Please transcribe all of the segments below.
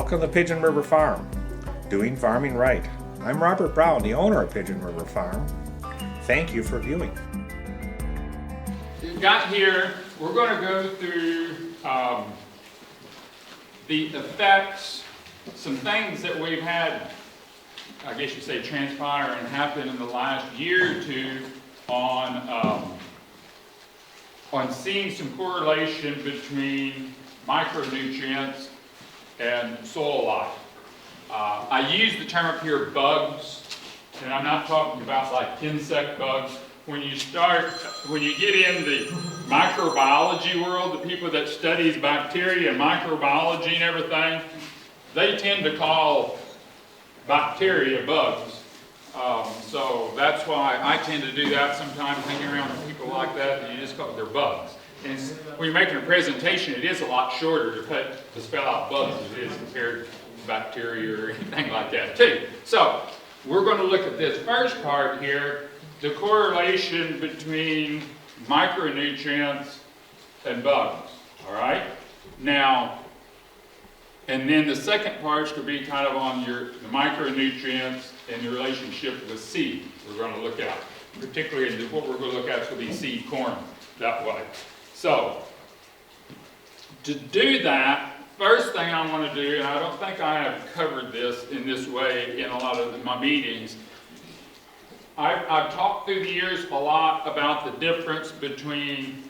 Welcome to Pigeon River Farm, doing farming right. I'm Robert Brown, the owner of Pigeon River Farm. Thank you for viewing. We've got here, we're going to go through the effects, some things that we've had, I guess you'd say, transpire and happen in the last year or two on seeing some correlation between micronutrients and soil life. I use the term up here bugs, and I'm not talking about like insect bugs. When you get in the microbiology world, the people that studies bacteria and microbiology and everything, they tend to call bacteria bugs. So that's why I tend to do that sometimes, hanging around with people like that, and you just call it, they're bugs. And when you're making a presentation, it is a lot shorter to spell out bugs as it is compared to bacteria or anything like that too. So we're going to look at this first part here, the correlation between micronutrients and bugs. All right? Now, and then the second part could be kind of on the micronutrients and the relationship with seed we're going to look at. Particularly what we're going to look at will be seed corn that way. So, to do that, first thing I want to do, and I don't think I have covered this in this way in a lot of my meetings, I've talked through the years a lot about the difference between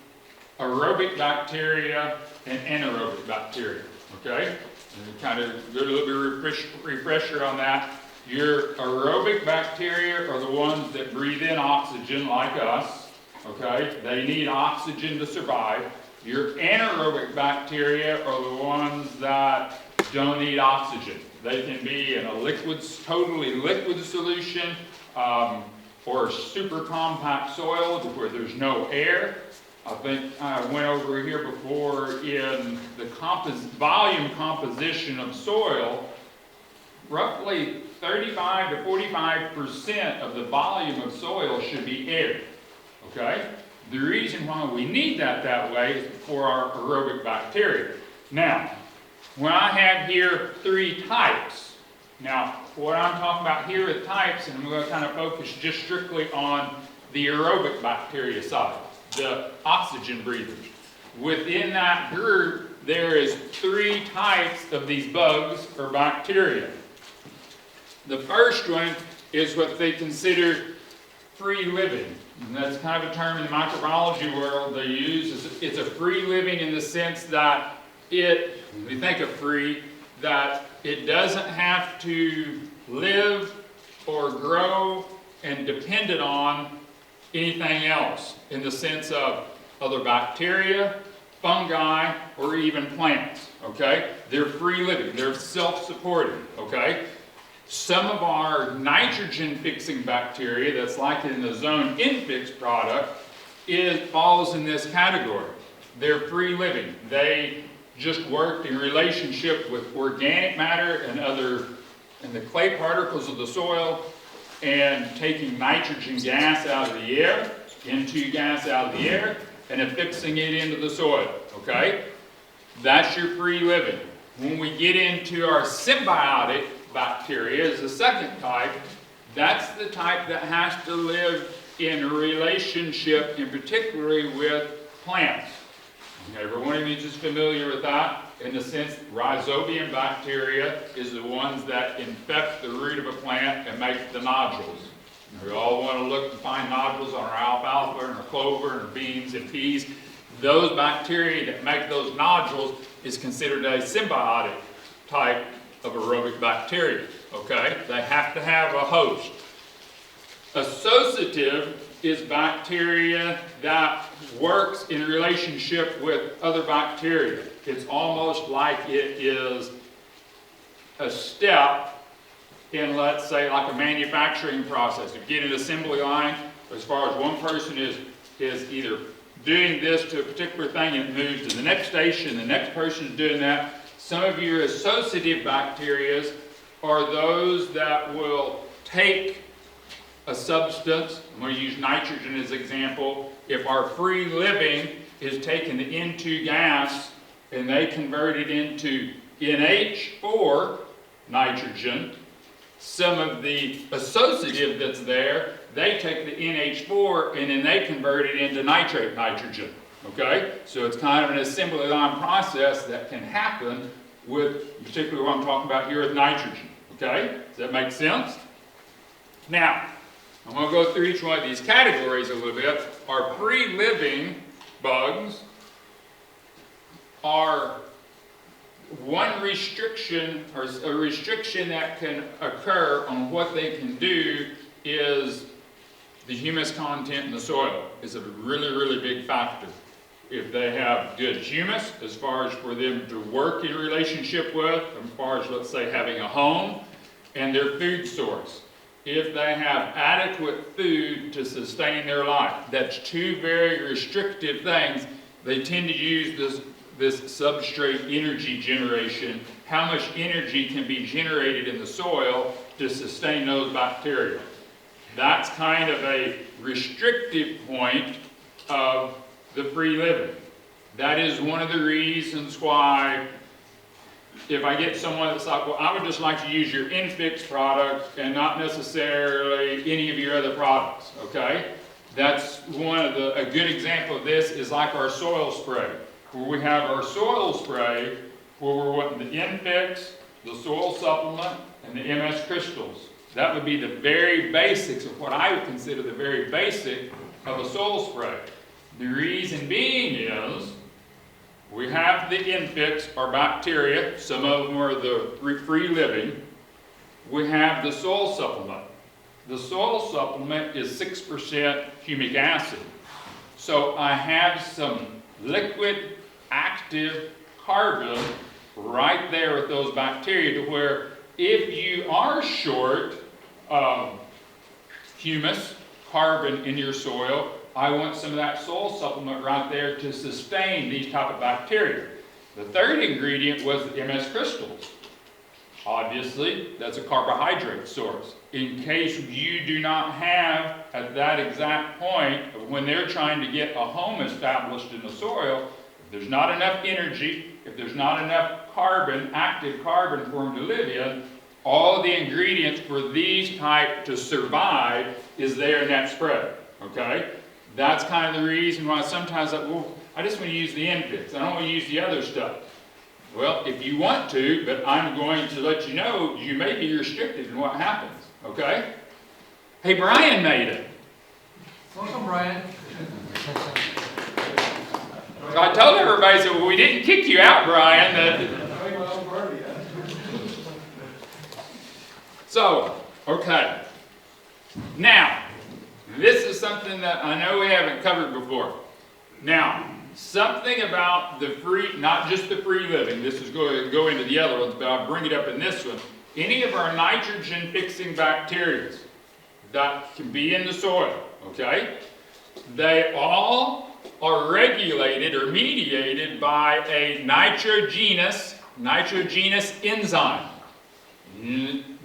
aerobic bacteria and anaerobic bacteria, okay? And kind of do a little bit of refresher on that. Your aerobic bacteria are the ones that breathe in oxygen like us, okay? They need oxygen to survive. Your anaerobic bacteria are the ones that don't need oxygen. They can be in a totally liquid solution, or super compact soil where there's no air. I think I went over here before in the volume composition of soil. Roughly 35 to 45% of the volume of soil should be air. Okay? The reason why we need that way is for our aerobic bacteria. Now, when I have here three types, now what I'm talking about here with types, and I'm going to kind of focus just strictly on the aerobic bacteria side, the oxygen breathers. Within that group, there is three types of these bugs or bacteria. The first one is what they consider free living. And that's kind of a term in the microbiology world they use. It's a free living in the sense that when we think of free, that it doesn't have to live or grow and dependent on anything else in the sense of other bacteria, fungi, or even plants, okay? They're free living, they're self-supporting, okay? Some of our nitrogen-fixing bacteria that's like in the zone infix product falls in this category. They're free living. They just work in relationship with organic matter and the clay particles of the soil and taking nitrogen gas out of the air, N2 gas out of the air, and affixing it into the soil, okay? That's your free living. When we get into our symbiotic bacteria is the second type. That's the type that has to live in a relationship, in particularly with plants. Okay, everyone of you is familiar with that in the sense Rhizobium bacteria is the ones that infect the root of a plant and make the nodules. We all want to look and find nodules on our alfalfa and our clover and our beans and peas. Those bacteria that make those nodules is considered a symbiotic type of aerobic bacteria, okay? They have to have a host. Associative is bacteria that works in relationship with other bacteria. It's almost like it is a step in, let's say, like a manufacturing process. If you get an assembly line, as far as one person is either doing this to a particular thing and it moves to the next station, the next person is doing that. Some of your associative bacteria are those that will take a substance. I'm going to use nitrogen as an example. If our free living is taking the N2 gas and they convert it into NH4 nitrogen, some of the associative that's there, they take the NH4 and then they convert it into nitrate nitrogen. Okay? So it's kind of an assembly line process that can happen with, particularly what I'm talking about here with nitrogen. Okay? Does that make sense? Now, I'm going to go through each one of these categories a little bit. Our free-living bugs are one restriction, or a restriction that can occur on what they can do is the humus content in the soil is a really, really big factor. If they have good humus, as far as for them to work in relationship with, as far as, let's say, having a home, and their food source. If they have adequate food to sustain their life, that's two very restrictive things. They tend to use this substrate energy generation, how much energy can be generated in the soil to sustain those bacteria. That's kind of a restrictive point of the free living. That is one of the reasons why if I get someone that's like, well, I would just like to use your Infix product and not necessarily any of your other products, okay? That's a good example of this is like our soil spray, where we have our soil spray, where we're wanting the Infix, the soil supplement, and the MS crystals. That would be the very basics of what I would consider the very basic of a soil spray. The reason being is, we have the Infix, or bacteria, some of them are the free living. We have the soil supplement. The soil supplement is 6% humic acid. So I have some liquid active carbon right there with those bacteria to where if you are short of humus, carbon in your soil, I want some of that soil supplement right there to sustain these type of bacteria. The third ingredient was the MS crystals. Obviously, that's a carbohydrate source. In case you do not have, at that exact point, when they're trying to get a home established in the soil, if there's not enough energy, if there's not enough carbon, active carbon for them to live in, all the ingredients for these type to survive is there in that spread. Okay? That's kind of the reason why sometimes I just want to use the Infix. I don't want to use the other stuff. Well, if you want to, but I'm going to let you know, you may be restricted in what happens. Okay? Hey, Brian made it. Welcome, Brian. I told everybody, so we didn't kick you out, Brian. So, okay. Now, this is something that I know we haven't covered before. Now, something about the free, not just the free living, this is going to go into the other ones, but I'll bring it up in this one. Any of our nitrogen fixing bacteria that can be in the soil, okay? They all are regulated or mediated by a nitrogenous enzyme.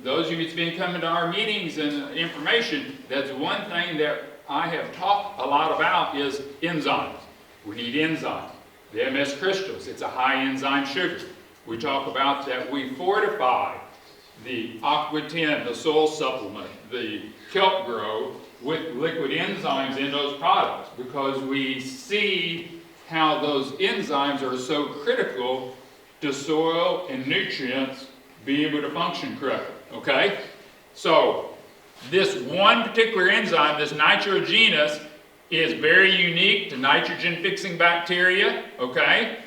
Those of you that's been coming to our meetings and information, that's one thing that I have talked a lot about is enzymes. We need enzymes. The MS crystals, it's a high enzyme sugar. We talk about that we fortify the Aqua 10, the soil supplement, the kelp grow with liquid enzymes in those products because we see how those enzymes are so critical to soil and nutrients being able to function correctly. Okay? So, this one particular enzyme, this nitrogenous, is very unique to nitrogen-fixing bacteria, okay?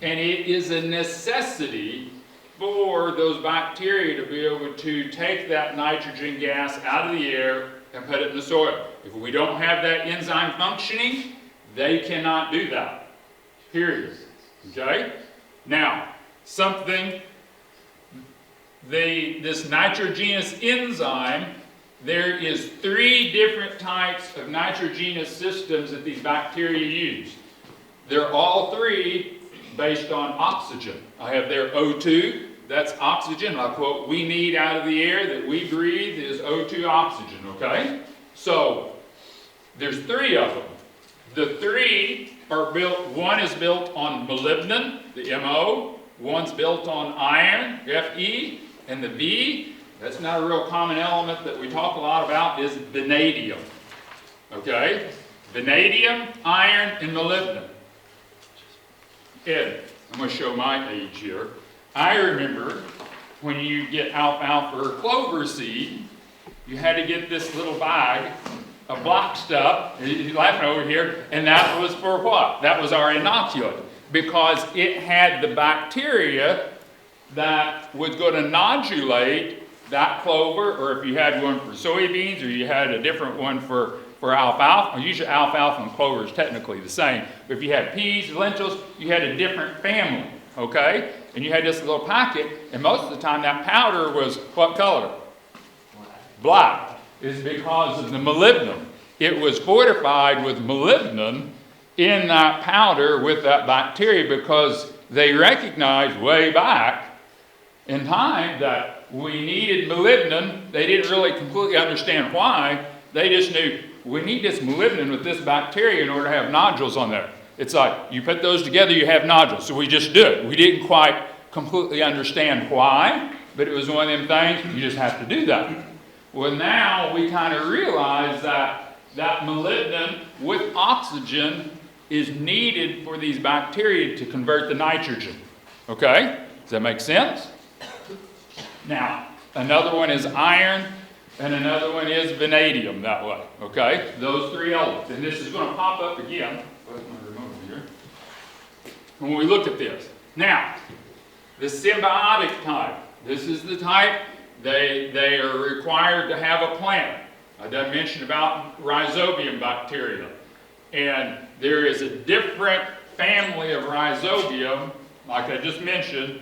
And it is a necessity for those bacteria to be able to take that nitrogen gas out of the air and put it in the soil. If we don't have that enzyme functioning, they cannot do that, period. Okay? Now, this nitrogenous enzyme, there is 3 different types of nitrogenous systems that these bacteria use. They're all 3 based on oxygen. I have their O2, that's oxygen, like what we need out of the air that we breathe is O2 oxygen, okay? So, there's 3 of them. The 3 are built, one is built on molybdenum, the MO, One's built on iron, Fe, and the V, that's not a real common element that we talk a lot about, is vanadium. Okay? Vanadium, iron, and molybdenum. And I'm going to show my age here. I remember when you get alfalfa or clover seed, you had to get this little bag of black stuff, you're laughing over here, and that was for what? That was our inoculant, because it had the bacteria that was going to nodulate that clover, or if you had one for soybeans, or you had a different one for alfalfa. Usually alfalfa and clover is technically the same, but if you had peas, lentils, you had a different family, okay? And you had this little packet, and most of the time that powder was what color? Black. Is because of the molybdenum. It was fortified with molybdenum in that powder with that bacteria, because they recognized way back in time that we needed molybdenum. They didn't really completely understand why. They just knew we need this molybdenum with this bacteria in order to have nodules on there. It's like you put those together, you have nodules. So we just do it. We didn't quite completely understand why, but it was one of them things, you just have to do that. Well, now we kind of realize that molybdenum with oxygen is needed for these bacteria to convert the nitrogen. Okay? Does that make sense? Now, another one is iron, and another one is vanadium that way. Okay? Those three elements. And this is going to pop up again. Where's my remote here? When we look at this. Now, the symbiotic type. This is the type. They are required to have a plant. I done mentioned about Rhizobium bacteria. And there is a different family of Rhizobium, like I just mentioned,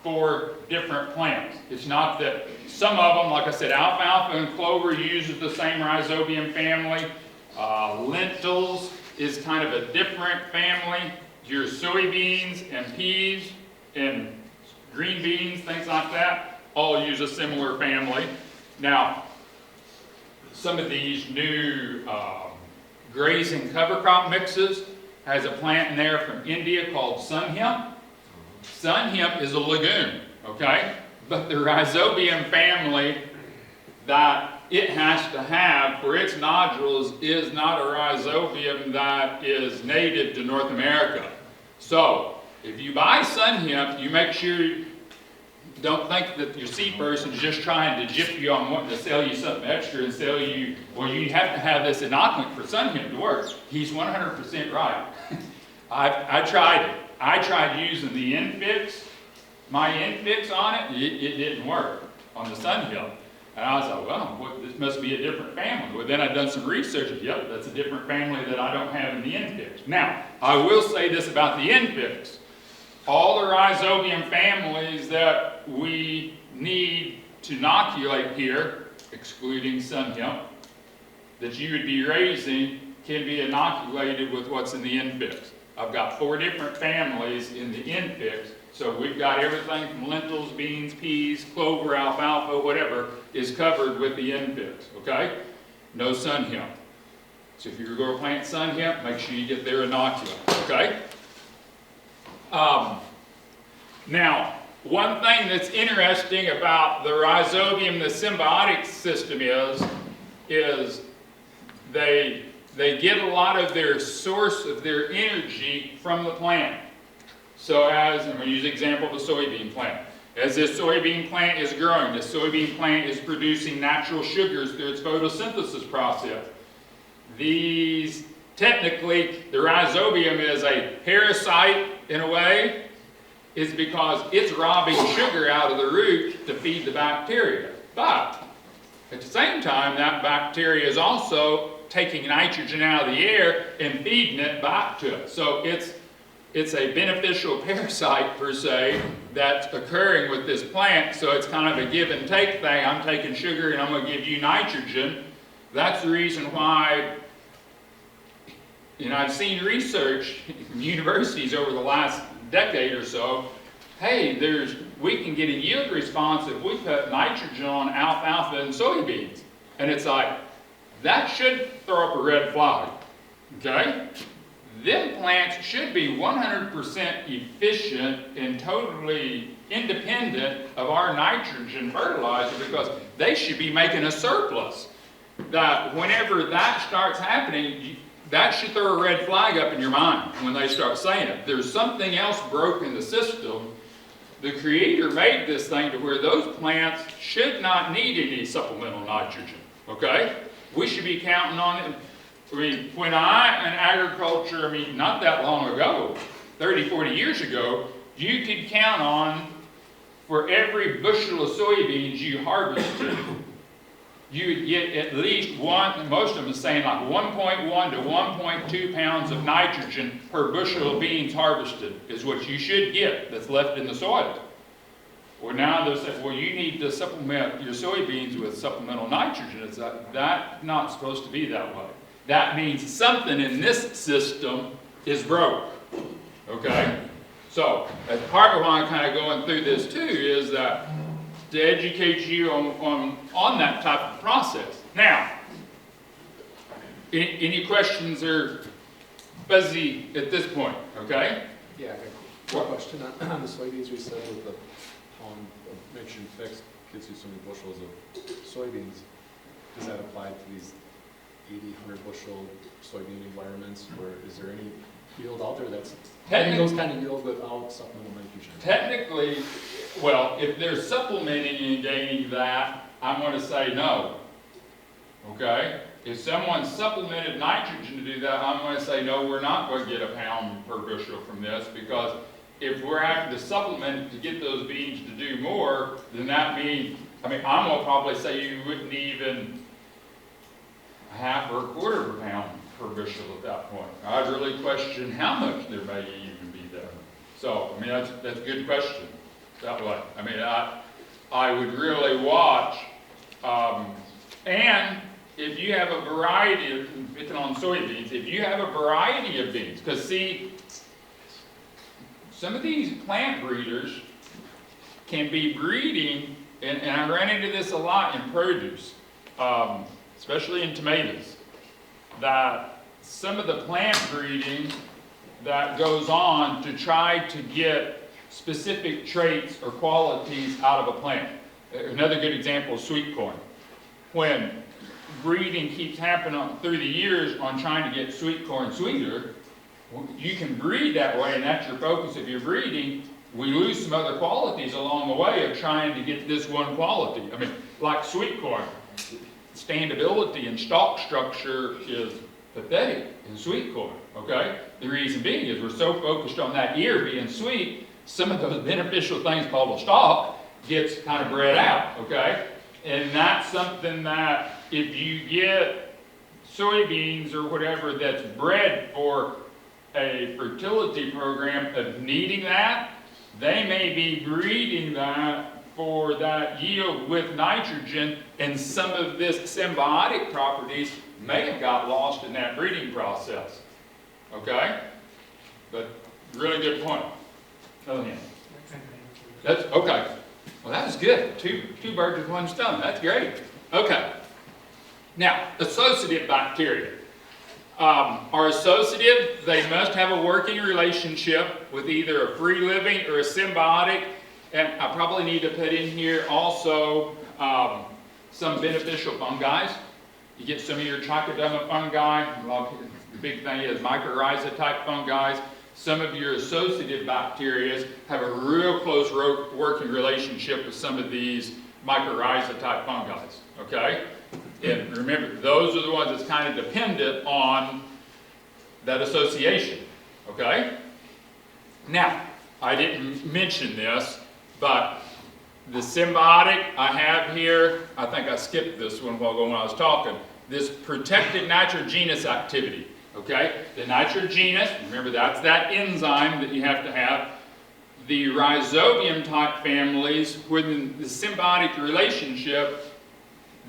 for different plants. It's not that some of them, like I said, alfalfa and clover uses the same Rhizobium family. Lentils is kind of a different family. Your soybeans and peas and green beans, things like that, all use a similar family. Now, some of these new grazing cover crop mixes has a plant in there from India called sun hemp. Sun hemp is a legume, okay? But the Rhizobium family that it has to have for its nodules is not a Rhizobium that is native to North America. So, if you buy sun hemp, you make sure don't think that your seed person is just trying to gyp you on wanting to sell you something extra and sell you, well, you have to have this inoculant for sun hemp to work. He's 100% right. I tried it. I tried using the Infix, my Infix on it, it didn't work on the sun hemp. And I was like, well, this must be a different family. Well, then I'd done some research. Yep, that's a different family that I don't have in the Infix. Now, I will say this about the Infix. All the Rhizobium families that we need to inoculate here, excluding sun hemp, that you would be raising can be inoculated with what's in the Infix. I've got 4 different families in the Infix, so we've got everything from lentils, beans, peas, clover, alfalfa, whatever, is covered with the Infix, okay? No sun hemp. So if you're going to plant sun hemp, make sure you get their inoculant, okay? Now, one thing that's interesting about the Rhizobium, the symbiotic system is they get a lot of their source of their energy from the plant. So as, I'm going to use the example of a soybean plant. As this soybean plant is growing, the soybean plant is producing natural sugars through its photosynthesis process. These, technically, the Rhizobium is a parasite in a way, is because it's robbing sugar out of the root to feed the bacteria. But at the same time, that bacteria is also taking nitrogen out of the air and feeding it back to it. So it's a beneficial parasite, per se, that's occurring with this plant. So it's kind of a give and take thing. I'm taking sugar and I'm going to give you nitrogen. That's the reason why, you know, I've seen research from universities over the last decade or so. Hey, we can get a yield response if we put nitrogen on alfalfa and soybeans. And it's like, that should throw up a red flag. Okay? them plants should be 100% efficient and totally independent of our nitrogen fertilizer, because they should be making a surplus. That whenever that starts happening, that should throw a red flag up in your mind when they start saying it. There's something else broke in the system. The Creator made this thing to where those plants should not need any supplemental nitrogen, okay? We should be counting on it. I mean, when in agriculture, I mean, not that long ago, 30, 40 years ago, you could count on, for every bushel of soybeans you harvested, you would get at least one, most of them are saying like 1.1 to 1.2 pounds of nitrogen per bushel of beans harvested is what you should get that's left in the soil. Well, now they're saying, well, you need to supplement your soybeans with supplemental nitrogen. It's that's not supposed to be that way. That means something in this system is broke, okay? So, as part of why I'm kind of going through this too is that to educate you on that type of process. Now, any questions or fuzzy at this point, okay? Yeah, I got a quick question on the soybeans. We said with the pound of nitrogen fixed gives you so many bushels of soybeans. Does that apply to these 80, 100 bushel soybean environments, or is there any yield out there that's having those kind of yields without supplemental nitrogen? Technically, well, if they're supplementing and gaining that, I'm going to say no. Okay? If someone supplemented nitrogen to do that, I'm going to say no, we're not going to get a pound per bushel from this, because if we're having to supplement it to get those beans to do more, then that means, I mean, I'm going to probably say you wouldn't even a half or a quarter of a pound per bushel at that point. I'd really question how much there may even be there. So, I mean, that's a good question that way. I mean, I would really watch, and if you have a variety of, picking on soybeans, if you have a variety of beans, because see, some of these plant breeders can be breeding, and I ran into this a lot in produce, especially in tomatoes, that some of the plant breeding that goes on to try to get specific traits or qualities out of a plant. Another good example is sweet corn. When breeding keeps happening through the years on trying to get sweet corn sweeter, you can breed that way, and that's your focus of your breeding. We lose some other qualities along the way of trying to get this one quality. I mean, like sweet corn, standability and stalk structure is pathetic in sweet corn, okay? The reason being is we're so focused on that ear being sweet, some of those beneficial things called a stalk gets kind of bred out, okay? And that's something that if you get soybeans or whatever that's bred for a fertility program of needing that, they may be breeding that for that yield with nitrogen, and some of this symbiotic properties may have got lost in that breeding process. Okay? But really good point. Oh, yeah. That's okay. Well, that was good. Two birds with one stone. That's great. Okay. Now, associative bacteria. Are associative, they must have a working relationship with either a free living or a symbiotic. And I probably need to put in here also some beneficial fungi. You get some of your trichoderma fungi. The big thing is mycorrhiza type fungi. Some of your associative bacteria have a real close working relationship with some of these mycorrhiza type fungi. Okay? And remember, those are the ones that's kind of dependent on that association. Okay? Now, I didn't mention this, but the symbiotic I have here, I think I skipped this one while I was talking, this protected nitrogenous activity. Okay? The nitrogenous, remember that's that enzyme that you have to have. The Rhizobium type families, within the symbiotic relationship,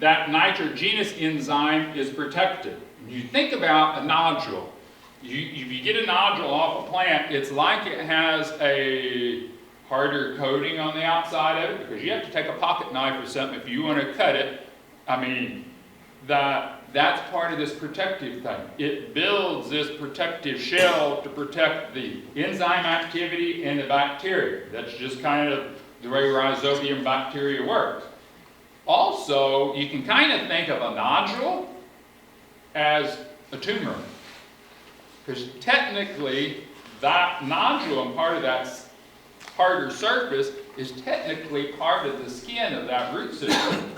that nitrogenous enzyme is protected. You think about a nodule. If you get a nodule off a plant, it's like it has a harder coating on the outside of it, because you have to take a pocket knife or something if you want to cut it. I mean, that that's part of this protective thing. It builds this protective shell to protect the enzyme activity and the bacteria. That's just kind of the way Rhizobium bacteria works. Also, you can kind of think of a nodule as a tumor. Because technically, that nodule and part of that harder surface is technically part of the skin of that root system.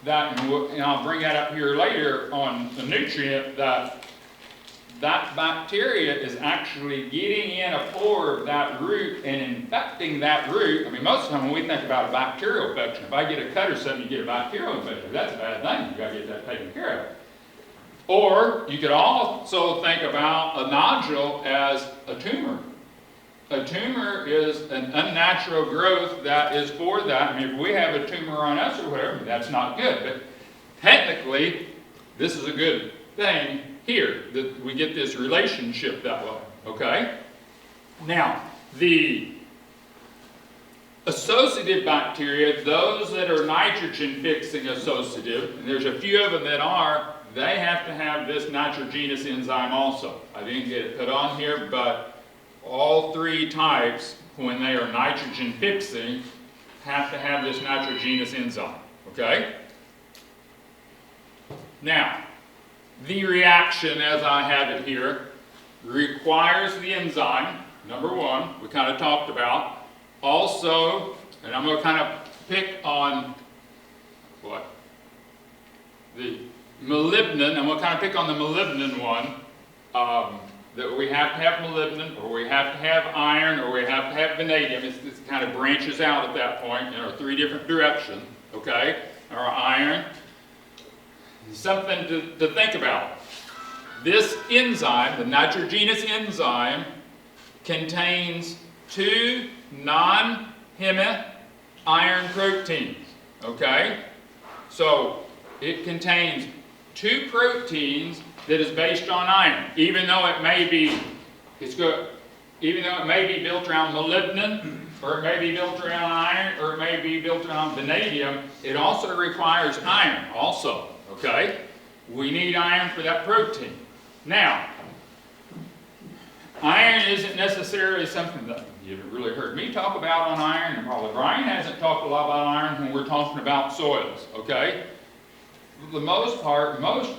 And I'll bring that up here later on the nutrient, that bacteria is actually getting in a pore of that root and infecting that root. I mean, most of the time when we think about a bacterial infection, if I get a cut or something, you get a bacterial infection. That's a bad thing. You've got to get that taken care of. Or you could also think about a nodule as a tumor. A tumor is an unnatural growth that is for that. I mean, if we have a tumor on us or whatever, that's not good. But technically, this is a good thing here, that we get this relationship that way, okay? Now, the associative bacteria, those that are nitrogen-fixing associative, and there's a few of them that are, they have to have this nitrogenous enzyme also. I didn't get it put on here, but all three types, when they are nitrogen-fixing, have to have this nitrogenous enzyme, okay? Now, the reaction, as I have it here, requires the enzyme, number one, we kind of talked about. Also, and I'm going to kind of pick on what? The molybdenum. I'm going to kind of pick on the molybdenum one. That we have to have molybdenum, or we have to have iron, or we have to have vanadium. It kind of branches out at that point in our three different directions, okay? Our iron. Something to think about. This enzyme, the nitrogenous enzyme, contains two non-heme iron proteins, okay? So it contains two proteins that is based on iron, even though it may be built around molybdenum, or it may be built around iron, or it may be built around vanadium. It also requires iron also, okay? We need iron for that protein. Now, iron isn't necessarily something that you've really heard me talk about on iron, and probably Brian hasn't talked a lot about iron when we're talking about soils, okay? For the most part, most of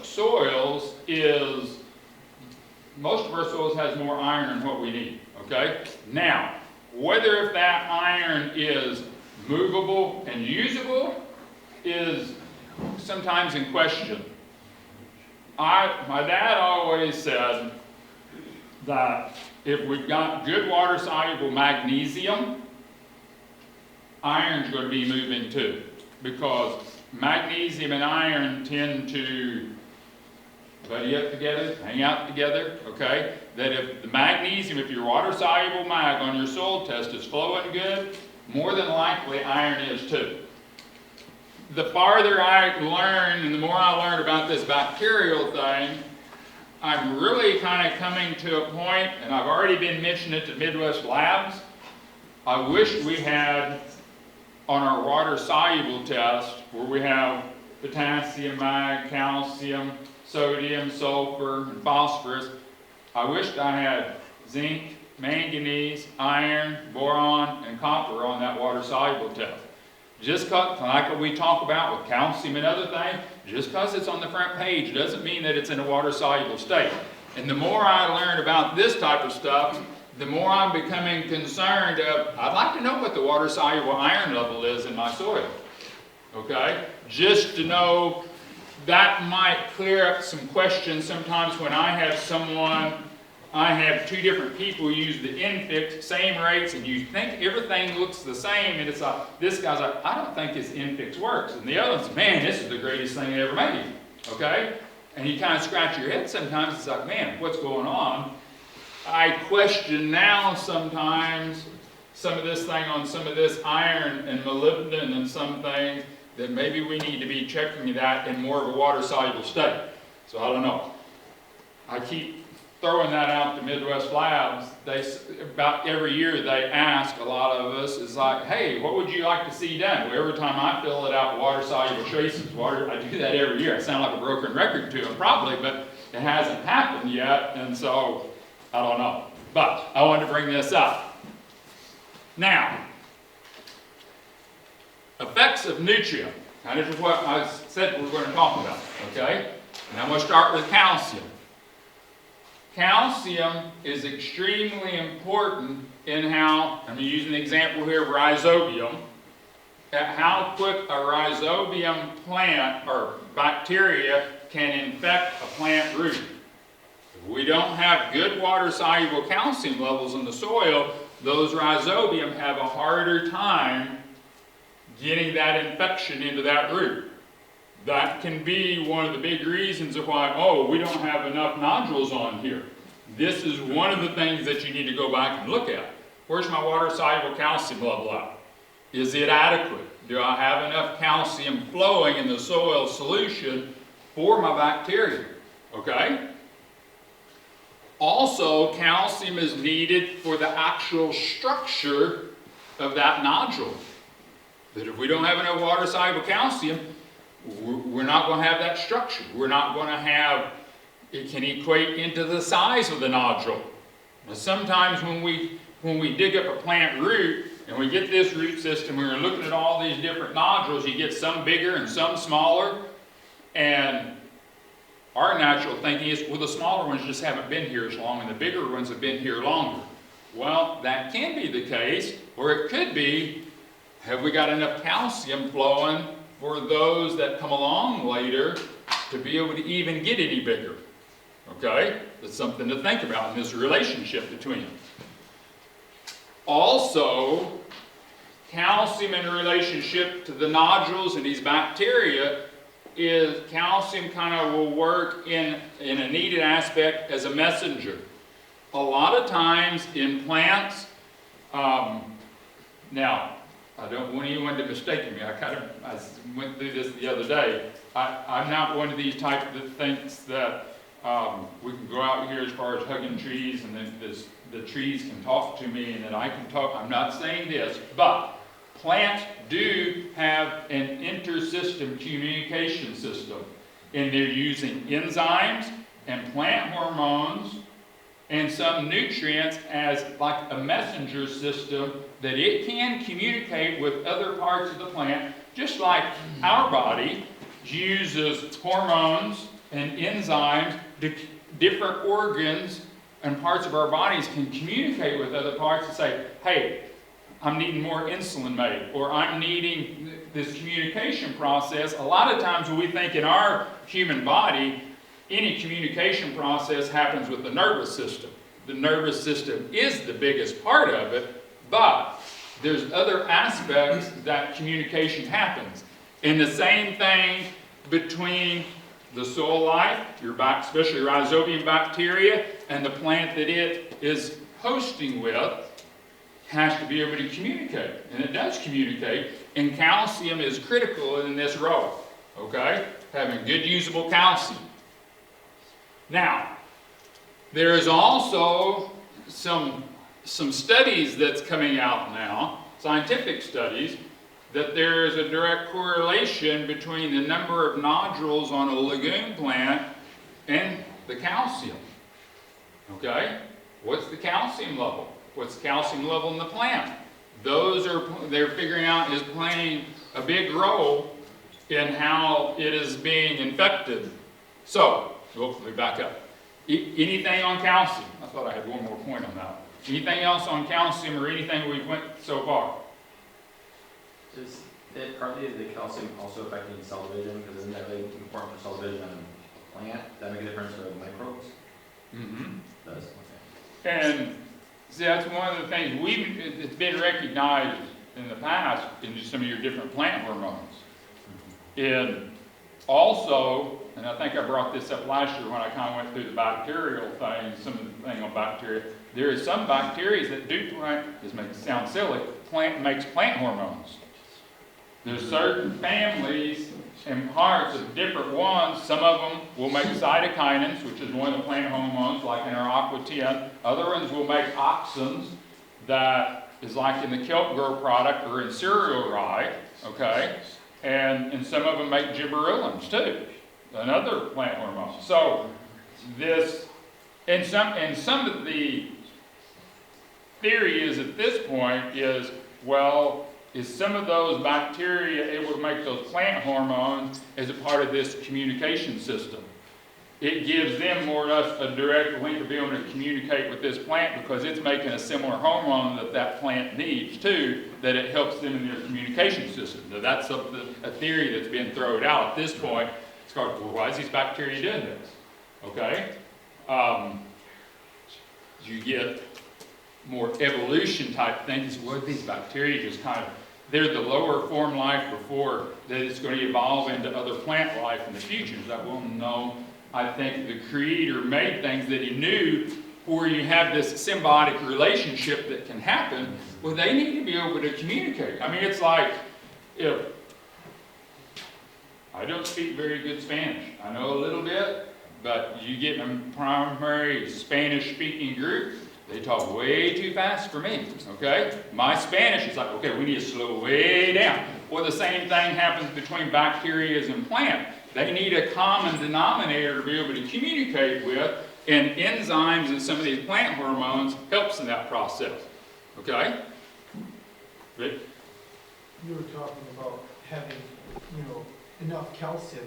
our soils has more iron than what we need, okay? Now, whether if that iron is movable and usable is sometimes in question. My dad always said that if we've got good water-soluble magnesium, iron's going to be moving too, because magnesium and iron tend to buddy up together, hang out together, okay? That if the magnesium, if your water-soluble mag on your soil test is flowing good, more than likely iron is too. The farther I learn and the more I learn about this bacterial thing, I'm really kind of coming to a point, and I've already been mentioning it to Midwest Labs. I wish we had on our water-soluble test where we have potassium, mag, calcium, sodium, sulfur, and phosphorus. I wished I had zinc, manganese, iron, boron, and copper on that water-soluble test. Just like what we talk about with calcium and other things, just because it's on the front page doesn't mean that it's in a water-soluble state. And the more I learn about this type of stuff, the more I'm becoming concerned of, I'd like to know what the water-soluble iron level is in my soil. Okay? Just to know, that might clear up some questions sometimes when I have two different people use the infix, same rates, and you think everything looks the same, and it's like, this guy's like, I don't think this infix works. And the other one's, man, this is the greatest thing they ever made. Okay? And you kind of scratch your head sometimes, it's like, man, what's going on? I question now sometimes some of this thing on some of this iron and molybdenum and some things that maybe we need to be checking that in more of a water-soluble state. So I don't know. I keep throwing that out to Midwest Labs, about every year they ask a lot of us, is like, hey, what would you like to see done? Well, every time I fill it out, water-soluble traces, I do that every year. I sound like a broken record to them probably, but it hasn't happened yet, and so I don't know. But I wanted to bring this up. Now, effects of nutrient. Now, this is what I said we're going to talk about, okay? And I'm going to start with calcium. Calcium is extremely important in how, I'm using the example here of rhizobium, at how quick a rhizobium plant or bacteria can infect a plant root. If we don't have good water-soluble calcium levels in the soil, those rhizobium have a harder time getting that infection into that root. That can be one of the big reasons of why, oh, we don't have enough nodules on here. This is one of the things that you need to go back and look at. Where's my water-soluble calcium level at? Is it adequate? Do I have enough calcium flowing in the soil solution for my bacteria? Okay? Also, calcium is needed for the actual structure of that nodule. That if we don't have enough water-soluble calcium, we're not going to have that structure. We're not going to have, it can equate into the size of the nodule. Now, sometimes when we dig up a plant root and we get this root system, we're looking at all these different nodules, you get some bigger and some smaller, and our natural thinking is, well, the smaller ones just haven't been here as long and the bigger ones have been here longer. Well, that can be the case, or it could be, have we got enough calcium flowing for those that come along later to be able to even get any bigger? Okay? That's something to think about in this relationship between them. Also, calcium in relationship to the nodules and these bacteria is calcium kind of will work in a needed aspect as a messenger. A lot of times in plants, now, I don't want anyone to mistake me. I went through this the other day. I'm not one of these types that thinks that we can go out here as far as hugging trees and then the trees can talk to me and that I can talk. I'm not saying this, but plants do have an intersystem communication system, and they're using enzymes and plant hormones and some nutrients as like a messenger system that it can communicate with other parts of the plant, just like our body uses hormones and enzymes. Different organs and parts of our bodies can communicate with other parts and say, hey, I'm needing more insulin made, or I'm needing this communication process. A lot of times when we think in our human body, any communication process happens with the nervous system. The nervous system is the biggest part of it, but there's other aspects that communication happens. And the same thing between the soil life, especially Rhizobium bacteria, and the plant that it is hosting with, has to be able to communicate. And it does communicate, and calcium is critical in this role, okay? Having good usable calcium. Now, there is also some studies that's coming out now, scientific studies, that there is a direct correlation between the number of nodules on a legume plant and the calcium. Okay? What's the calcium level? What's the calcium level in the plant? They're figuring out is playing a big role in how it is being infected. So, hopefully back up. Anything on calcium? I thought I had one more point on that. Anything else on calcium or anything we've went so far? Is it partly the calcium also affecting cell division? Because isn't that really important for cell division in a plant? Does that make a difference for microbes? Mm-hmm. It does. Okay. And see, that's one of the things it's been recognized in the past in just some of your different plant hormones. And also, and I think I brought this up last year when I kind of went through the bacterial thing, some of the thing on bacteria. There is some bacteria that do plant, this makes it sound silly, makes plant hormones. There's certain families and parts of different ones. Some of them will make cytokinins, which is one of the plant hormones, like in our aqua 10. Other ones will make auxins, that is like in the kelp growth product or in cereal rye, okay? And some of them make gibberellins too, another plant hormone. So this, and some of the theory is at this point is, well, is some of those bacteria able to make those plant hormones as a part of this communication system? It gives them more or less a direct link to be able to communicate with this plant because it's making a similar hormone that that plant needs too, that it helps them in their communication system. Now that's a theory that's been thrown out at this point. It's called, well, why is these bacteria doing this? Okay? You get more evolution type things where these bacteria just kind of, they're the lower form life before that it's going to evolve into other plant life in the future. That will know. I think the Creator made things that He knew where you have this symbiotic relationship that can happen. Well, they need to be able to communicate. I mean, it's like if I don't speak very good Spanish. I know a little bit, but you get in a primary Spanish-speaking group, they talk way too fast for me, okay? My Spanish is like, okay, we need to slow way down. Well, the same thing happens between bacteria and plants. They need a common denominator to be able to communicate with, and enzymes and some of these plant hormones helps in that process, okay? Rick? You were talking about having, enough calcium.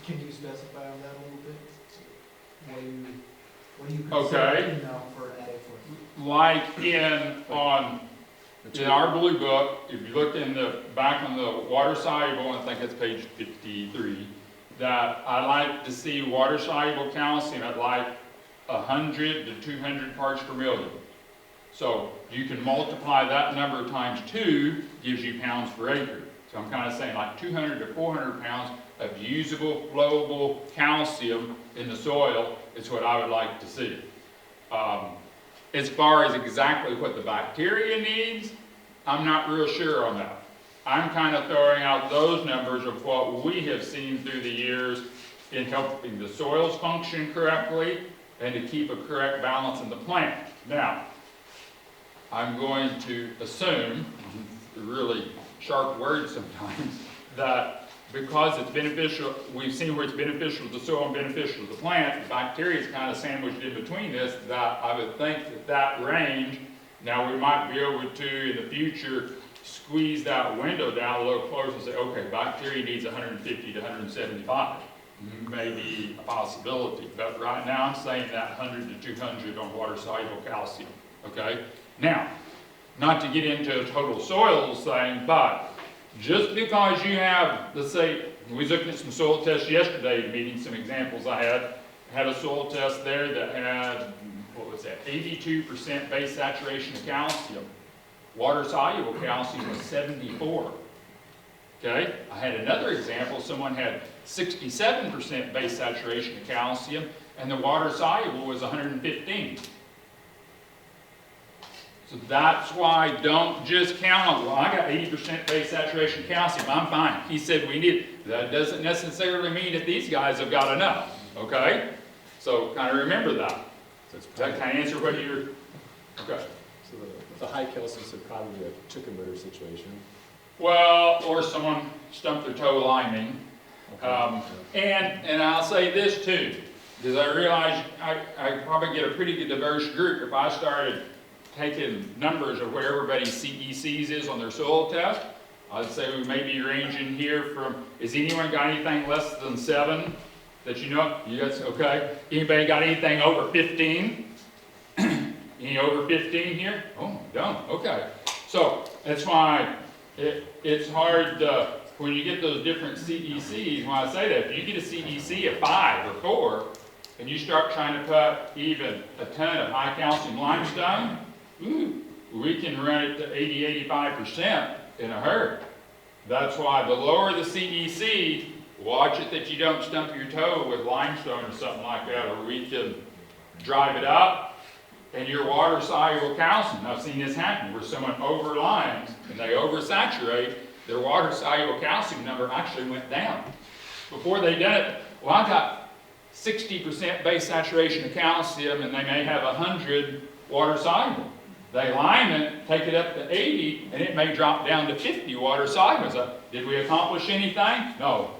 Can you specify on that a little bit? What do you consider enough for adequate? Like in our blue book, if you look in the back on the water soluble, I think it's page 53, that I like to see water soluble calcium at like 100 to 200 parts per million. So you can multiply that number times 2, gives you pounds per acre. So I'm kind of saying like 200 to 400 pounds of usable, flowable calcium in the soil is what I would like to see. As far as exactly what the bacteria needs, I'm not real sure on that. I'm kind of throwing out those numbers of what we have seen through the years in helping the soils function correctly and to keep a correct balance in the plant. Now, I'm going to assume, really sharp words sometimes, that because it's beneficial, we've seen where it's beneficial to the soil and beneficial to the plant, the bacteria is kind of sandwiched in between this, that I would think that range, now we might be able to, in the future, squeeze that window down a little closer and say, okay, bacteria needs 150 to 175. Maybe a possibility, but right now I'm saying that 100 to 200 on water-soluble calcium, okay? Now, not to get into a total soils thing, but just because you have, let's say, we was looking at some soil tests yesterday, meeting some examples I had a soil test there that had, what was that, 82% base saturation of calcium. Water-soluble calcium was 74. Okay? I had another example, someone had 67% base saturation of calcium, and the water-soluble was 115. So that's why don't just count on, well, I got 80% base saturation calcium, I'm fine. He said we need, that doesn't necessarily mean that these guys have got enough, okay? So kind of remember that. So it's Does that kind of answer what you're, okay. So the high calcium is probably a chicken litter situation. Well, or someone stumped their toe liming. Okay. And I'll say this too, because I realize I probably get a pretty good diverse group if I started taking numbers of where everybody's CECs is on their soil test. I'd say we may be ranging here from, has anyone got anything less than 7 that you know? You guys, okay. Anybody got anything over 15? Any over 15 here? Oh, don't, okay. So that's why it's hard when you get those different CECs, when I say that, if you get a CEC of 5 or 4, and you start trying to put even a ton of high calcium limestone, we can run it to 80–85% in a hurry. That's why the lower the CEC, watch it that you don't stump your toe with limestone or something like that, or we can drive it up, and your water-soluble calcium. I've seen this happen where someone over-limes and they oversaturate, their water soluble calcium number actually went down. Before they done it, well, I got 60% base saturation of calcium and they may have 100 water soluble. They lime it, take it up to 80, and it may drop down to 50 water soluble. So, did we accomplish anything? No.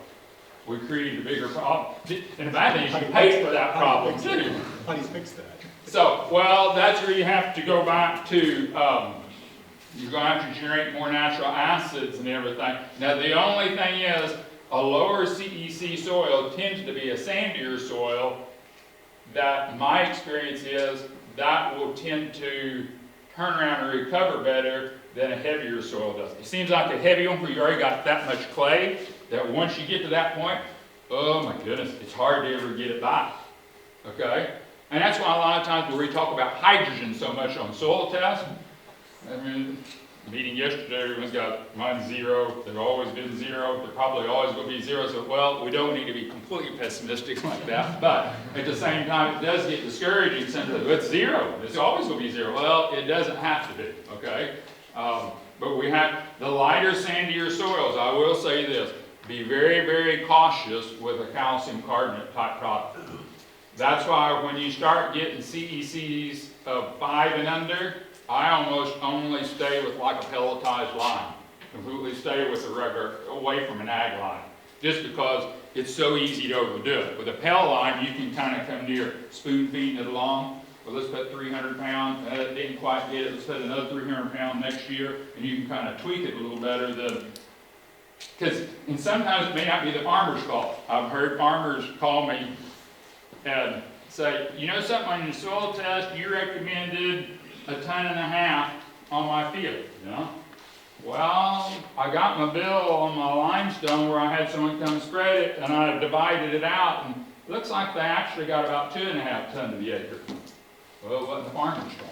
We created a bigger problem. And the bad thing is you pay for that problem too. How do you fix that? So, well, that's where you have to go back to, you're going to have to generate more natural acids and everything. Now, the only thing is, a lower CEC soil tends to be a sandier soil. That, my experience is, that will tend to turn around and recover better than a heavier soil does. It seems like a heavy one where you already got that much clay, that once you get to that point, oh my goodness, it's hard to ever get it back. Okay? And that's why a lot of times when we talk about hydrogen so much on soil tests, I mean, meeting yesterday, everyone's got mine's 0, they've always been 0, they're probably always going to be 0, so well, we don't need to be completely pessimistic like that, but at the same time, it does get discouraging sometimes. It's 0, it's always going to be 0. Well, it doesn't have to be, okay? But we have the lighter, sandier soils. I will say this, be very, very cautious with a calcium carbonate type product. That's why when you start getting CECs of 5 and under, I almost only stay with like a pelletized lime. Completely stay with the regular, away from an ag lime. Just because it's so easy to overdo it. With a pellet lime, you can kind of come near spoon feeding it along. Well, let's put 300 pounds, that didn't quite get it, let's put another 300 pounds next year, and you can kind of tweak it a little better than, and sometimes it may not be the farmer's fault. I've heard farmers call me and say, you know something, on your soil test, you recommended 1.5 tons on my field, you know? Well, I got my bill on my limestone where I had someone come spread it, and I divided it out, and it looks like they actually got about 2.5 tons of the acre. Well, it wasn't the farmer's fault.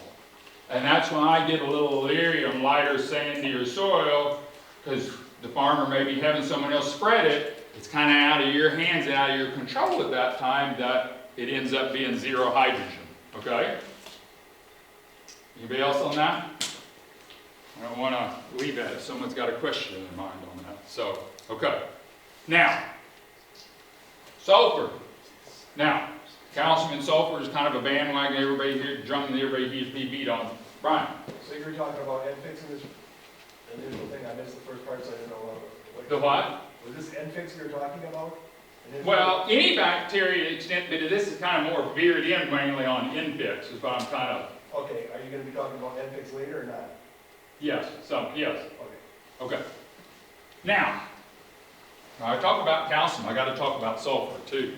And that's when I get a little leery on lighter, sandier soil, because the farmer may be having someone else spread it. It's kind of out of your hands and out of your control at that time that it ends up being 0 hydrogen, okay? Anybody else on that? I don't want to leave that if someone's got a question in their mind on that. So, okay. Now, sulfur. Now, calcium and sulfur is kind of a bandwagon everybody here, drum that everybody hears me beat on. Brian? So you were talking about end fixing this initial thing, I missed the first part, so I didn't know what. The what? Was this end fix you were talking about? Initially? Well, any bacteria extent, but this is kind of more veered in mainly on infix, is what I'm kind of. Okay, are you gonna be talking about end fix later or not? Yes, yes. Okay. Okay. Now, when I talk about calcium, I got to talk about sulfur too.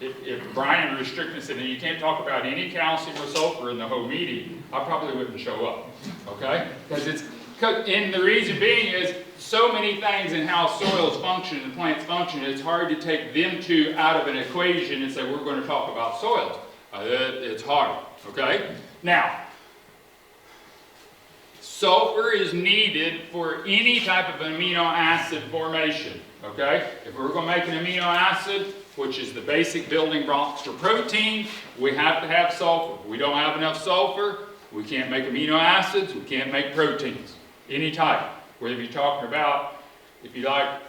If Brian restricted and said, you can't talk about any calcium or sulfur in the whole meeting, I probably wouldn't show up. Okay? And the reason being is so many things in how soils function and plants function, it's hard to take them two out of an equation and say, we're going to talk about soils. It's hard. Okay? Now, sulfur is needed for any type of amino acid formation. Okay? If we're going to make an amino acid, which is the basic building blocks for protein, we have to have sulfur. If we don't have enough sulfur, we can't make amino acids, we can't make proteins. Any type. Whether you're talking about, if you like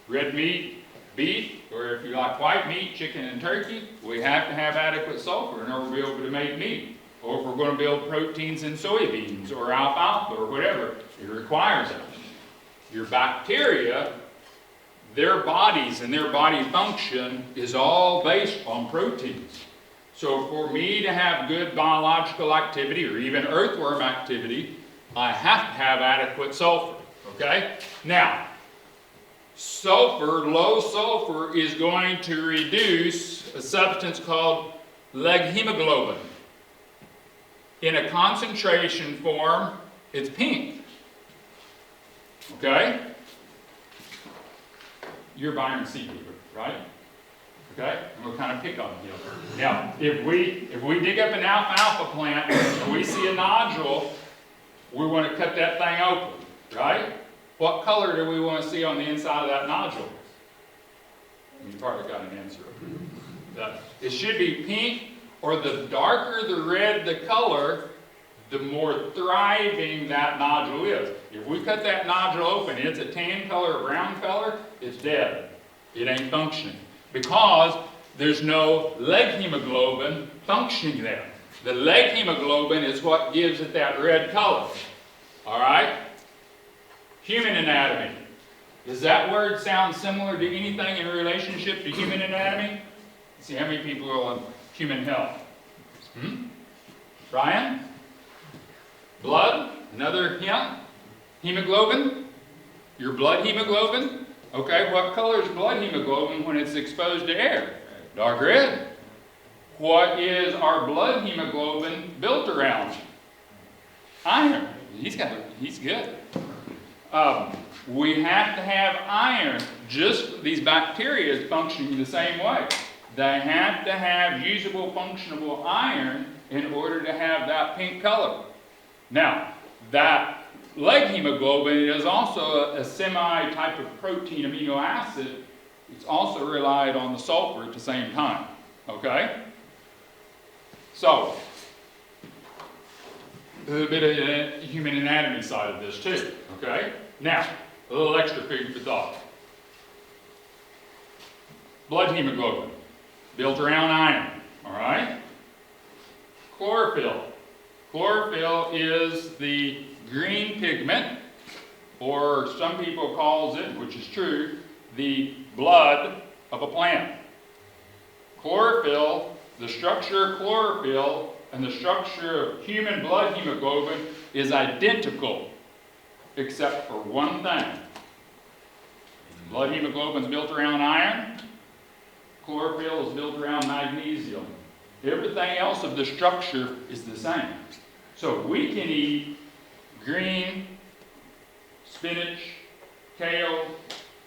red meat, beef, or if you like white meat, chicken and turkey, we have to have adequate sulfur in order to be able to make meat. Or if we're going to build proteins in soybeans or alfalfa or whatever, it requires it. Your bacteria, their bodies and their body function is all based on proteins. So for me to have good biological activity or even earthworm activity, I have to have adequate sulfur, okay? Now, sulfur, low sulfur, is going to reduce a substance called leghemoglobin. In a concentration form, it's pink, okay? You're buying seed, right? Okay? And we'll kind of pick on you. Now, if we dig up an alfalfa plant and we see a nodule, we want to cut that thing open, right? What color do we want to see on the inside of that nodule? You probably got an answer. It should be pink, or the darker the red the color, the more thriving that nodule is. If we cut that nodule open, it's a tan color or brown color, it's dead. It ain't functioning. Because there's no leg hemoglobin functioning there. The leg hemoglobin is what gives it that red color. All right? Human anatomy. Does that word sound similar to anything in relationship to human anatomy? Let's see how many people are on human health. Ryan? Blood? Another hint? Hemoglobin? Your blood hemoglobin? Okay, what color is blood hemoglobin when it's exposed to air? Dark red. What is our blood hemoglobin built around? Iron. He's good. We have to have iron. Just these bacteria functioning the same way. They have to have usable, functionable iron in order to have that pink color. Now, that leg hemoglobin is also a semi-type of protein amino acid. It's also relied on the sulfur at the same time. Okay? So, a little bit of the human anatomy side of this too. Okay? Now, a little extra food for thought. Blood hemoglobin, built around iron. All right? Chlorophyll. Chlorophyll is the green pigment, or some people calls it, which is true, the blood of a plant. Chlorophyll, the structure of chlorophyll and the structure of human blood hemoglobin is identical, except for one thing. Blood hemoglobin is built around iron. Chlorophyll is built around magnesium. Everything else of the structure is the same. So we can eat green, spinach, kale,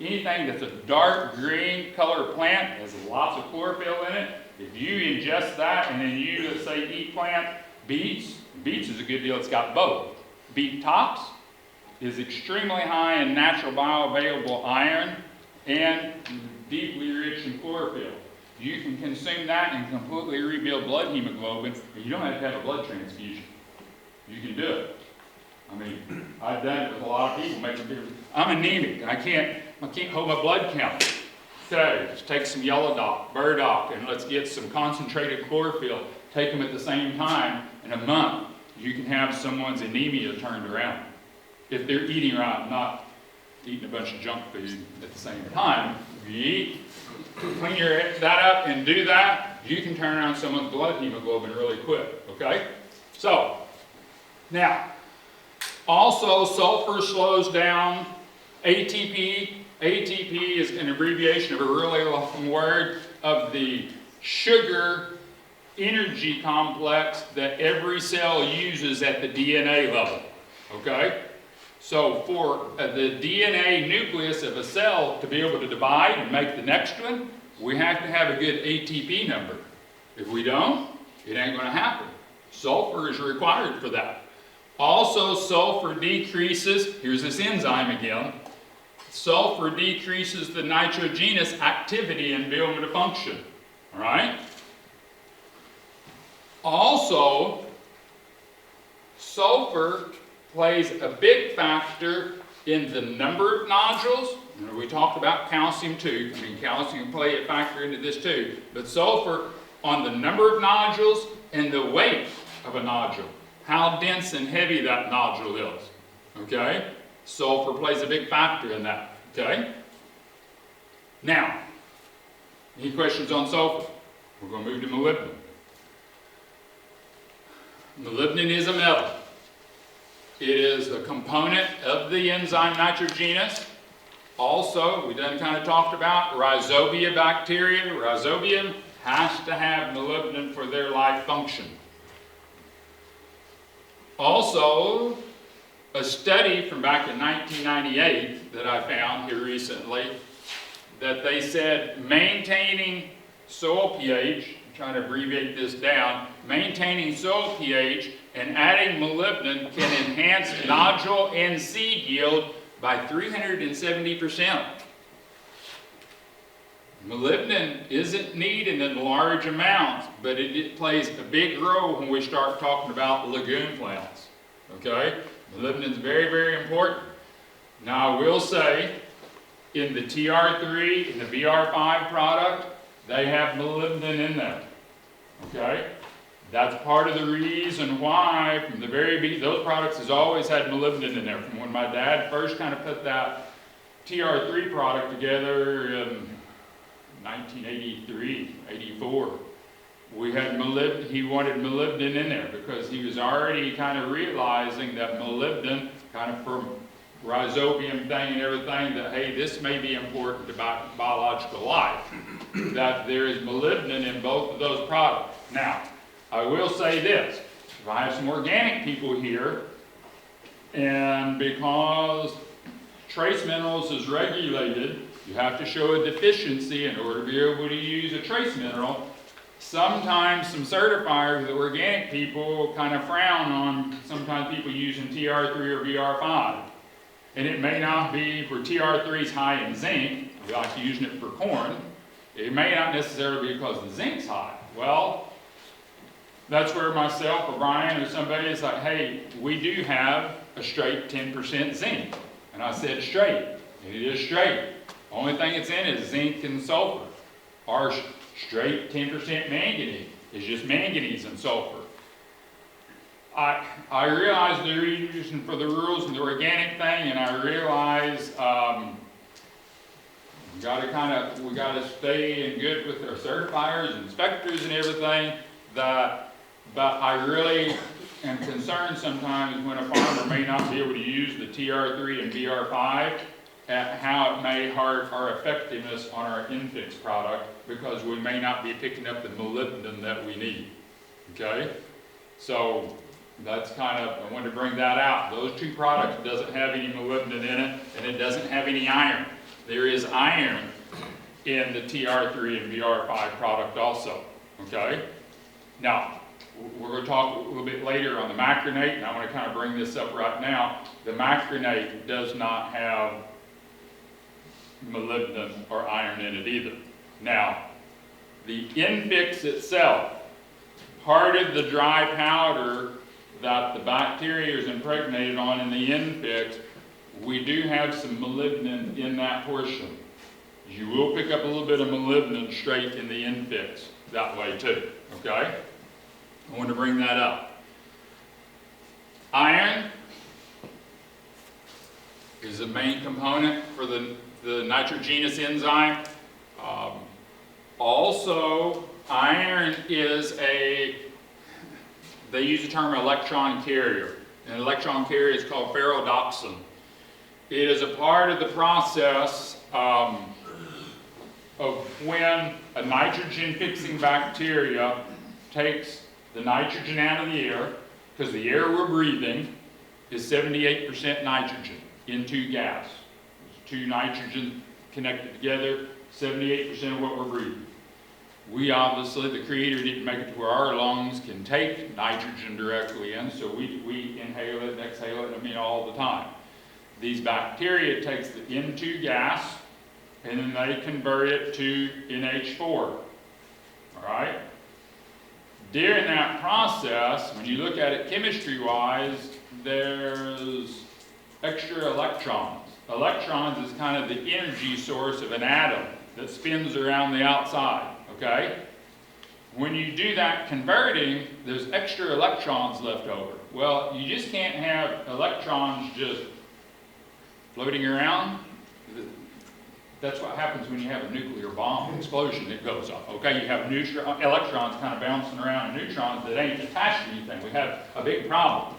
anything that's a dark green color plant has lots of chlorophyll in it. If you ingest that and then you, let's say, eat plant, beets is a good deal, it's got both. Beet tops is extremely high in natural bioavailable iron and deeply rich in chlorophyll. You can consume that and completely rebuild blood hemoglobin, and you don't have to have a blood transfusion. You can do it. I mean, I've done it with a lot of people. I'm anemic. I can't hold my blood count. Okay, let's take some yellow dock, burdock, and let's get some concentrated chlorophyll. Take them at the same time. In a month, you can have someone's anemia turned around. If they're eating right, not eating a bunch of junk food at the same time. If you eat, clean that up and do that, you can turn around someone's blood hemoglobin really quick, okay? So, now, also sulfur slows down ATP. ATP is an abbreviation of a really long word of the sugar energy complex that every cell uses at the DNA level, okay? So for the DNA nucleus of a cell to be able to divide and make the next one, we have to have a good ATP number. If we don't, it ain't going to happen. Sulfur is required for that. Also, sulfur decreases, here's this enzyme again, sulfur decreases the nitrogenous activity and ability to function. All right? Also, sulfur plays a big factor in the number of nodules. You know, we talked about calcium too. I mean, calcium play a factor into this too. But sulfur on the number of nodules and the weight of a nodule. How dense and heavy that nodule is. Okay? Sulfur plays a big factor in that. Okay? Now, any questions on sulfur? We're going to move to molybdenum. Molybdenum is a metal. It is a component of the enzyme nitrogenous. Also, we done kind of talked about Rhizobia bacteria. Rhizobium has to have molybdenum for their life function. Also, a study from back in 1998 that I found here recently, that they said maintaining soil pH, I'm trying to abbreviate this down, maintaining soil pH and adding molybdenum can enhance nodule and seed yield by 370%. Molybdenum isn't needed in large amounts, but it plays a big role when we start talking about legume plants. Okay? Molybdenum is very, very important. Now I will say, in the TR3 and the BR5 product, they have molybdenum in there. Okay? That's part of the reason why, from the very beginning, those products has always had molybdenum in there. From when my dad first kind of put that TR3 product together in 1983, 84, we had he wanted molybdenum in there because he was already kind of realizing that molybdenum, kind of from Rhizobium thing and everything, that hey, this may be important to biological life, that there is molybdenum in both of those products. Now, I will say this, if I have some organic people here, and because trace minerals is regulated, you have to show a deficiency in order to be able to use a trace mineral. Sometimes some certifiers, the organic people, kind of frown on sometimes people using TR3 or BR5. And it may not be for TR3 is high in zinc, we like using it for corn. It may not necessarily be because the zinc's high. Well, that's where myself or Brian or somebody is like, hey, we do have a straight 10% zinc. And I said straight. It is straight. Only thing it's in is zinc and sulfur. Our straight 10% manganese is just manganese and sulfur. I realize the reason for the rules and the organic thing, and I realize we gotta stay in good with our certifiers and inspectors and everything. But I really am concerned sometimes when a farmer may not be able to use the TR3 and BR5 at how it may hurt our effectiveness on our infix product because we may not be picking up the molybdenum that we need. Okay? So that's kind of, I wanted to bring that out. Those two products doesn't have any molybdenum in it, and it doesn't have any iron. There is iron in the TR3 and BR5 product also. Okay? Now, we're going to talk a little bit later on the macronate, and I want to kind of bring this up right now. The macronate does not have molybdenum or iron in it either. Now, the infix itself, part of the dry powder that the bacteria is impregnated on in the infix, we do have some molybdenum in that portion. You will pick up a little bit of molybdenum straight in the infix that way too, okay? I want to bring that up. Iron is the main component for the nitrogenous enzyme. Also, iron is they use the term electron carrier. An electron carrier is called ferrodoxin. It is a part of the process of when a nitrogen-fixing bacteria takes the nitrogen out of the air, because the air we're breathing is 78% nitrogen in two gas. Two nitrogen connected together, 78% of what we're breathing. We obviously, the Creator didn't make it to where our lungs can take nitrogen directly in, so we inhale it and exhale it, all the time. These bacteria takes the N2 gas, and then they convert it to NH4, all right? During that process, when you look at it chemistry-wise, there's extra electrons. Electrons is kind of the energy source of an atom that spins around the outside, okay? When you do that converting, there's extra electrons left over. Well, you just can't have electrons just floating around. That's what happens when you have a nuclear bomb explosion that goes off, okay? You have electrons kind of bouncing around and neutrons that ain't attached to anything. We have a big problem.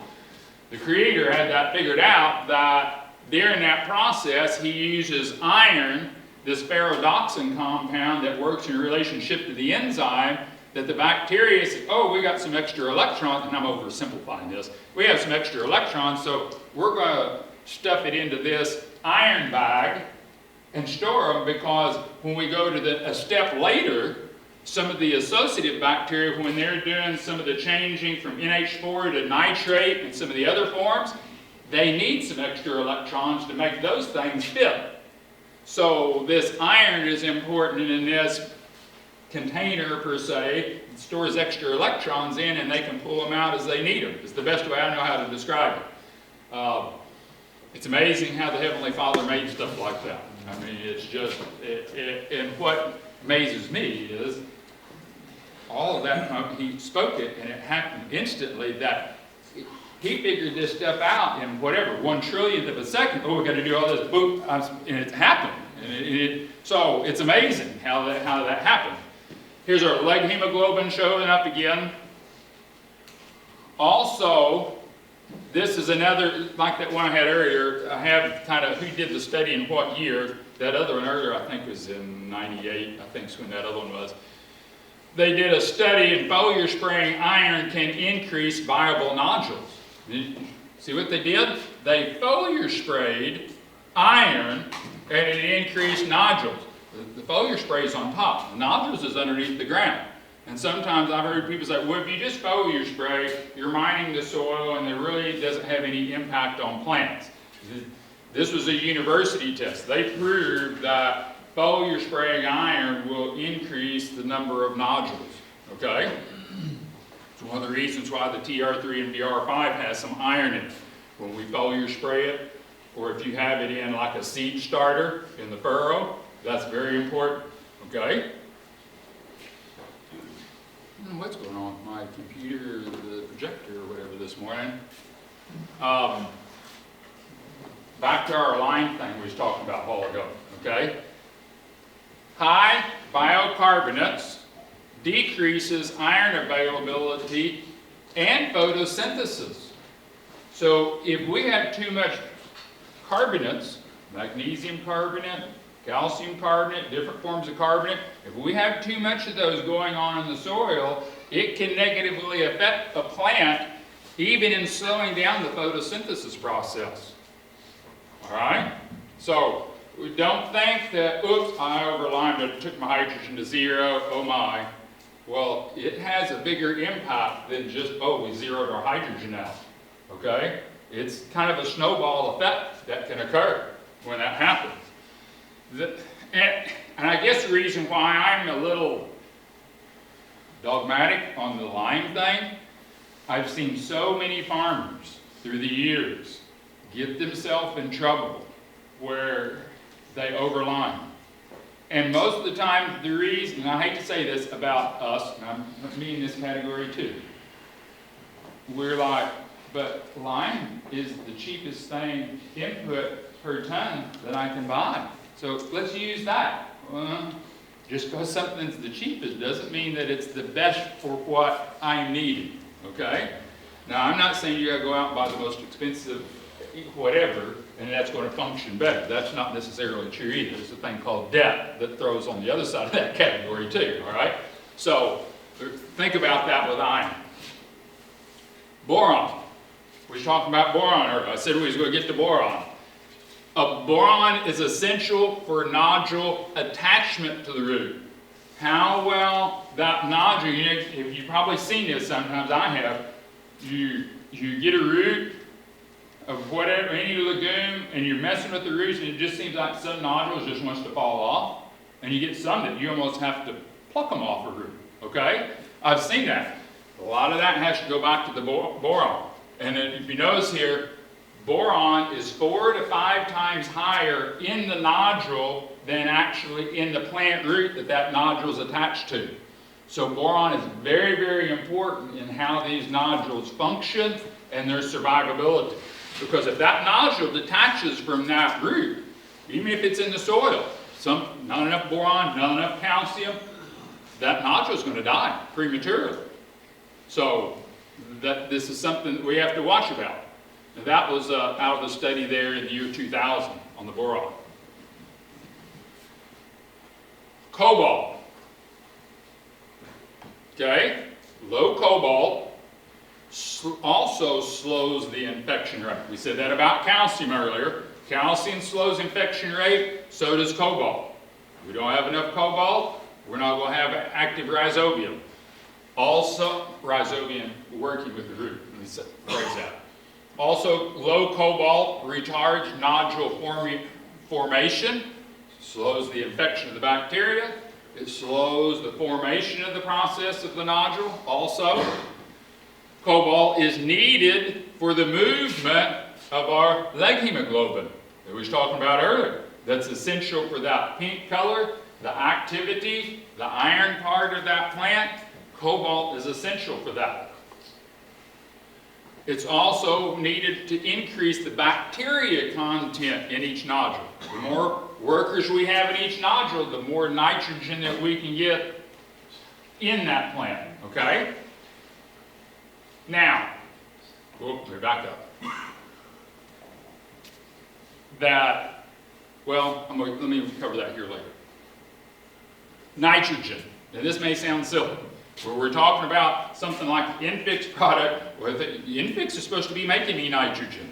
The Creator had that figured out, that during that process, he uses iron, this ferrodoxin compound that works in relationship to the enzyme, that the bacteria say, oh, we got some extra electrons, and I'm oversimplifying this. We have some extra electrons, so we're going to stuff it into this iron bag and store them, because when we go to a step later, some of the associative bacteria, when they're doing some of the changing from NH4 to nitrate and some of the other forms, they need some extra electrons to make those things fit. So this iron is important in this container per se. It stores extra electrons in and they can pull them out as they need them. It's the best way I know how to describe it. It's amazing how the Heavenly Father made stuff like that. I mean, it's just, and what amazes me is all of that, he spoke it and it happened instantly, that he figured this stuff out in whatever, 1/1,000,000th of a second. Oh, we're going to do all this, boom, and it's happened. And so it's amazing how that happened. Here's our leg hemoglobin showing up again. Also, this is another, like that one I had earlier, I have kind of who did the study in what year. That other one earlier, I think, was in 98, I think is when that other one was. They did a study in foliar spraying iron can increase viable nodules. See what they did? They foliar sprayed iron and it increased nodules. The foliar spray is on top. The nodules is underneath the ground. And sometimes I've heard people say, well, if you just foliar spray, you're mining the soil and it really doesn't have any impact on plants. This was a university test. They proved that foliar spraying iron will increase the number of nodules, okay? It's one of the reasons why the TR3 and VR5 has some iron in it. When we foliar spray it, or if you have it in like a seed starter in the furrow, that's very important, okay? I don't know what's going on with my computer, the projector or whatever this morning. Back to our line thing we was talking about a while ago, okay? High biocarbonates decreases iron availability and photosynthesis. So if we have too much carbonates, magnesium carbonate, calcium carbonate, different forms of carbonate, if we have too much of those going on in the soil, it can negatively affect a plant, even in slowing down the photosynthesis process. All right? So we don't think that, oops, I overlimed it, took my hydrogen to 0, oh my. Well, it has a bigger impact than just, oh, we zeroed our hydrogen out. Okay? It's kind of a snowball effect that can occur when that happens. And I guess the reason why I'm a little dogmatic on the lime thing, I've seen so many farmers through the years get themselves in trouble where they overlime. And most of the time, the reason, and I hate to say this about us, and I'm me in this category too, we're like, but lime is the cheapest thing input per ton that I can buy. So let's use that. Just because something's the cheapest doesn't mean that it's the best for what I'm needing, okay? Now, I'm not saying you gotta go out and buy the most expensive whatever, and that's going to function better. That's not necessarily true either. There's a thing called debt that throws on the other side of that category too, all right? So think about that with iron. Boron. We were talking about boron earlier. I said we was going to get to boron. Boron is essential for nodule attachment to the root. How well that nodule, you've probably seen this sometimes, I have, you get a root of whatever, any legume, and you're messing with the roots, and it just seems like some nodules just wants to fall off, and you get some that you almost have to pluck them off a root, okay? I've seen that. A lot of that has to go back to the boron. And then if you notice here, boron is 4 to 5 times higher in the nodule than actually in the plant root that nodule is attached to. So boron is very, very important in how these nodules function and their survivability. Because if that nodule detaches from that root, even if it's in the soil, not enough boron, not enough calcium, that nodule is going to die prematurely. So this is something that we have to watch about. And that was out of the study there in the year 2000 on the boron. Cobalt. Okay, low cobalt also slows the infection rate. We said that about calcium earlier. Calcium slows infection rate, so does cobalt. If we don't have enough cobalt, we're not going to have active rhizobium. Also, rhizobium working with the root. Let me phrase that. Also, low cobalt retards nodule formation. slows the infection of the bacteria. It slows the formation of the process of the nodule also. Cobalt is needed for the movement of our leg hemoglobin that we was talking about earlier. That's essential for that pink color, the activity, the iron part of that plant. Cobalt is essential for that. It's also needed to increase the bacteria content in each nodule. The more workers we have in each nodule, the more nitrogen that we can get in that plant, okay? Now, let me back up. Let me cover that here later. Nitrogen, and this may sound silly, where we're talking about something like the Infix product, where the Infix is supposed to be making me nitrogen.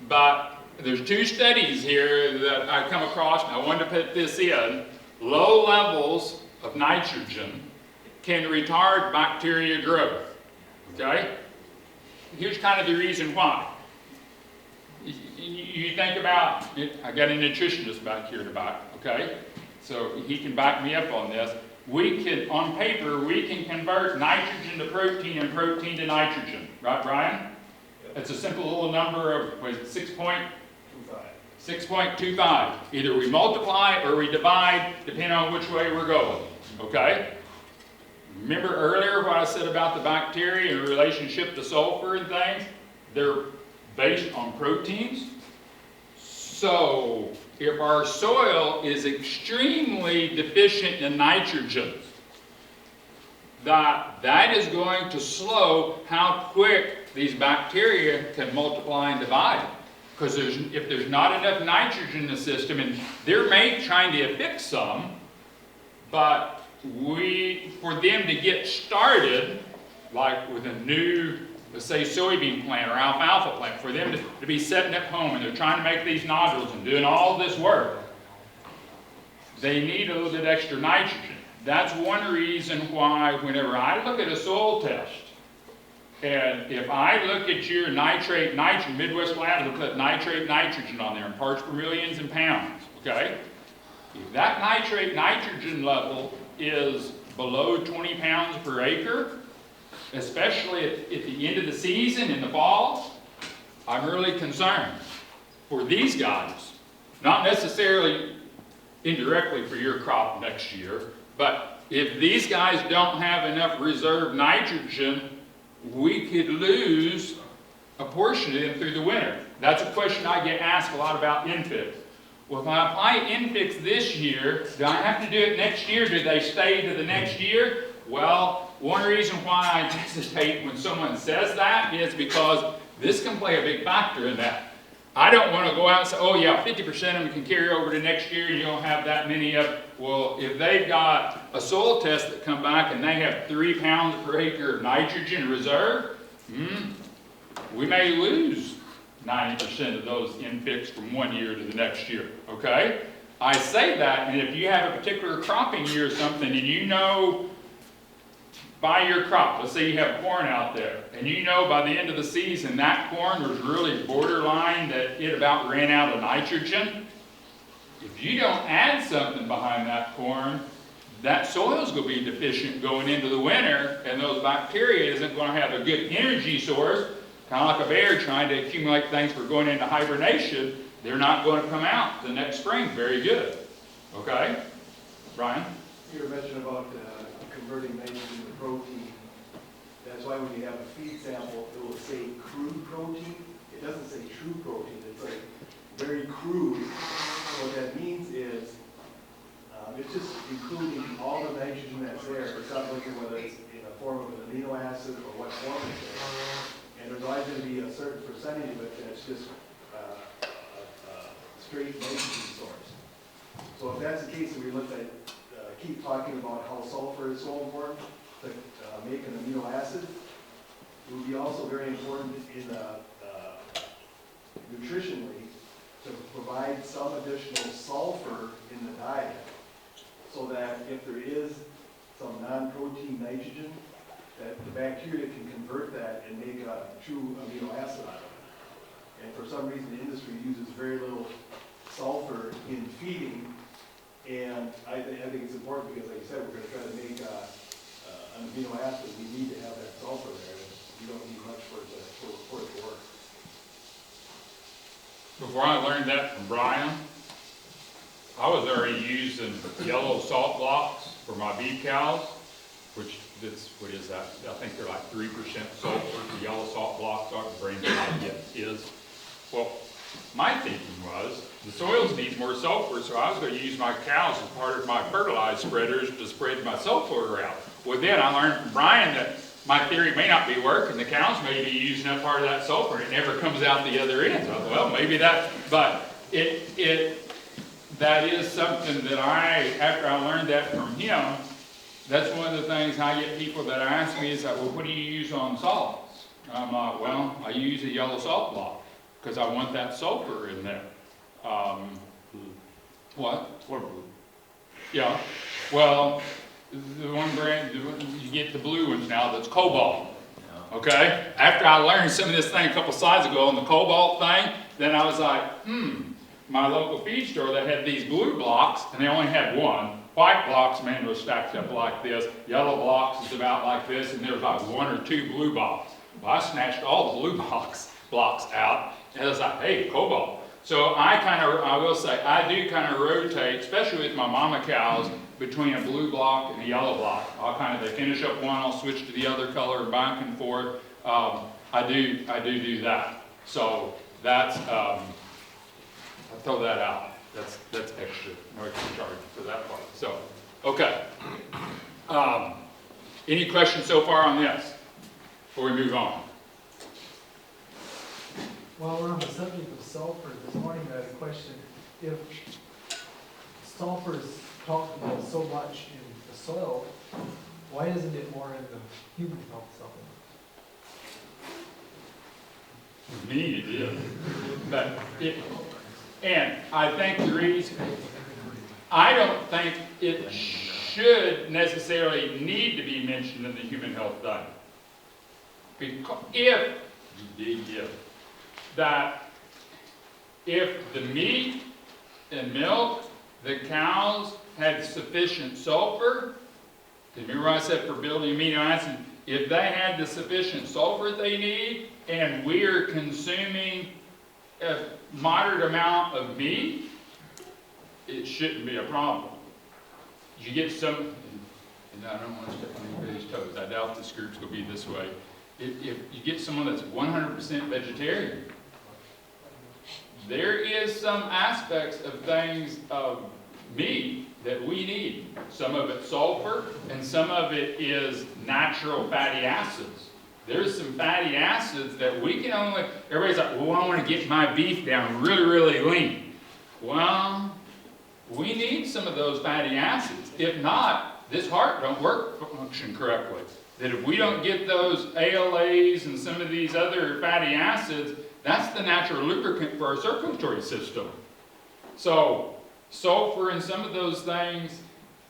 But there's two studies here that I come across, and I wanted to put this in. Low levels of nitrogen can retard bacteria growth, okay? Here's kind of the reason why. You think about, I got a nutritionist back here in the back, okay? So he can back me up on this. We can, on paper, we can convert nitrogen to protein and protein to nitrogen. Right, Brian? It's a simple little number of, what is it, 6.25. Either we multiply or we divide, depending on which way we're going, okay? Remember earlier what I said about the bacteria in relationship to sulfur and things? They're based on proteins. So, if our soil is extremely deficient in nitrogen, that is going to slow how quick these bacteria can multiply and divide. Because if there's not enough nitrogen in the system, and they're trying to fix some, but for them to get started, like with a new, let's say, soybean plant or alfalfa plant, for them to be sitting at home and they're trying to make these nodules and doing all this work, they need a little bit extra nitrogen. That's one reason why whenever I look at a soil test, and if I look at your nitrate nitrogen, Midwest Labs will put nitrate nitrogen on there in parts per millions and pounds, okay? If that nitrate nitrogen level is below 20 pounds per acre, especially at the end of the season in the fall, I'm really concerned for these guys. Not necessarily indirectly for your crop next year, but if these guys don't have enough reserve nitrogen, we could lose a portion of them through the winter. That's a question I get asked a lot about Infix. Well, if I apply Infix this year, do I have to do it next year? Do they stay to the next year? Well, one reason why I hesitate when someone says that is because this can play a big factor in that. I don't want to go out and say, oh yeah, 50% of them can carry over to next year, and you don't have that many of them. Well, if they've got a soil test that come back and they have 3 pounds per acre of nitrogen reserve, we may lose 90% of those Infix from one year to the next year, okay? I say that, and if you have a particular cropping year or something, and you know by your crop, let's say you have corn out there, and you know by the end of the season that corn was really borderline that it about ran out of nitrogen. If you don't add something behind that corn, that soil's going to be deficient going into the winter, and those bacteria isn't going to have a good energy source, kind of like a bear trying to accumulate things for going into hibernation. They're not going to come out the next spring very good. Okay? Brian? You were mentioning about converting nitrogen to protein. That's why when you have a feed sample, it will say crude protein. It doesn't say true protein. It's like very crude. So what that means is it's just including all the nitrogen that's there. It's not looking whether it's in the form of an amino acid or what form it's in. And there's always going to be a certain percentage of it that's just a straight nitrogen source. So if that's the case, and we look at keep talking about how sulfur is so important to make an amino acid, it would be also very important in nutritionally to provide some additional sulfur in the diet, so that if there is some non-protein nitrogen, that the bacteria can convert that and make a true amino acid out of it. And for some reason, the industry uses very little sulfur in feeding. And I think it's important because, like you said, we're gonna try to make an amino acid. We need to have that sulfur there. You don't need much for it to work. Before I learned that from Brian, I was already using yellow salt blocks for my beef cows, which that's, what is that? I think they're like 3% sulfur. The yellow salt blocks are the brain is. Well, my thinking was the soils need more sulfur, so I was going to use my cows as part of my fertilizer spreaders to spread my sulfur around. Well, then I learned from Brian that my theory may not be working. The cows may be using up part of that sulfur, and it never comes out the other end. So I thought, well, maybe that, but that is something that after I learned that from him, that's one of the things I get people that ask me is that, well, what do you use on salts? And I'm like, well, I use a yellow salt block because I want that sulfur in there. What? Yeah. Well, the one brand, you get the blue ones now, that's cobalt. Okay? After I learned some of this thing a couple slides ago on the cobalt thing, then I was like, my local feed store that had these blue blocks, and they only had one. White blocks, man, was stacked up like this. Yellow blocks is about like this, and there was like 1 or 2 blue blocks. Well, I snatched all the blue blocks out, and I was like, hey, cobalt. So I will say, I do kind of rotate, especially with my mama cows, between a blue block and a yellow block. They finish up one, I'll switch to the other color, back and forth. I do that. So that's, I'll throw that out. That's extra, no extra charge for that part. So, okay. Any questions so far on this before we move on? While we're on the subject of sulfur, this morning I had a question. If sulfur is talked about so much in the soil, why isn't it more in the human health supplement? For me, it is. But and I think the reason, I don't think it should necessarily need to be mentioned in the human health diet. Because if the meat and milk, the cows had sufficient sulfur, remember I said for building amino acids, if they had the sufficient sulfur they need, and we're consuming a moderate amount of meat, it shouldn't be a problem. You get some, and I don't want to step on anybody's toes, I doubt this group's going to be this way. If you get someone that's 100% vegetarian, there is some aspects of things of meat that we need. Some of it's sulfur, and some of it is natural fatty acids. There's some fatty acids that we can only, everybody's like, well, I want to get my beef down really, really lean. Well, we need some of those fatty acids. If not, this heart don't function correctly. That if we don't get those ALAs and some of these other fatty acids, that's the natural lubricant for our circulatory system. So, sulfur and some of those things,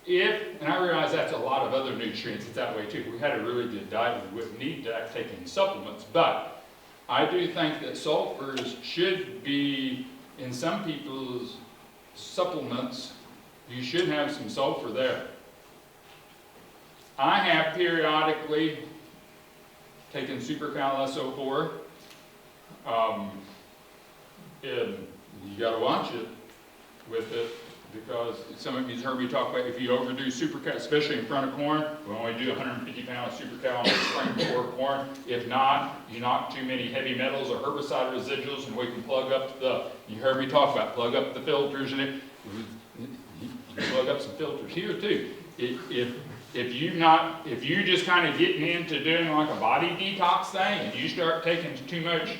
and I realize that's a lot of other nutrients, it's that way too. If we had a really good diet, we wouldn't need to take any supplements. But I do think that sulfurs should be, in some people's supplements, you should have some sulfur there. I have periodically taken Supercal SO4, and you got to watch it with it, because some of you've heard me talk about if you overdo Supercal, especially in front of corn, we only do 150 pounds of Supercal on the spring before corn. If not, you knock too many heavy metals or herbicide residuals, and we can plug up you heard me talk about plug up the filters, and you can plug up some filters here too. If you just kind of getting into doing like a body detox thing, and you start taking too much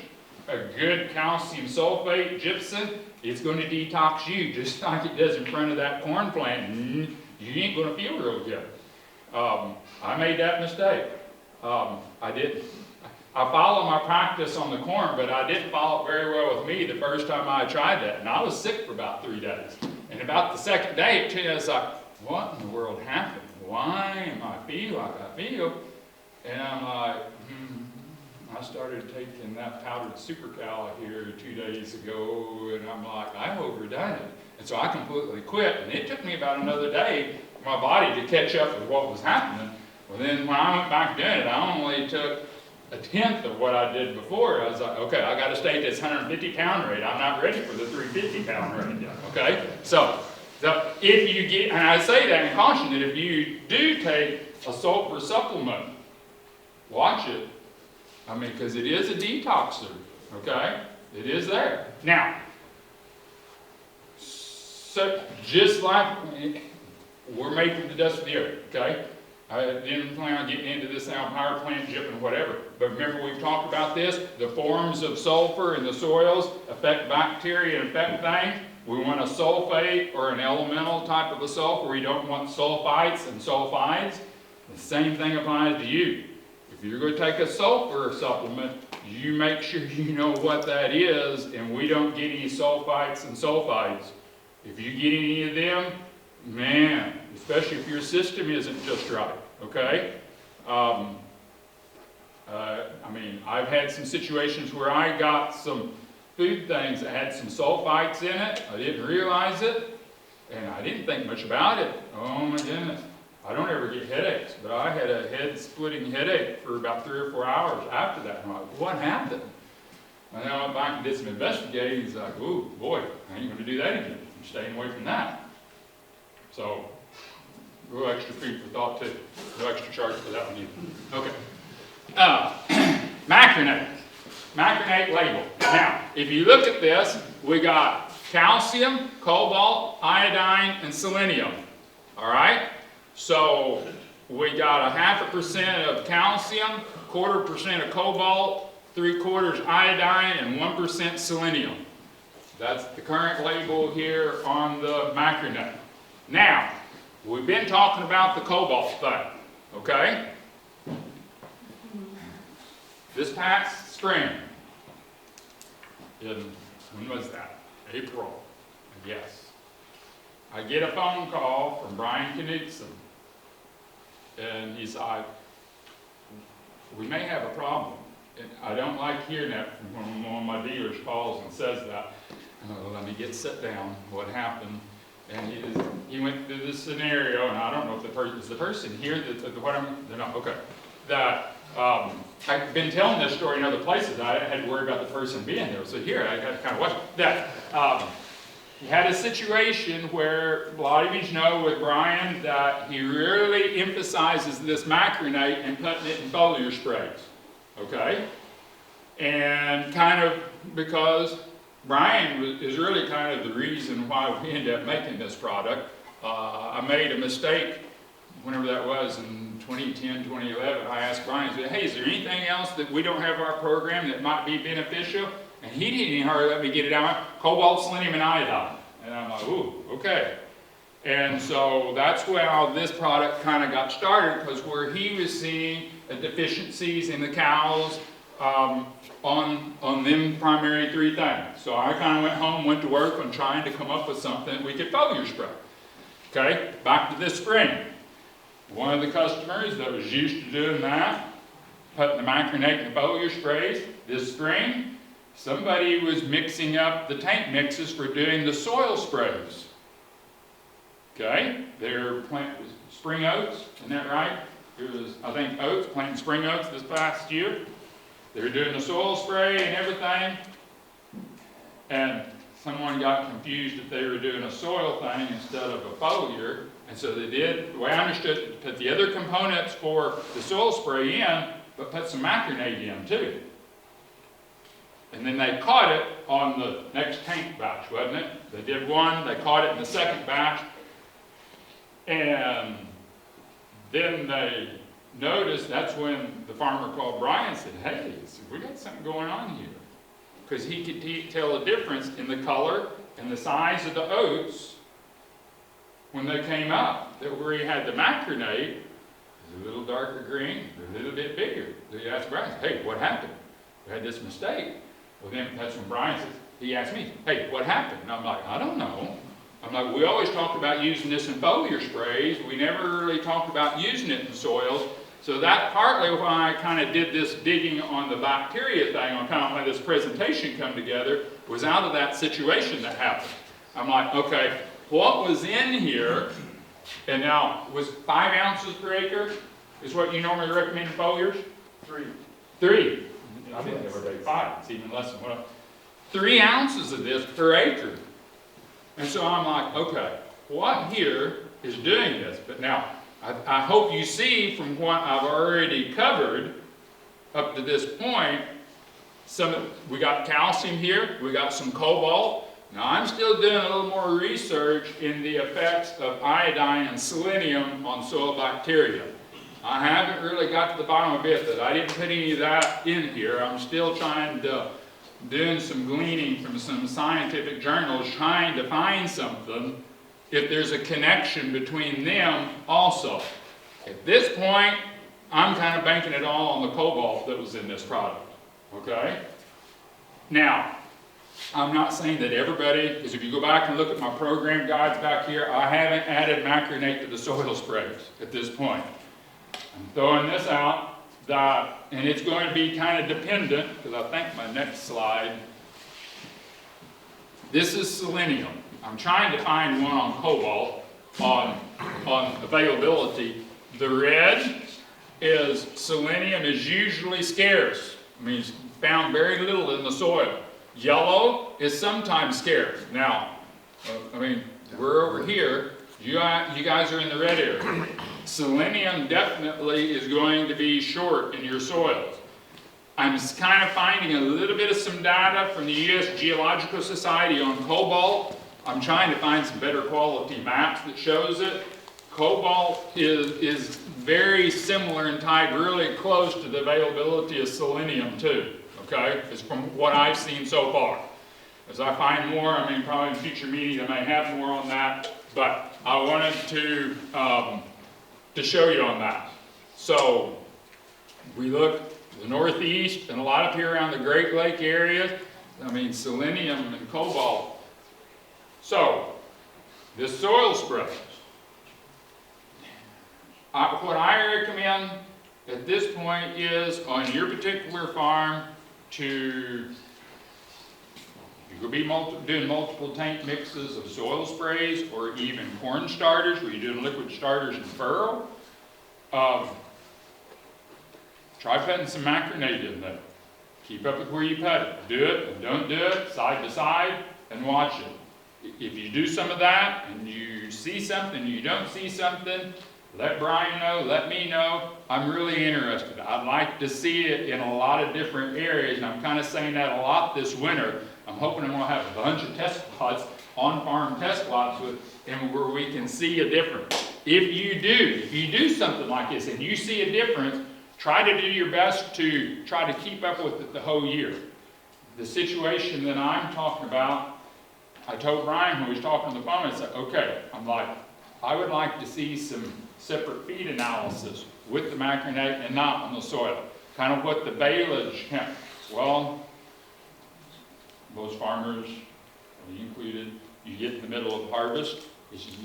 a good calcium sulfate gypsum, it's going to detox you just like it does in front of that corn plant. You ain't going to feel real good. I made that mistake. I didn't. I follow my practice on the corn, but I didn't follow it very well with me the first time I tried that, and I was sick for about 3 days. And about the second day, I was like, what in the world happened? Why am I feel like I feel? And I'm like, I started taking that powdered super cal here 2 days ago, and I'm like, I've overdone it. And so I completely quit, and it took me about another day for my body to catch up with what was happening. Well, then when I went back doing it, I only took 1/10 of what I did before. I was like, okay, I got to stay at this 150-pound rate. I'm not ready for the 350-pound rate yet, okay? So if you get, and I say that in caution, that if you do take a sulfur supplement, watch it. I mean, because it is a detoxer, okay? It is there. Now, so just like we're made from the dust of the earth, okay? I didn't plan on getting into this now, power plant, JIP, and whatever. But remember, we've talked about this. The forms of sulfur in the soils affect bacteria and affect things. We want a sulfate or an elemental type of a sulfur. We don't want sulfites and sulfides. The same thing applies to you. If you're going to take a sulfur supplement, you make sure you know what that is, and we don't get any sulfites and sulfides. If you get any of them, man, especially if your system isn't just right, okay? I mean, I've had some situations where I got some food things that had some sulfites in it. I didn't realize it, and I didn't think much about it. Oh my goodness. I don't ever get headaches, but I had a head-splitting headache for about 3 or 4 hours after that. I'm like, what happened? And then I went back and did some investigating. He's like, ooh, boy, I ain't going to do that again. I'm staying away from that. So, a little extra food for thought too. No extra charge for that one either. Okay. Macronate. Macronate label. Now, if you look at this, we got calcium, cobalt, iodine, and selenium. All right? So, we got 0.5% of calcium, 1/4% of cobalt, 3/4 iodine, and 1% selenium. That's the current label here on the macronate. Now, we've been talking about the cobalt thing, okay? This past spring, when was that? April, I guess. I get a phone call from Brian Knudsen, and he's like, we may have a problem. And I don't like hearing that from when one of my dealers calls and says that. Oh, let me sit down. What happened? And he went through this scenario, and I don't know if the person here that I've been telling this story in other places. I had to worry about the person being there. So here, I got to kind of watch that. He had a situation where a lot of you know with Brian that he really emphasizes this macronate and putting it in foliar sprays. Okay? And kind of because Brian is really kind of the reason why we ended up making this product. I made a mistake whenever that was in 2010, 2011. I asked Brian, I said, hey, is there anything else that we don't have in our program that might be beneficial? And he didn't even hardly let me get it out. Cobalt, selenium, and iodine. And I'm like, ooh, okay. And so that's how this product kind of got started, because where he was seeing deficiencies in the cows on them primary 3 things. So I kind of went home, went to work on trying to come up with something that we could foliar spray. Okay, back to this spring. One of the customers that was used to doing that, putting the macronate in the foliar sprays, this spring, somebody was mixing up the tank mixes for doing the soil sprays. Okay, their plant was spring oats, isn't that right? It was, I think, oats, planting spring oats this past year. They were doing the soil spray and everything, and someone got confused if they were doing a soil thing instead of a foliar, and so they did, the way I understood it, put the other components for the soil spray in, but put some macronate in too. And then they caught it on the next tank batch, wasn't it? They did one, they caught it in the second batch, and then they noticed, that's when the farmer called Brian and said, hey, we got something going on here. Because he could tell a difference in the color and the size of the oats when they came up. That where he had the macronate, it was a little darker green, a little bit bigger. So he asked Brian, hey, what happened? We had this mistake. Well, then that's when Brian said, he asked me, hey, what happened? And I'm like, I don't know. I'm like, we always talked about using this in foliar sprays. We never really talked about using it in soils. So that's partly why I kind of did this digging on the bacteria thing, on kind of how this presentation come together, was out of that situation that happened. I'm like, okay, what was in here, and now, was 5 ounces per acre is what you normally recommend in foliars? 3. 3. I didn't ever take 5, it's even less than what 3 ounces of this per acre. And so I'm like, okay, what here is doing this? But now, I hope you see from what I've already covered up to this point, we got calcium here, we got some cobalt. Now I'm still doing a little more research in the effects of iodine and selenium on soil bacteria. I haven't really got to the bottom of it. I didn't put any of that in here. I'm still trying to, doing some gleaning from some scientific journals, trying to find something, if there's a connection between them also. At this point, I'm kind of banking it all on the cobalt that was in this product, okay? Now, I'm not saying that everybody, because if you go back and look at my program guides back here, I haven't added macronate to the soil sprays at this point. I'm throwing this out, and it's going to be kind of dependent, because I think my next slide, this is selenium. I'm trying to find one on cobalt, on availability. The red is selenium is usually scarce. I mean, it's found very little in the soil. Yellow is sometimes scarce. Now, I mean, we're over here. You guys are in the red area. Selenium definitely is going to be short in your soils. I'm kind of finding a little bit of some data from the U.S. Geological Society on cobalt. I'm trying to find some better quality maps that shows it. Cobalt is very similar and tied really close to the availability of selenium too, okay? It's from what I've seen so far. As I find more, I mean, probably in future meetings I may have more on that, but I wanted to show you on that. So, we look the northeast and a lot up here around the Great Lake area, I mean, selenium and cobalt. So, this soil spray. What I recommend at this point is, on your particular farm, you could be doing multiple tank mixes of soil sprays, or even corn starters, where you're doing liquid starters in furrow. Try putting some macronate in there. Keep up with where you put it. Do it and don't do it, side to side, and watch it. If you do some of that, and you see something, you don't see something, let Brian know, let me know. I'm really interested. I'd like to see it in a lot of different areas, and I'm kind of saying that a lot this winter. I'm hoping I'm going to have a bunch of test plots, on-farm test plots, and where we can see a difference. If you do something like this and you see a difference, try to do your best to try to keep up with it the whole year. The situation that I'm talking about, I told Brian when we was talking on the phone, I said, okay, I would like to see some separate feed analysis with the macronate and not on the soil. Kind of what the baleage, well, most farmers, me included, you get in the middle of harvest,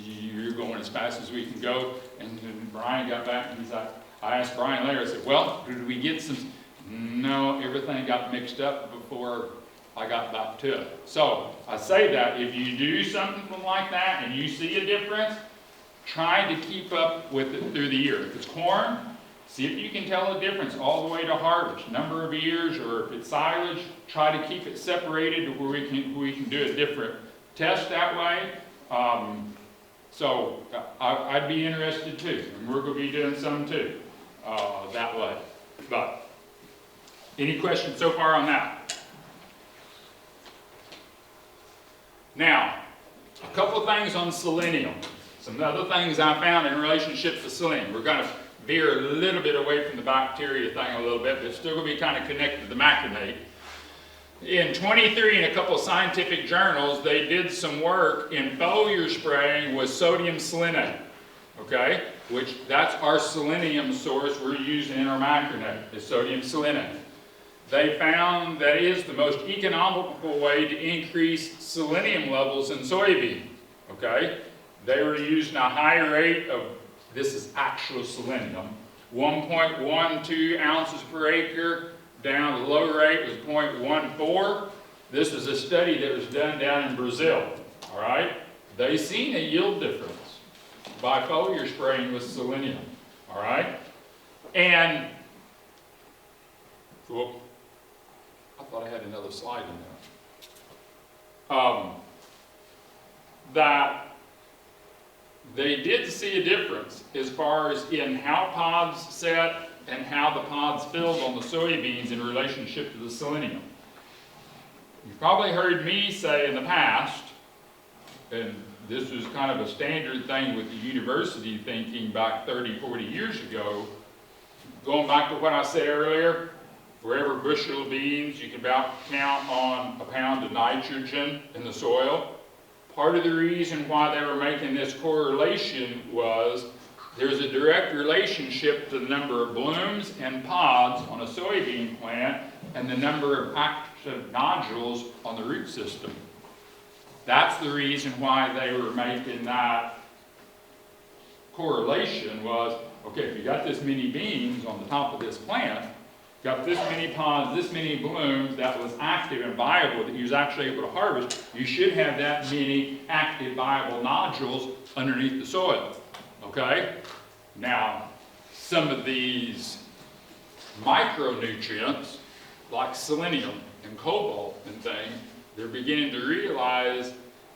you're going as fast as we can go, and then Brian got back and he's like, I asked Brian later, I said, well, did we get some? No, everything got mixed up before I got back to it. So, I say that, if you do something like that and you see a difference, try to keep up with it through the year. If it's corn, see if you can tell a difference all the way to harvest, number of ears, or if it's silage, try to keep it separated to where we can do a different test that way. So I'd be interested too, and we're going to be doing some too that way. But any questions so far on that? Now, a couple of things on selenium. Some other things I found in relationship to selenium. We're going to veer a little bit away from the bacteria thing a little bit, but it's still going to be kind of connected to the macronate. In 23, in a couple of scientific journals, they did some work in foliar spraying with sodium selenate, okay? Which, that's our selenium source we're using in our macronate, is sodium selenate. They found that is the most economical way to increase selenium levels in soybean, okay? They were using a high rate of, this is actual selenium, 1.12 ounces per acre, down the low rate was 0.14. This was a study that was done down in Brazil, all right? They seen a yield difference by foliar spraying with selenium, all right? And, well, I thought I had another slide in there. That they did see a difference as far as in how pods set and how the pods filled on the soybeans in relationship to the selenium. You've probably heard me say in the past, and this was kind of a standard thing with the university thinking back 30, 40 years ago, going back to what I said earlier, for every bushel of beans, you can about count on a pound of nitrogen in the soil. Part of the reason why they were making this correlation was there's a direct relationship to the number of blooms and pods on a soybean plant and the number of active nodules on the root system. That's the reason why they were making that correlation was, okay, if you got this many beans on the top of this plant, got this many pods, this many blooms that was active and viable that you was actually able to harvest, you should have that many active viable nodules underneath the soil, okay? Now, some of these micronutrients, like selenium and cobalt and things, they're beginning to realize,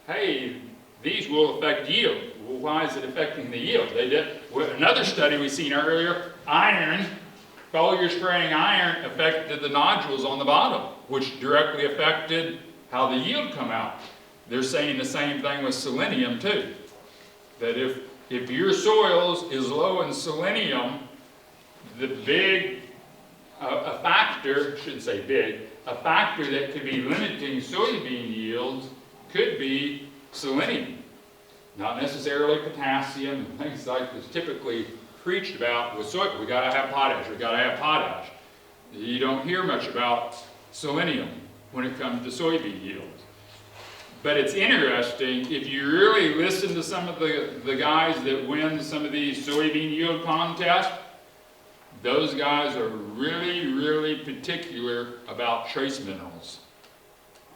hey, these will affect yield. Well, why is it affecting the yield? They did, well, another study we seen earlier, iron, foliar spraying iron affected the nodules on the bottom, which directly affected how the yield come out. They're saying the same thing with selenium too. That if your soils is low in selenium, the big, a factor, shouldn't say big, a factor that could be limiting soybean yields could be selenium. Not necessarily potassium and things like this typically preached about with soy. We gotta have potash, we gotta have potash. You don't hear much about selenium when it comes to soybean yields. But it's interesting, if you really listen to some of the guys that win some of these soybean yield contests, those guys are really, really particular about trace minerals.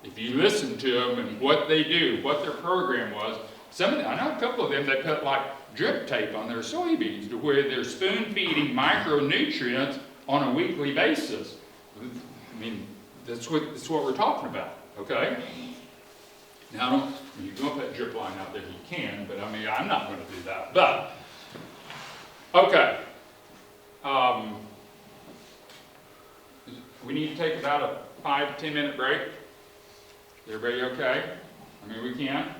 If you listen to them and what they do, what their program was, I know a couple of them that put like drip tape on their soybeans to where they're spoon feeding micronutrients on a weekly basis. I mean, that's what we're talking about, okay? Now, you can put that drip line out there, you can, but I mean, I'm not going to do that. But, okay. We need to take about a 5 to 10 minute break. Is everybody okay? I mean, we can?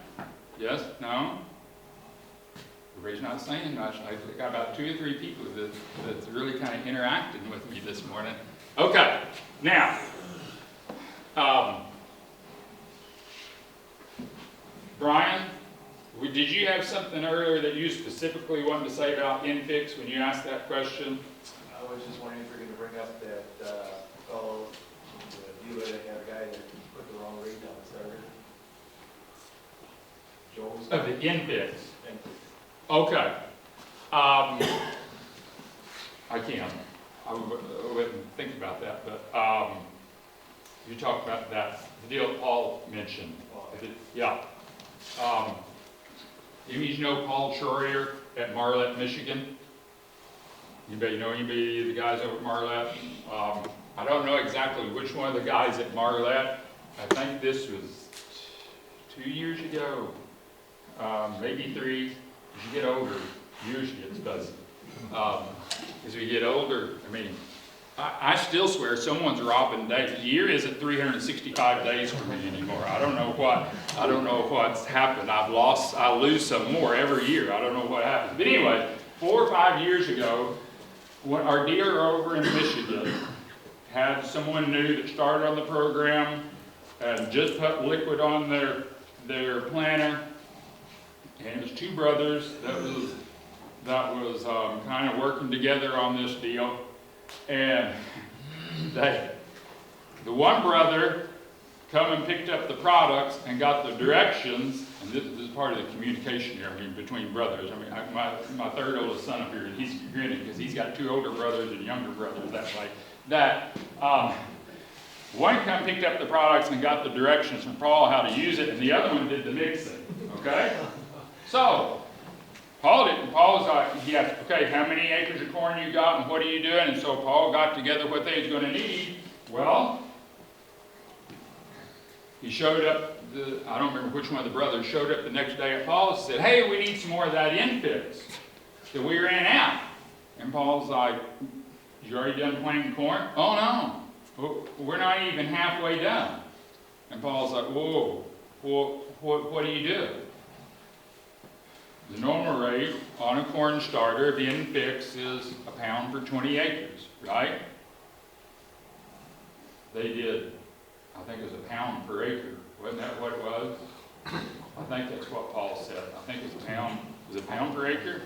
Yes? No? Everybody's not saying much. I got about 2 or 3 people that's really kind of interacting with me this morning. Okay, now, Brian, did you have something earlier that you specifically wanted to say about infix when you asked that question? I was just wondering if you're gonna bring up that, fellow, the dealer that had a guy that put the wrong rate on the starter. Joe's. Of the infix. And Okay. I can't. I wouldn't think about that, but you talked about that, the deal Paul mentioned. Yeah. You know Paul Schroyer at Marlette, Michigan? Anybody know anybody of the guys over at Marlette? I don't know exactly which one of the guys at Marlette. I think this was 2 years ago, maybe 3. As you get older, usually it's fuzzy. As we get older, I mean, I still swear someone's robbing days. The year isn't 365 days for me anymore. I don't know what's happened. I lose some more every year. I don't know what happened. But anyway, 4 or 5 years ago, when our dealer over in Michigan had someone new that started on the program and just put liquid on their planter, and it was 2 brothers that was kind of working together on this deal. And the one brother come and picked up the products and got the directions, and this is part of the communication here, I mean, between brothers. I mean, my third oldest son up here, and he's grinning because he's got 2 older brothers and younger brothers that way. One come picked up the products and got the directions from Paul how to use it, and the other one did the mixing, okay? So, Paul was like, he asked, okay, how many acres of corn you got and what are you doing? And so Paul got together what they was going to need. Well, he showed up, I don't remember which one of the brothers, showed up the next day at Paul's and said, hey, we need some more of that infix that we ran out. And Paul's like, you already done planting corn? Oh no, we're not even halfway done. And Paul's like, whoa, what do you do? The normal rate on a corn starter of infix is a pound for 20 acres, right? They did, I think it was a pound per acre. Wasn't that what it was? I think that's what Paul said. I think it's a pound. Was it a pound per acre?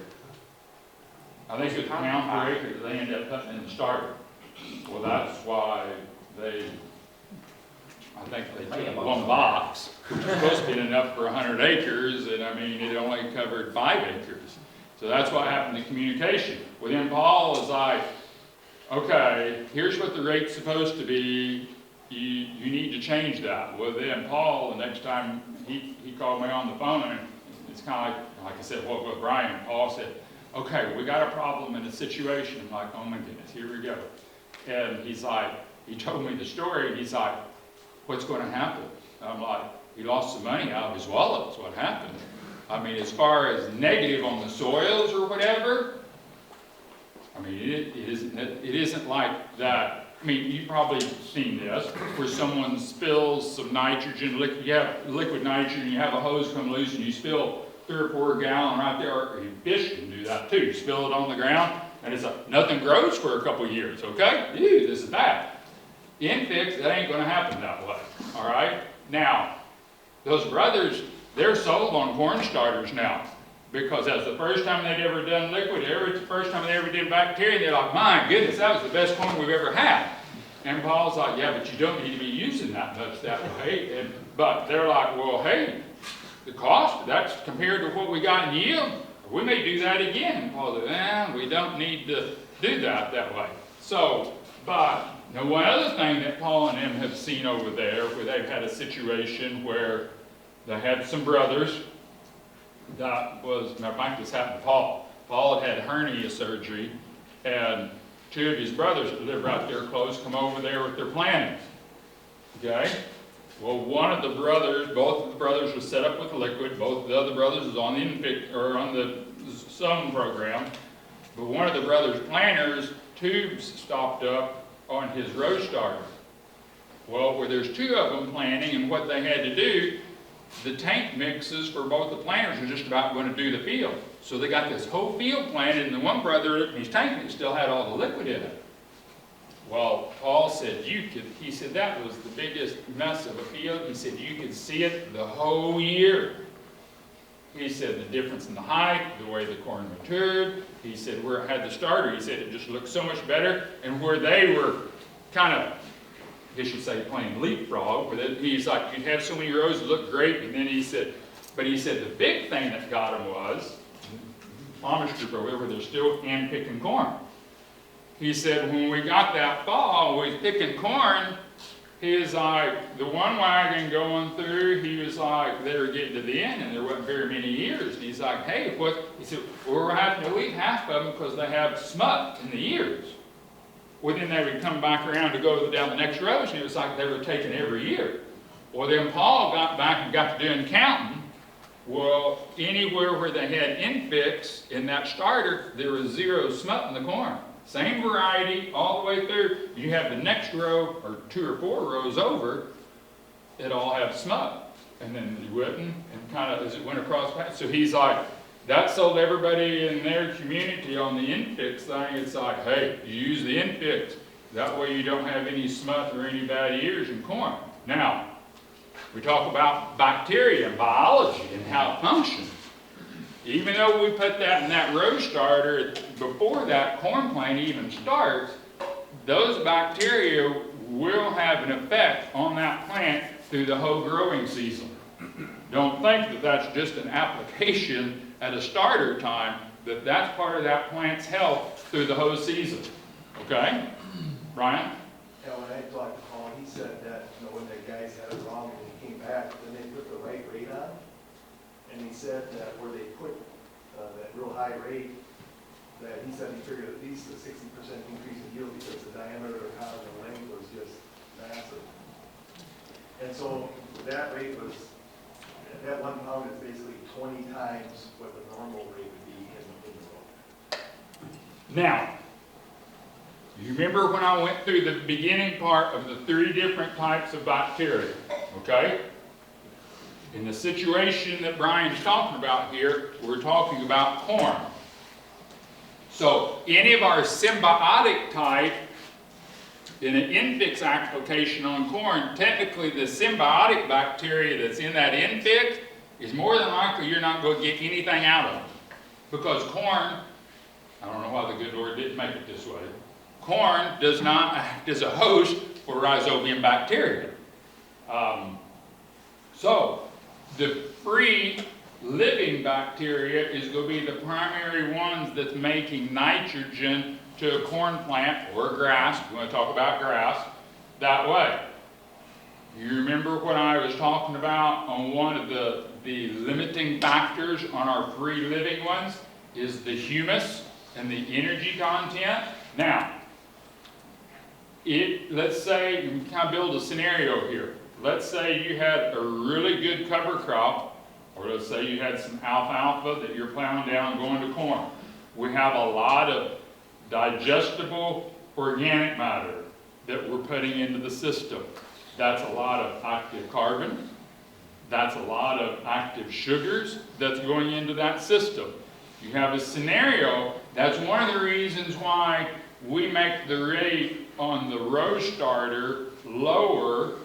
I think it's a pound per acre that they ended up putting in the starter. Well, that's why I think they took one box, which was supposed to be enough for 100 acres, and I mean, it only covered 5 acres. So that's what happened to communication. Well, then Paul is like, okay, here's what the rate's supposed to be. You need to change that. Well, then Paul, the next time he called me on the phone, and it's kind of like I said, what with Brian, Paul said, okay, we got a problem in a situation. I'm like, oh my goodness, here we go. And he's like, he told me the story, and he's like, what's going to happen? And I'm like, he lost some money out of his wallet, is what happened. I mean, as far as negative on the soils or whatever, I mean, it isn't like that. I mean, you've probably seen this, where someone spills some nitrogen, you have liquid nitrogen, you have a hose come loose and you spill 3 or 4 gallons right there, or fish can do that too. You spill it on the ground and it's nothing grows for a couple years, okay? Ew, this is bad. Infix, that ain't gonna happen that way, all right? Now, those brothers, they're sold on corn starters now, because that's the first time they'd ever done liquid, the first time they ever did bacteria, they're like, my goodness, that was the best corn we've ever had. And Paul's like, yeah, but you don't need to be using that much that way. But they're like, well, hey, the cost, that's compared to what we got in yield, we may do that again. And Paul's like, we don't need to do that way. So, but now one other thing that Paul and them have seen over there, where they've had a situation where they had some brothers, that was, matter of fact, this happened to Paul. Paul had hernia surgery, and 2 of his brothers that live right there close come over there with their plantings. Okay? Well, one of the brothers, both of the brothers was set up with liquid. Both of the other brothers was on the SUM program. But one of the brothers' planters, tubes stopped up on his row starter. Well, where there's 2 of them planting, and what they had to do, the tank mixes for both the planters are just about going to do the field. So they got this whole field planted, and the one brother, his tank mix still had all the liquid in it. Well, Paul said, he said that was the biggest mess of a field. He said you could see it the whole year. He said the difference in the height, the way the corn matured. He said where it had the starter, he said it just looked so much better. And where they were kind of, I guess you'd say, playing leapfrog, where he's like, you'd have so many rows that looked great, and then he said the big thing that got him was, Amish group over there, where they're still hand-picking corn. He said, when we got that fall, we was picking corn, he was like, the one wagon going through, he was like, they were getting to the end, and there wasn't very many ears. And he's like, hey, what? He said, we're having to eat half of them because they have smut in the ears. Well, then they would come back around to go down the next rows, and it was like they were taking every year. Well, then Paul got back and got to doing counting. Well, anywhere where they had infix in that starter, there was 0 smut in the corn. Same variety all the way through. You have the next row, or 2 or 4 rows over, it all have smut. And then you wouldn't, and kind of as it went across. So he's like, that sold everybody in their community on the infix thing. It's like, hey, you use the infix. That way you don't have any smut or any bad ears in corn. Now, we talk about bacteria and biology and how it functions. Even though we put that in that row starter before that corn plant even starts, those bacteria will have an effect on that plant through the whole growing season. Don't think that that's just an application at a starter time, that that's part of that plant's health through the whole season. Okay? Brian? Yeah, when I talked to Paul, he said that, you know, when the guys had it wrong and he came back, then they put the right rate on. And he said that where they put that real high rate, that he said he figured at least a 60% increase in yield because the diameter of the column and length was just massive. And so that rate was, that 1 pound is basically 20 times what the normal rate would be in the road. Now, you remember when I went through the beginning part of the 3 different types of bacteria, okay? In the situation that Brian's talking about here, we're talking about corn. So any of our symbiotic type in an infix application on corn, technically the symbiotic bacteria that's in that infix is more than likely you're not going to get anything out of it. Because corn, I don't know why the good Lord didn't make it this way, corn does not act as a host for Rhizobium bacteria. So the free living bacteria is going to be the primary ones that's making nitrogen to a corn plant or grass. We're going to talk about grass that way. You remember what I was talking about on one of the limiting factors on our free living ones is the humus and the energy content. Now, let's say, you can kind of build a scenario here. Let's say you had a really good cover crop, or let's say you had some alfalfa that you're plowing down going to corn. We have a lot of digestible organic matter that we're putting into the system. That's a lot of active carbon. That's a lot of active sugars that's going into that system. You have a scenario, that's one of the reasons why we make the rate on the row starter lower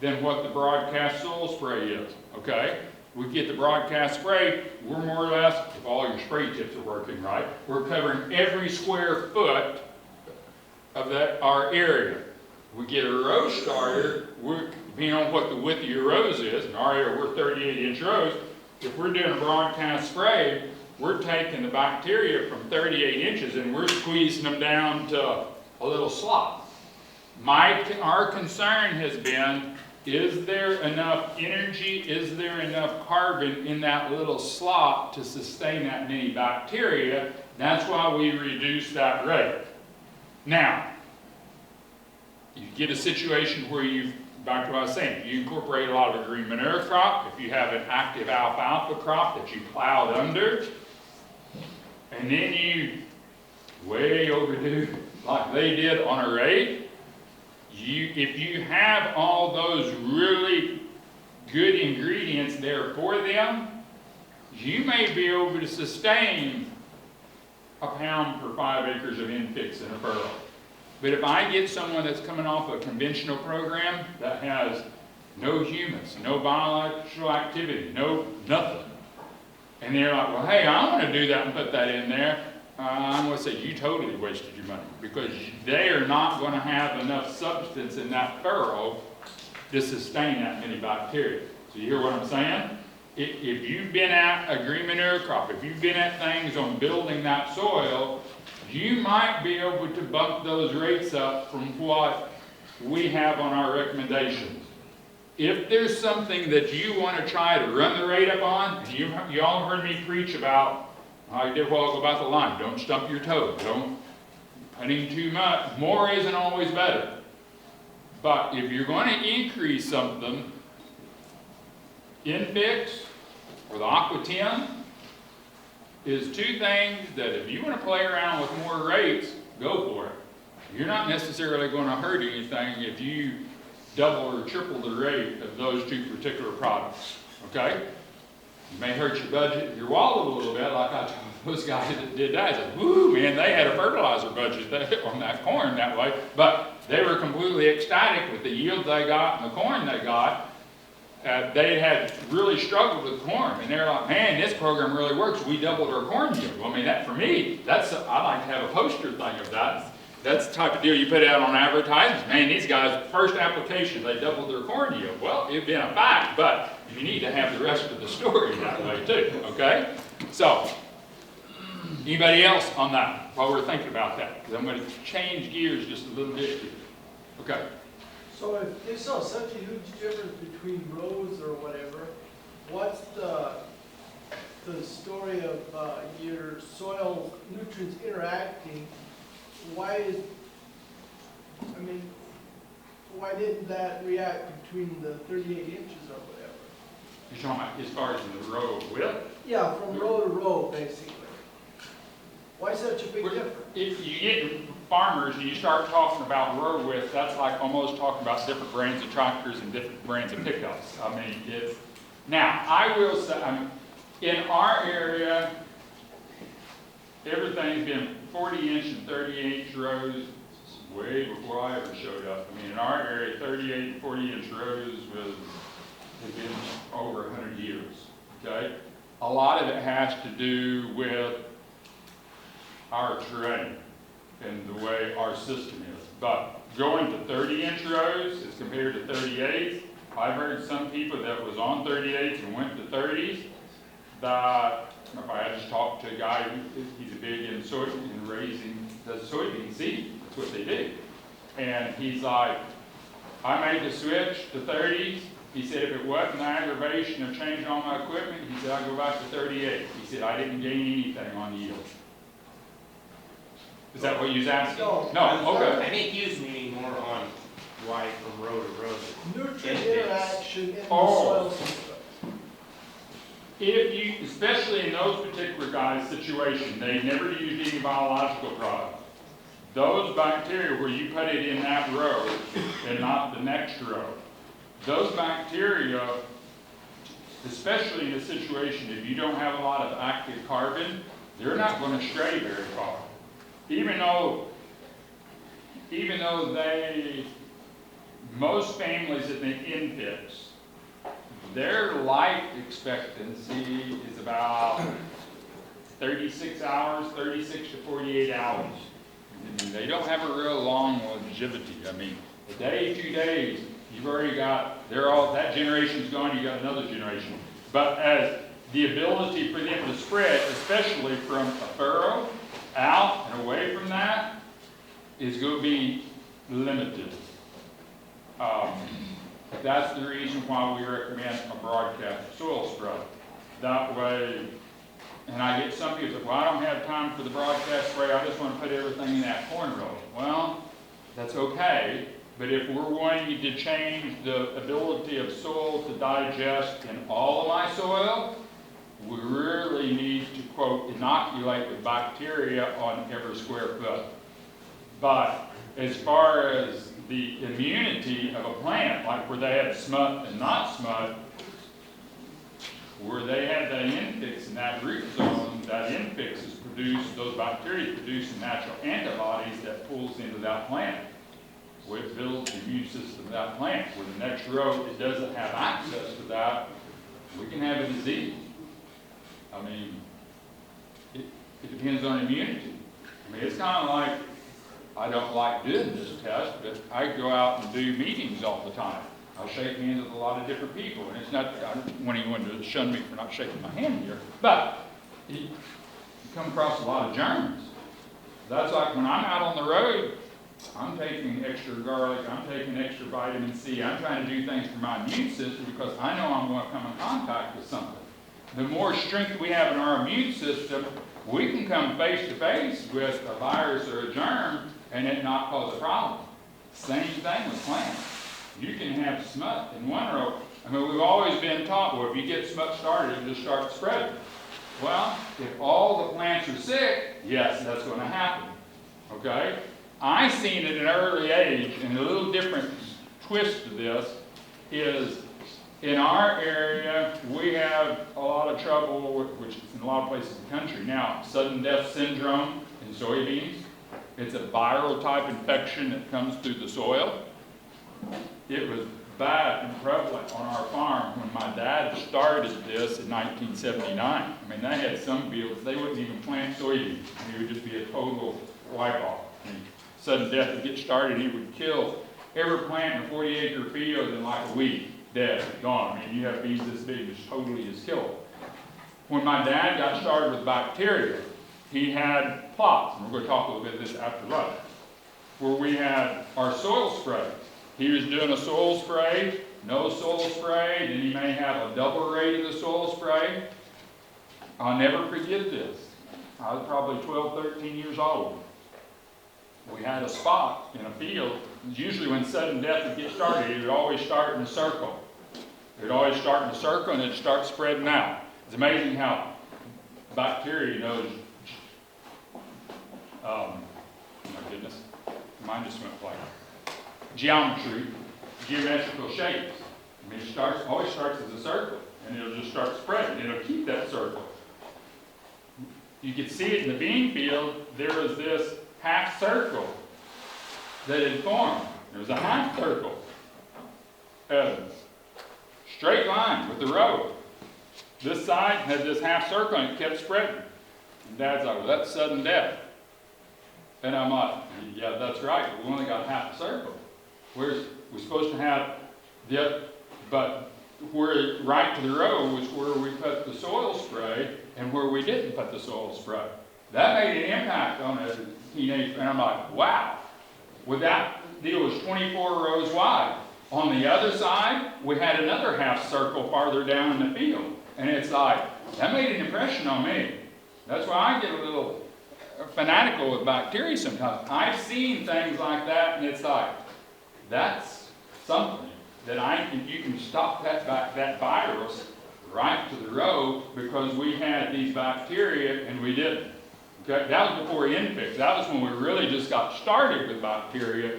than what the broadcast soil spray is, okay? We get the broadcast spray, we're more or less, if all your spray tips are working right, we're covering every square foot of our area. We get a row starter, depending on what the width of your rows is, in our area we're 38-inch rows, if we're doing a broadcast spray, we're taking the bacteria from 38 inches and we're squeezing them down to a little slot. Our concern has been, is there enough energy, is there enough carbon in that little slot to sustain that many bacteria? That's why we reduce that rate. Now, you get a situation where back to what I was saying, you incorporate a lot of a green manure crop, if you have an active alfalfa crop that you plowed under, and then you way overdo like they did on a rate, if you have all those really good ingredients there for them, you may be able to sustain a pound per 5 acres of infix in a furrow. But if I get someone that's coming off a conventional program that has no humus, no biological activity, no nothing, and they're like, well, hey, I want to do that and put that in there, I'm going to say you totally wasted your money because they are not going to have enough substance in that furrow to sustain that many bacteria. So you hear what I'm saying? If you've been at a green manure crop, if you've been at things on building that soil, you might be able to bump those rates up from what we have on our recommendations. If there's something that you want to try to run the rate up on, and you all heard me preach about, I did a while ago about the line, don't stump your toe, don't putting too much, more isn't always better. But if you're going to increase something, Infix or the Aqua 10 is 2 things that if you want to play around with more rates, go for it. You're not necessarily going to hurt anything if you double or triple the rate of those 2 particular products, okay? You may hurt your budget and your wallet a little bit, like I told those guys that did that. I said, whoo, man, they had a fertilizer budget on that corn that way, but they were completely ecstatic with the yield they got and the corn they got. They had really struggled with corn, and they're like, man, this program really works. We doubled our corn yield. Well, I mean, that for me, I like to have a poster thing of that. That's the type of deal you put out on advertisements. Man, these guys, first application, they doubled their corn yield. Well, it'd been a fact, but you need to have the rest of the story that way too, okay? So, anybody else on that while we're thinking about that? Because I'm going to change gears just a little bit here. Okay. So if you saw such a huge difference between rows or whatever, what's the story of your soil nutrients interacting? Why didn't that react between the 38 inches or whatever? You're talking about as far as the row width? Yeah, from row to row, basically. Why such a big difference? If you get farmers and you start talking about row width, that's like almost talking about different brands of tractors and different brands of pickups. I mean, it's, now, I will say, in our area, everything's been 40-inch and 30-inch rows way before I ever showed up. I mean, in our area, 38 and 40-inch rows have been over 100 years, okay? A lot of it has to do with our terrain and the way our system is. But going to 30-inch rows as compared to 38s, I've heard some people that was on 38s and went to 30s that, if I had to talk to a guy he's a big in soybean raising, does soybean seed, that's what they do. And he's like, I made the switch to 30s. He said if it wasn't the aggravation of changing all my equipment, he said I'd go back to 38. He said I didn't gain anything on yield. Is that what you was asking? No, okay. I think he was meaning more on why from row to row. Nutrient interaction in the Oh. soil system. If you, especially in those particular guys' situation, they never used any biological products. Those bacteria where you put it in that row and not the next row, those bacteria, especially in a situation if you don't have a lot of active carbon, they're not going to stray very far. Even though most families that make infants, their life expectancy is about 36 hours, 36 to 48 hours. I mean, they don't have a real long longevity. I mean, a day, 2 days, you've already got, that generation's gone, you got another generation. But as the ability for them to spread, especially from a furrow out and away from that, is going to be limited. That's the reason why we recommend a broadcast soil spread. That way, and I get some people say, well, I don't have time for the broadcast spray, I just want to put everything in that corn row. Well, that's okay, but if we're wanting to change the ability of soil to digest in all of my soil, we really need to, quote, inoculate with bacteria on every square foot. But as far as the immunity of a plant, like where they have smut and not smut, where they have that infix in that root zone, that infix is produced, those bacteria produce natural antibodies that pulls into that plant, which builds the immune system of that plant. Where the next row, it doesn't have access to that, we can have a disease. I mean, it depends on immunity. I mean, it's kind of like, I don't like doing this test, but I go out and do meetings all the time. I shake hands with a lot of different people, and it's not, I don't want anyone to shun me for not shaking my hand here, but you come across a lot of germs. That's like when I'm out on the road, I'm taking extra garlic, I'm taking extra vitamin C, I'm trying to do things for my immune system because I know I'm going to come in contact with something. The more strength we have in our immune system, we can come face to face with a virus or a germ and it not cause a problem. Same thing with plants. You can have smut in one row. I mean, we've always been taught, well, if you get smut started, it just starts spreading. Well, if all the plants are sick, yes, that's going to happen. Okay? I seen at an early age, and a little different twist to this is in our area, we have a lot of trouble, which is in a lot of places in the country now, sudden death syndrome in soybeans. It's a viral type infection that comes through the soil. It was bad and prevalent on our farm when my dad started this in 1979. I mean, they had some fields, they wouldn't even plant soybeans. It would just be a total wipe-off. I mean, sudden death would get started, he would kill every plant in a 40-acre field in like a week, dead, gone. I mean, you have bees this big, which totally is killed. When my dad got started with bacteria, he had plots, and we're going to talk a little bit of this after lunch, where we had our soil spray. He was doing a soil spray, no soil spray, then he may have a double rate of the soil spray. I'll never forget this. I was probably 12, 13 years old. We had a spot in a field. Usually when sudden death would get started, it would always start in a circle. It would always start in a circle and it would start spreading out. It's amazing how bacteria knows, my goodness, mine just went blank. Geometry, geometrical shapes. I mean, it always starts as a circle and it'll just start spreading. It'll keep that circle. You can see it in the bean field. There was this half circle that had formed. There was a half circle. Straight line with the row. This side had this half circle and it kept spreading. And Dad's like, well, that's sudden death. And I'm like, yeah, that's right. We only got half a circle. We're supposed to have but where right to the row was where we put the soil spray and where we didn't put the soil spray. That made an impact on a teenage, and I'm like, wow. Well, that deal was 24 rows wide. On the other side, we had another half circle farther down in the field. And it's like, that made an impression on me. That's why I get a little fanatical with bacteria sometimes. I've seen things like that, and it's like, that's something that you can stop that virus right to the row because we had these bacteria and we didn't. Okay? That was before infix. That was when we really just got started with bacteria.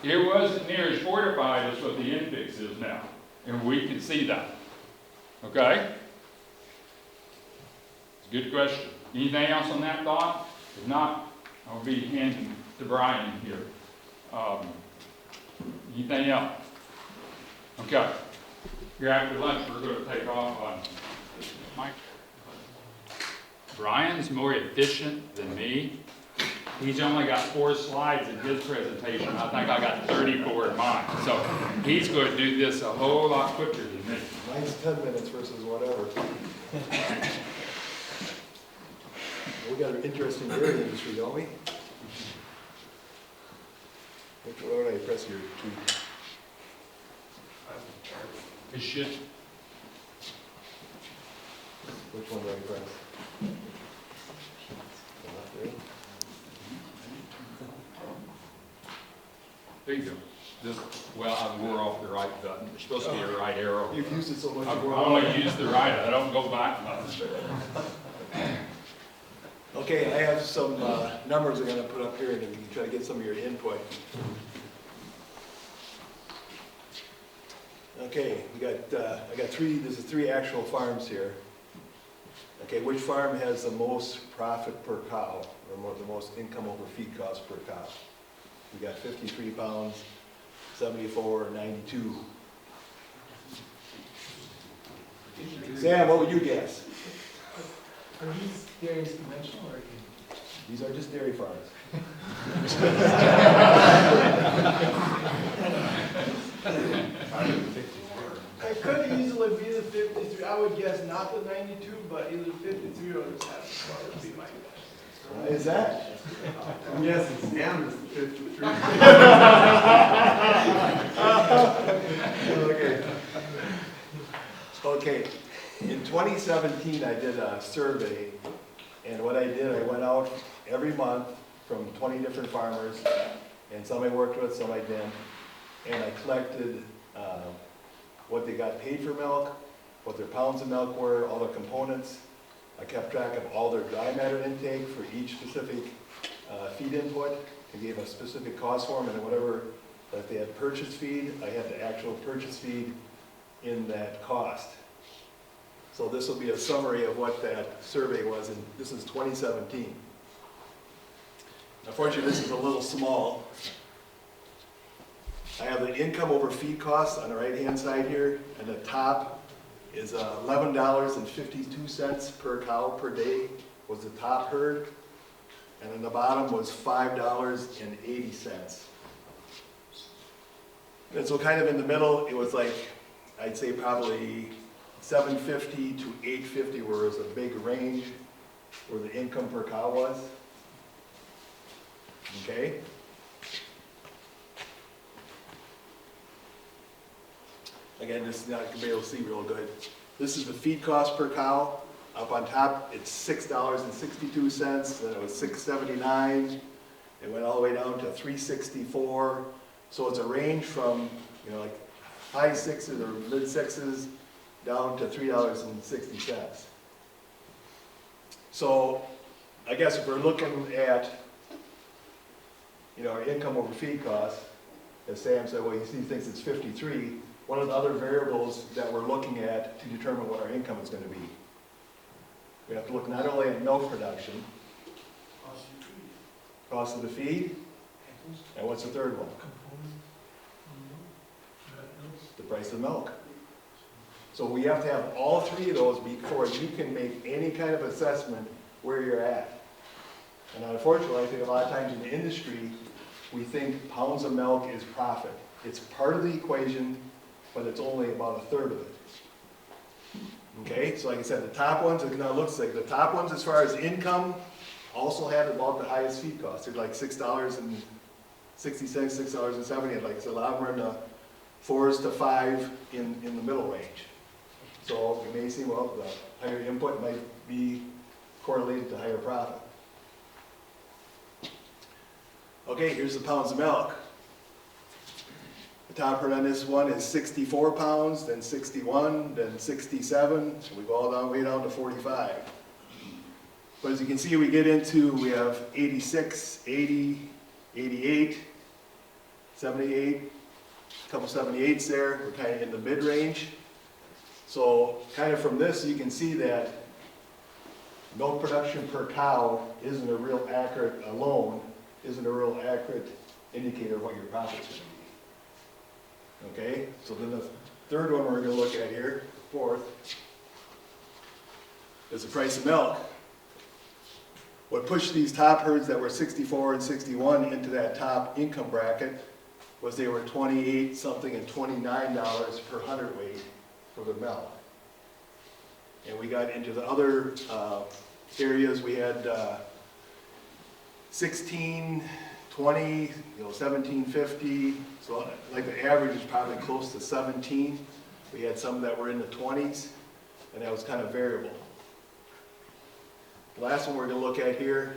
It wasn't near as fortified as what the infix is now. And we can see that. Okay? It's a good question. Anything else on that thought? If not, I'll be handing to Brian here. Anything else? Okay. Here after lunch, we're going to take off on Mike. Brian's more efficient than me. He's only got 4 slides in his presentation. I think I got 34 in mine. So he's going to do this a whole lot quicker than me. Mine's 10 minutes versus whatever. We got an interesting dairy industry, don't we? Where would I press your key? It should. Which one do I press? There. There you go. We're off the right button. There's supposed to be a right arrow. You've used it so much. I only use the right. I don't go back much. Okay, I have some numbers I'm going to put up here, and you can try to get some of your input. Okay, I got 3. This is 3 actual farms here. Okay, which farm has the most profit per cow, or the most income over feed cost per cow? We got 53 pounds, 74, 92. Sam, what would you guess? Are these dairies conventional or These are just dairy farms. It could easily be the 53. I would guess not the 92, but either 53 or the 74 would be my guess. Is that? Yes, it's down to 53. Okay. Okay. In 2017, I did a survey, and what I did, I went out every month from 20 different farmers, and some I worked with, some I didn't, and I collected what they got paid for milk, what their pounds of milk were, all their components. I kept track of all their dry matter intake for each specific feed input. I gave a specific cost for them, and whatever, if they had purchase feed, I had the actual purchase feed in that cost. So this will be a summary of what that survey was, and this is 2017. Unfortunately, this is a little small. I have the income over feed costs on the right-hand side here, and the top is $11.52 per cow per day was the top herd. and then the bottom was $5.80. And so kind of in the middle, it was like, I'd say probably $7.50 to $8.50 was a big range where the income per cow was. Okay? Again, this is not going to be able to see real good. This is the feed cost per cow. Up on top, it's $6.62, then it was $6.79. It went all the way down to $3.64. So it's a range from, you know, like high sixes or mid sixes down to $3.60. So I guess if we're looking at, you know, our income over feed costs, as Sam said, well, he thinks it's 53. One of the other variables that we're looking at to determine what our income is going to be. We have to look not only at milk production, cost of the feed, and what's the third one? The price of milk. So we have to have all three of those before you can make any kind of assessment where you're at. And unfortunately, I think a lot of times in the industry, we think pounds of milk is profit. It's part of the equation, but it's only about a third of it. Okay, so like I said, the top ones, it now looks like the top ones as far as income also had about the highest feed costs. They're like $6.60, $6.70. Like I said, a lot of them are in the 4s to 5 in the middle range. So you may see, well, the higher input might be correlated to higher profit. Okay, here's the pounds of milk. The top herd on this one is 64 pounds, then 61, then 67. So we go all the way down to 45. But as you can see, we get into, we have 86, 80, 88, 78, a couple 78s there. We're kind of in the mid-range. So kind of from this, you can see that milk production per cow isn't a real accurate, alone, isn't a real accurate indicator of what your profit's going to be. Okay, so then the third one we're going to look at here, fourth, is the price of milk. What pushed these top herds that were 64 and 61 into that top income bracket was they were 28 something and $29 per hundredweight for the milk. And we got into the other areas. We had 16, 20, $17.50. So like the average is probably close to 17. We had some that were in the 20s, and that was kind of variable. The last one we're going to look at here,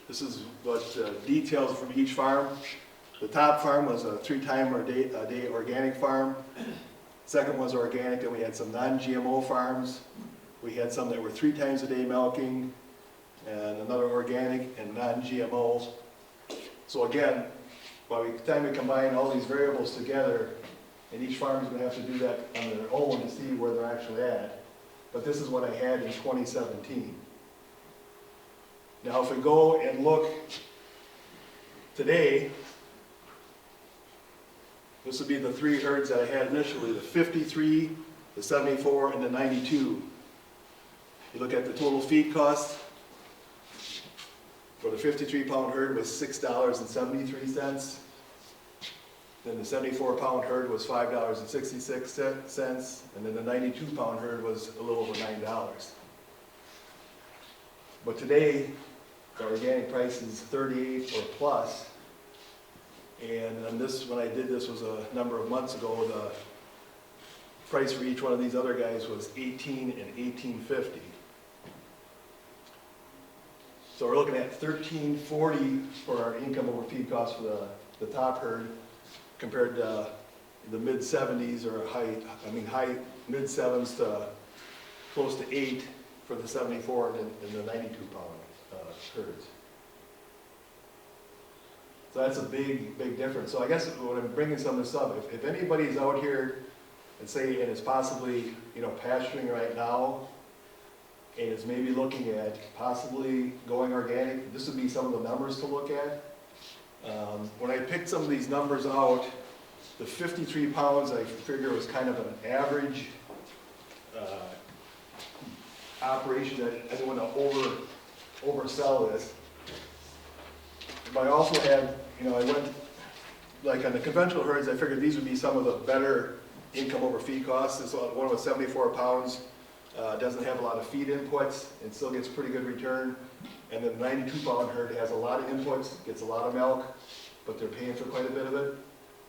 this is what details from each farm. The top farm was a 3-time-a-day organic farm. Second was organic, and we had some non-GMO farms. We had some that were 3 times a day milking, and another organic and non-GMO. So again, by the time we combine all these variables together, and each farm is going to have to do that on their own to see where they're actually at. But this is what I had in 2017. Now if we go and look today, this would be the 3 herds that I had initially, the 53, the 74, and the 92. You look at the total feed cost for the 53-pound herd was $6.73. Then the 74-pound herd was $5.66, and then the 92-pound herd was a little over $9. But today, the organic price is 38 or plus. And on this, when I did this was a number of months ago, the price for each one of these other guys was $18 and $18.50. So we're looking at $13.40 for our income over feed cost for the top herd, compared to the mid 70s or high mid 7s to close to 8 for the 74 and the 92-pound herds. So that's a big difference. So I guess when I'm bringing some of this up, if anybody's out here and say, and is possibly, pasturing right now, and is maybe looking at possibly going organic, this would be some of the numbers to look at. When I picked some of these numbers out, the 53 pounds I figure was kind of an average operation. I didn't want to oversell this. but I also had, I went, like on the conventional herds, I figured these would be some of the better income over feed costs. This one was 74 pounds, doesn't have a lot of feed inputs, and still gets pretty good return. And then the 92-pound herd has a lot of inputs, gets a lot of milk, but they're paying for quite a bit of it.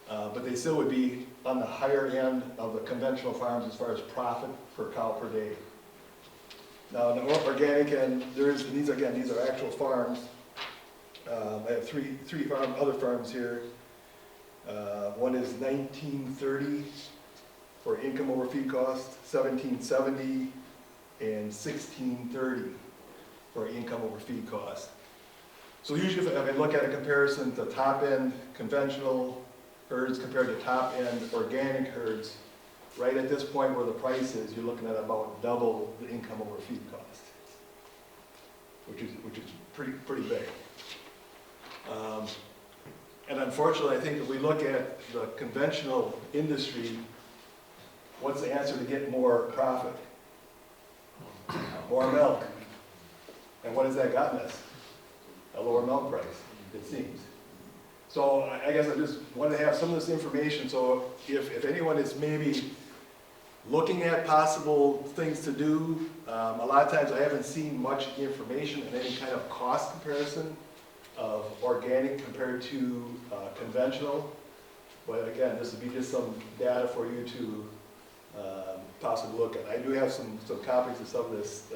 But they still would be on the higher end of the conventional farms as far as profit per cow per day. Now, in the organic end, these are actual farms. I have three other farms here. One is 1930 for income over feed cost, 1770, and 1630 for income over feed cost. So usually if I look at a comparison to top end conventional herds compared to top end organic herds, right at this point where the price is, you're looking at about double the income over feed cost, which is pretty big. And unfortunately, I think if we look at the conventional industry, what's the answer to get more profit? More milk. And what has that gotten us? A lower milk price, it seems. So I guess I just wanted to have some of this information, so if anyone is maybe looking at possible things to do, a lot of times I haven't seen much information in any kind of cost comparison of organic compared to conventional. But again, this would be just some data for you to possibly look at. I do have some copies of some of this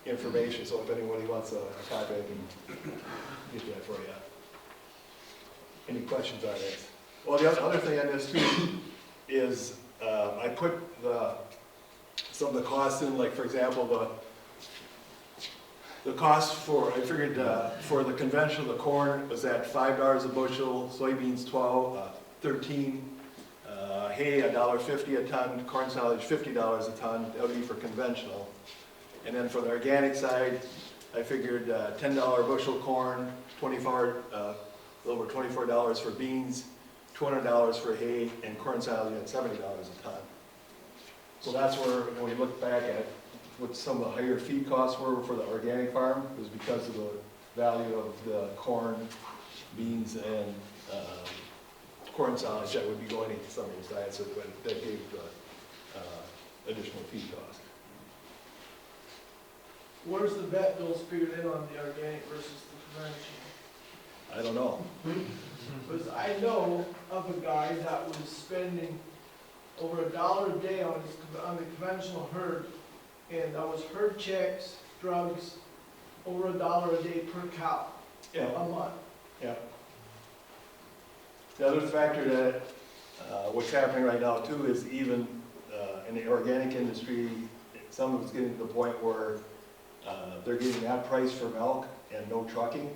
information, so if anybody wants a copy, I can get that for you. Any questions on this? Well, the other thing on this too is I put some of the costs in, like for example, the cost for, I figured for the conventional, the corn was at $5 a bushel, soybeans 13, hay $1.50 a ton, corn silage $50 a ton. That would be for conventional. And then for the organic side, I figured $10 bushel corn, a little over $24 for beans, $200 for hay, and corn silage at $70 a ton. So that's where, when we look back at what some of the higher feed costs were for the organic farm, was because of the value of the corn, beans, and corn silage that would be going into some of these diets that gave the additional feed cost. Where's the vet bills figured in on the organic versus the conventional? I don't know. Because I know of a guy that was spending over $1 a day on the conventional herd, and that was herd checks, drugs, over $1 a day per cow a month. Yeah. The other factor that what's happening right now too is even in the organic industry, some of it's getting to the point where they're getting that price for milk and no trucking.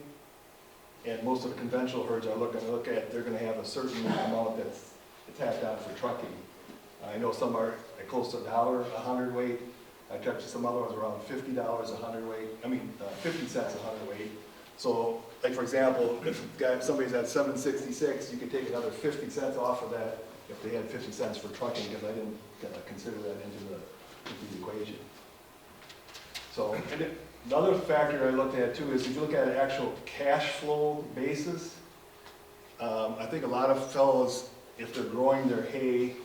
And most of the conventional herds are they're going to have a certain amount that's tacked on for trucking. I know some are close to $1 a hundredweight. I checked some other ones around $50 a hundredweight. 50 cents a hundredweight. So, like for example, if somebody's at 766, you could take another 50 cents off of that if they had 50 cents for trucking, because I didn't consider that into the equation. So, and another factor I looked at too is if you look at an actual cash flow basis, I think a lot of fellows, if they're growing their hay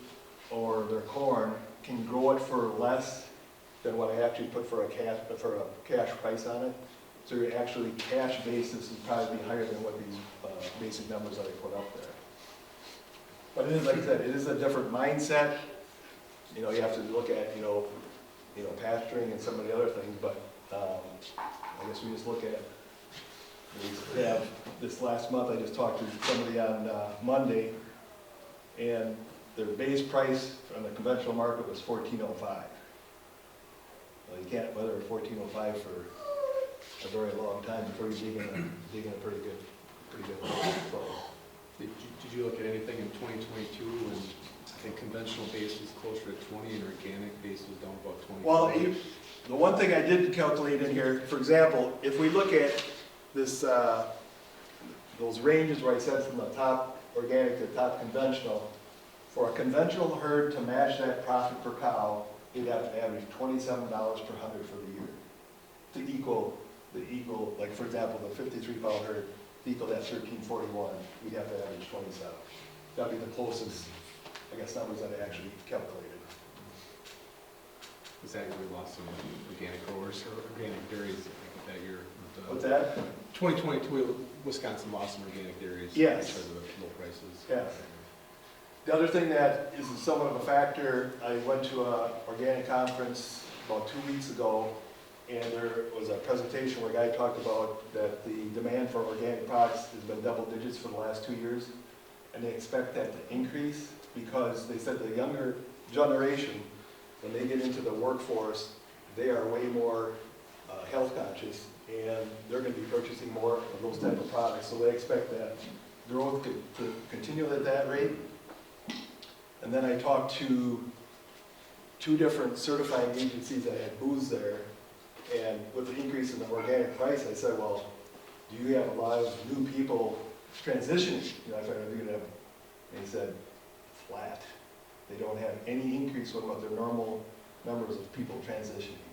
or their corn, can grow it for less than what I actually put for a cash price on it. So your actually cash basis would probably be higher than what these basic numbers that I put up there. But it is, like I said, it is a different mindset. You have to look at, pasturing and some of the other things, but I guess we just look at, we have this last month, I just talked to somebody on Monday, and their base price on the conventional market was $14.05. Well, you can't weather a $14.05 for a very long time before you dig in a pretty good hole. So, Did you look at anything in 2022 when I think conventional base was closer to 20 and organic base was down about 20? well, the one thing I did calculate in here, for example, if we look at this, those ranges where I said from the top organic to top conventional, for a conventional herd to match that profit per cow, you'd have to average $27 per hundred for the year to equal the equal, like for example, the 53 pound herd equaled at 1341, we'd have to average 27. That'd be the closest, I guess, numbers that I actually calculated. Is that we lost some organic growers or organic dairies that year? What's that? 2022, Wisconsin lost some organic dairies. Yes. Because of the low prices. Yeah. The other thing that is somewhat of a factor, I went to an organic conference about 2 weeks ago, and there was a presentation where a guy talked about that the demand for organic products has been double digits for the last 2 years, and they expect that to increase because they said the younger generation, when they get into the workforce, they are way more health conscious, and they're going to be purchasing more of those type of products. So they expect that growth to continue at that rate. And then I talked to 2 different certifying agencies that had booths there, and with the increase in the organic price, I said, well, do you have a lot of new people transitioning? You know, I tried to do that, and he said, flat. They don't have any increase with what their normal numbers of people transitioning.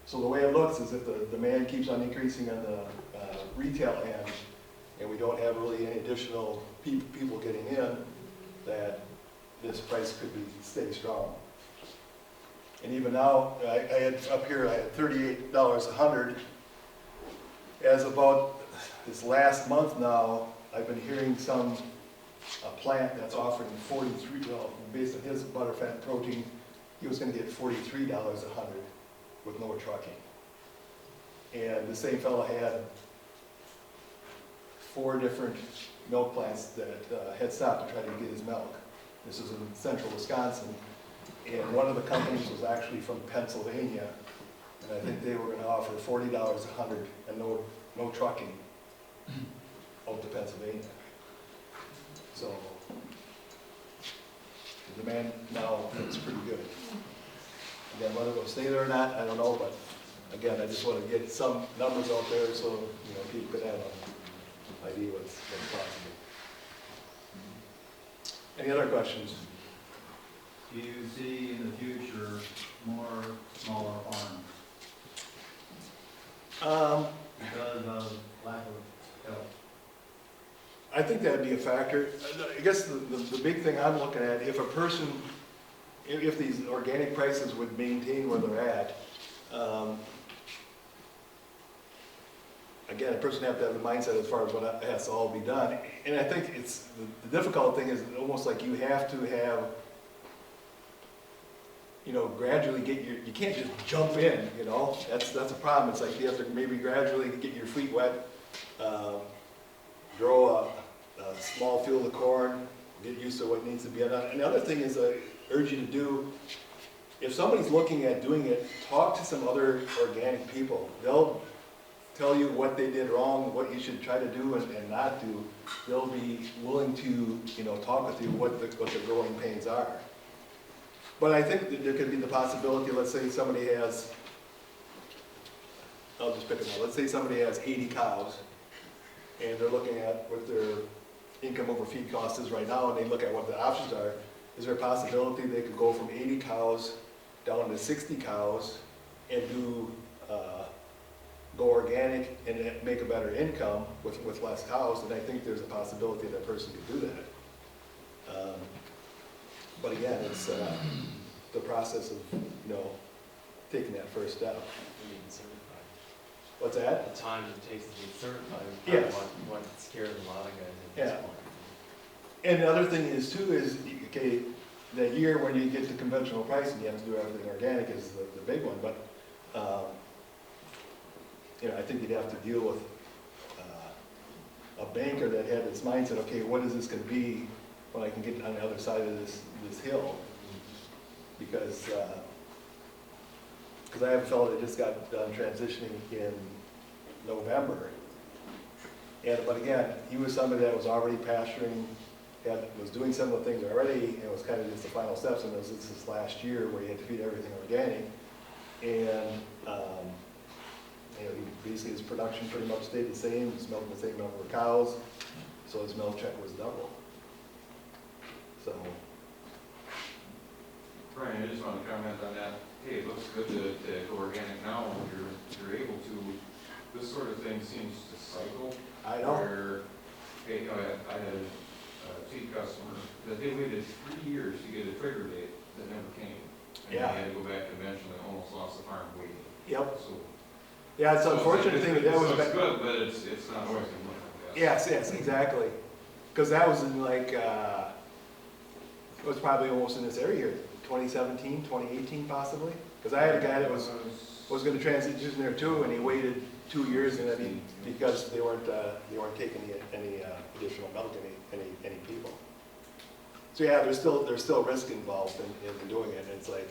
So the way it looks is if the demand keeps on increasing on the retail end, and we don't have really any additional people getting in, that this price could be stay strong. And even now, I had up here, I had $38 a hundred. As about this last month now, I've been hearing a plant that's offering 43, well, based on his butterfat protein, he was gonna get $43 a hundred with no trucking. And the same fellow had 4 different milk plants that had stopped to try to get his milk. This was in central Wisconsin, and one of the companies was actually from Pennsylvania, and I think they were gonna offer $40 a hundred and no trucking out to Pennsylvania. So the demand now looks pretty good. Again, whether it'll stay there or not, I don't know, but again, I just want to get some numbers out there so, you know, people could have an idea what's possible. Any other questions? Do you see in the future more smaller farms because of lack of help? I think that'd be a factor. I guess the big thing I'm looking at, if these organic prices would maintain where they're at, again, a person have to have the mindset as far as what has to all be done. And I think it's, the difficult thing is almost like you have to have, you know, gradually get you can't just jump in, you know, that's a problem. It's like you have to maybe gradually get your feet wet, grow a small field of corn, get used to what needs to be done. And the other thing is I urge you to do, if somebody's looking at doing it, talk to some other organic people. They'll tell you what they did wrong, what you should try to do and not do. They'll be willing to, you know, talk with you what the growing pains are. But I think that there could be the possibility, let's say somebody has, I'll just pick it out, let's say somebody has 80 cows, and they're looking at what their income over feed cost is right now, and they look at what the options are. Is there a possibility they could go from 80 cows down to 60 cows and go organic and make a better income with less cows? And I think there's a possibility that person could do that. But again, it's the process of, you know, taking that first step. What's that? The time it takes to get certified, Yes. what scares a lot of guys at Yeah. this point. And the other thing is too is, okay, that year when you get to conventional pricing, you have to do everything organic is the big one, but, you know, I think you'd have to deal with a banker that had this mindset, okay, what is this gonna be when I can get on the other side of this hill? Because I have a fellow that just got done transitioning in November. But again, he was somebody that was already pasturing, was doing some of the things already, and it was kind of just the final steps, and it was this last year where he had to feed everything organic. And, you know, basically his production pretty much stayed the same, he's milking the same number of cows, so his milk check was double. So. Brian, I just want to comment on that. Hey, it looks good to go organic now. You're able to but they waited 3 years to get a trigger date that never came. And Yeah. they had to go back conventionally, almost lost the farm waiting. Yep. So. Yeah, it's unfortunate thing that was So it's back. good, but it's not always gonna look like that. Yes, exactly. Because that was in like, it was probably almost in this area here, 2017, 2018 possibly. Because I had a guy that was going to transition there too, and he waited 2 years, and then because they weren't taking any additional milk, any people. So yeah, there's still risk involved in doing it. And it's like,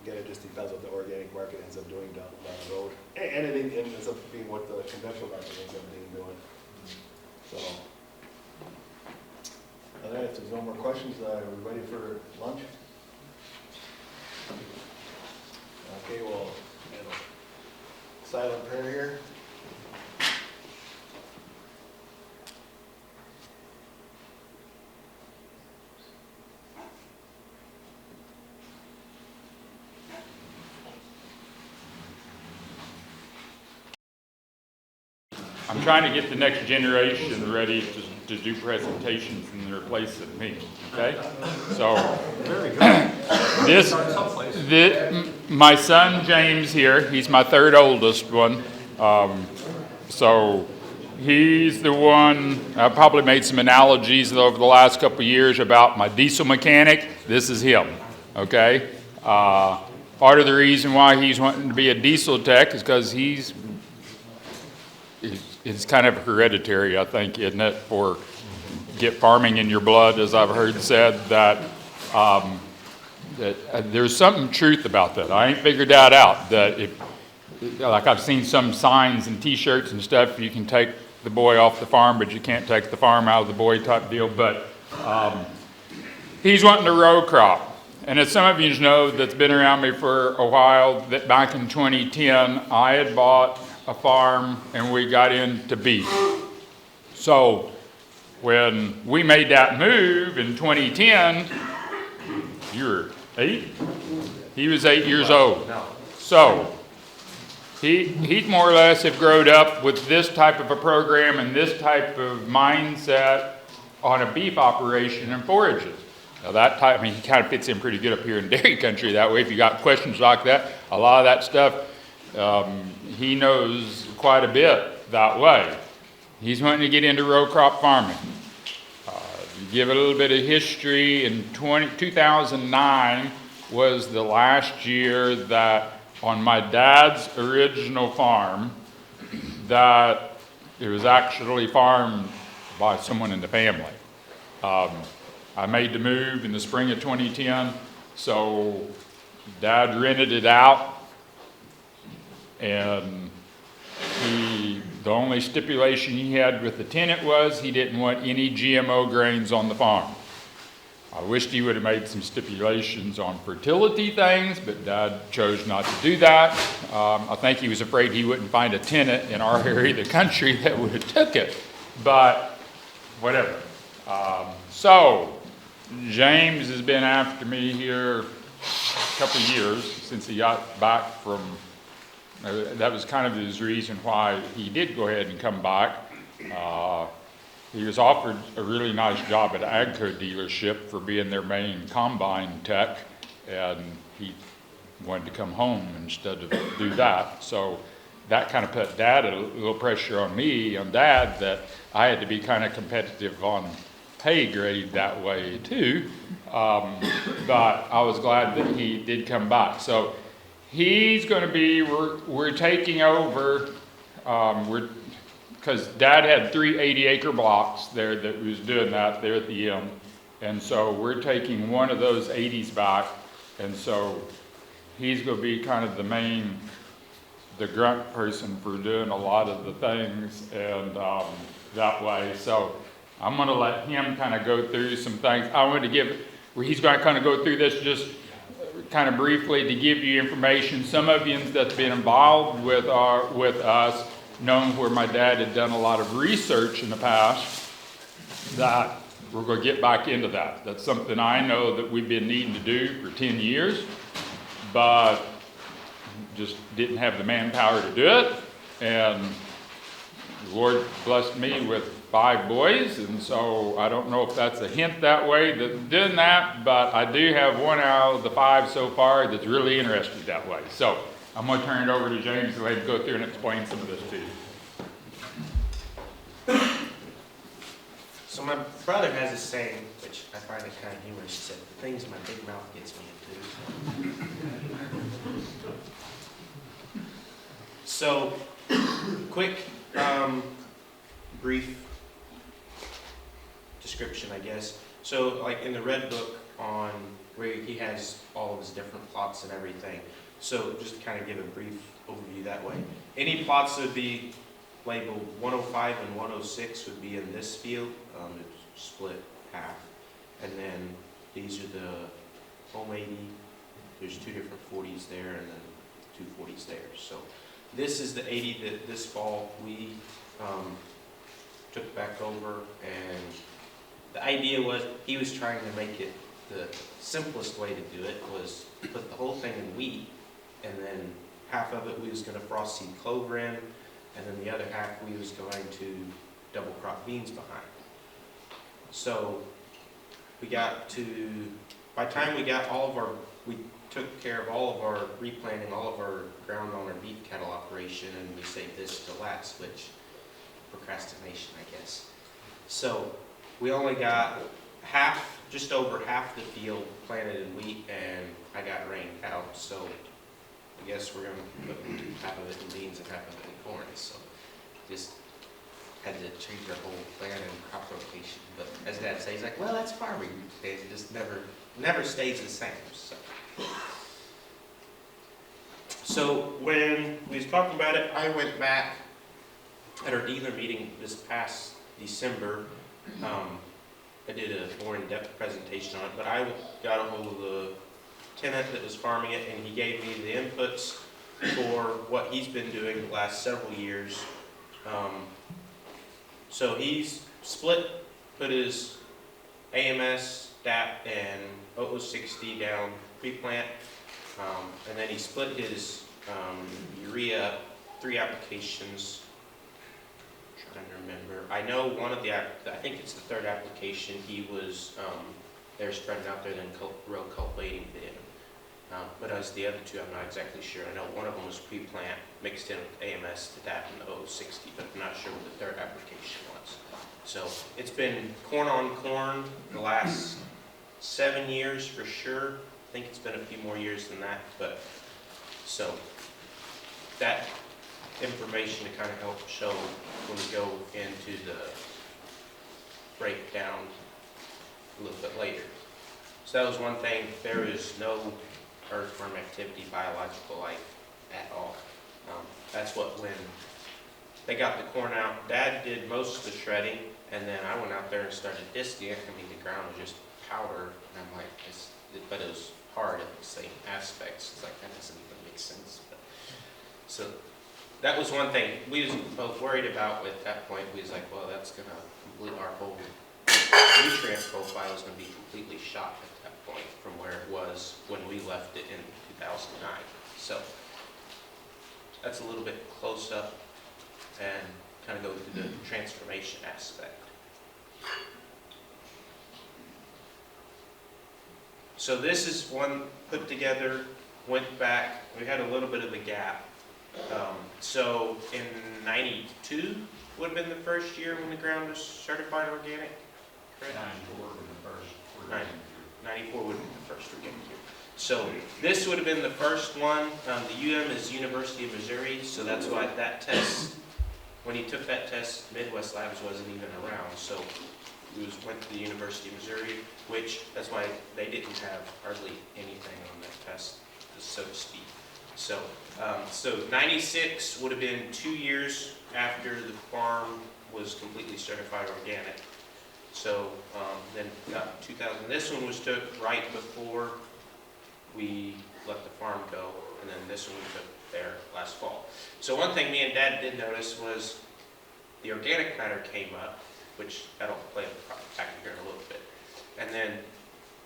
again, it just depends what the organic market ends up doing down the road, and it ends up being what the conventional market ends up doing. So, all right, if there's no more questions, we're ready for lunch. Okay, well, silent prayer here. I'm trying to get the next generation ready to do presentations in their place of me, okay? So, my son James here, he's my third oldest one. So he's the one, I probably made some analogies over the last couple of years about my diesel mechanic. This is him, okay? Part of the reason why he's wanting to be a diesel tech is because it's kind of hereditary, I think, isn't it, for get farming in your blood, as I've heard said, that there's some truth about that. I ain't figured that out, that if, like I've seen some signs and t-shirts and stuff, you can take the boy off the farm, but you can't take the farm out of the boy type deal, but he's wanting to row crop. And as some of you know that's been around me for a while, that back in 2010, I had bought a farm and we got into beef. So when we made that move in 2010, you were 8? He was 8 years old. So he more or less have grown up with this type of a program and this type of mindset on a beef operation and forages. Now that type, I mean, he kind of fits in pretty good up here in dairy country that way. If you got questions like that, a lot of that stuff, he knows quite a bit that way. He's wanting to get into row crop farming. To give a little bit of history, in 2009 was the last year that on my dad's original farm, that it was actually farmed by someone in the family. I made the move in the spring of 2010, so Dad rented it out, and the only stipulation he had with the tenant was he didn't want any GMO grains on the farm. I wished he would have made some stipulations on fertility things, but Dad chose not to do that. I think he was afraid he wouldn't find a tenant in our area of the country that would have took it, but whatever. So James has been after me here a couple of years since he got back from, that was kind of his reason why he did go ahead and come back. He was offered a really nice job at an Agco dealership for being their main combine tech, and he wanted to come home instead of do that. So that kind of put Dad a little pressure on me, on Dad, that I had to be kind of competitive on pay grade that way too. But I was glad that he did come back. So he's going to be, we're taking over, because Dad had 3 80-acre blocks there that was doing that there at the end. And so we're taking one of those 80s back. And so he's going to be kind of the grunt person for doing a lot of the things and that way. So I'm going to let him kind of go through some things. I want to give, he's going to kind of go through this just kind of briefly to give you information. Some of you that's been involved with us known where my dad had done a lot of research in the past, that we're going to get back into that. That's something I know that we've been needing to do for 10 years, but just didn't have the manpower to do it. And The Lord blessed me with 5 boys, and so I don't know if that's a hint that way that doing that, but I do have 1 out of the 5 so far that's really interested that way. So I'm going to turn it over to James so he can go through and explain some of this to you. So my brother has a saying, which I find it kind of humorous. He said, "The things my big mouth gets me into." So, quick, brief description, I guess. So, like in the red book on where he has all of his different plots and everything. So, just to kind of give a brief overview that way. Any plots would be labeled 105 and 106 would be in this field. It's split half. And then these are the home 80. There's 2 different 40s there and then 2 40s there. So this is the 80 that this fall we took back over, and the idea was he was trying to make it the simplest way to do it was put the whole thing in wheat, and then half of it we was going to frost seed clover in, and then the other half we was going to double crop beans behind. So we got to, by the time we got all of our, we took care of all of our replanting, all of our ground on our beef cattle operation, and we saved this to last, which procrastination, I guess. So we only got half, just over half the field planted in wheat, and I got rained out. So I guess we're going to put half of it in beans and half of it in corn. So just had to change our whole plan and crop rotation. But as Dad says, he's like, well, that's farming. It just never stays the same. So when we was talking about it, I went back at our dealer meeting this past December. I did a more in-depth presentation on it, but I got a hold of the tenant that was farming it, and he gave me the inputs for what he's been doing the last several years. So he's put his AMS, DAP, and 0060 down pre-plant, and then he split his urea 3 applications. I'm trying to remember. I know one of the, I think it's the 3rd application, he was, they're spreading out there then row cultivating then. But as the other 2, I'm not exactly sure. I know one of them was pre-plant mixed in with AMS to DAP and the 060, but I'm not sure what the 3rd application was. So it's been corn on corn the last 7 years for sure. I think it's been a few more years than that, but so that information to kind of help show when we go into the breakdown a little bit later. So that was one thing. There is no earthworm activity, biological life at all. That's what when they got the corn out, Dad did most of the shredding, and then I went out there and started disking it. I mean, the ground was just powder, and I'm like, but it was hard in the same aspects. It's like, that doesn't even make sense. But, so that was one thing we was both worried about at that point. We was like, well, that's going to complete our whole nutrient profile is going to be completely shot at that point from where it was when we left it in 2009. So that's a little bit close up and kind of go through the transformation aspect. So this is one put together, went back, we had a little bit of a gap. So in 92 would have been the first year when the ground was certified organic, correct? 94 would be the first. 94 would have been the first organic year. So this would have been the first one. The UM is University of Missouri, so that's why that test, when he took that test, Midwest Labs wasn't even around. So we went to the University of Missouri, which that's why they didn't have hardly anything on that test, so to speak. So, so 96 would have been 2 years after the farm was completely certified organic. So then got 2000. This one was took right before we let the farm go, and then this one we took there last fall. So one thing me and Dad did notice was the organic matter came up, which that'll play back here in a little bit. And then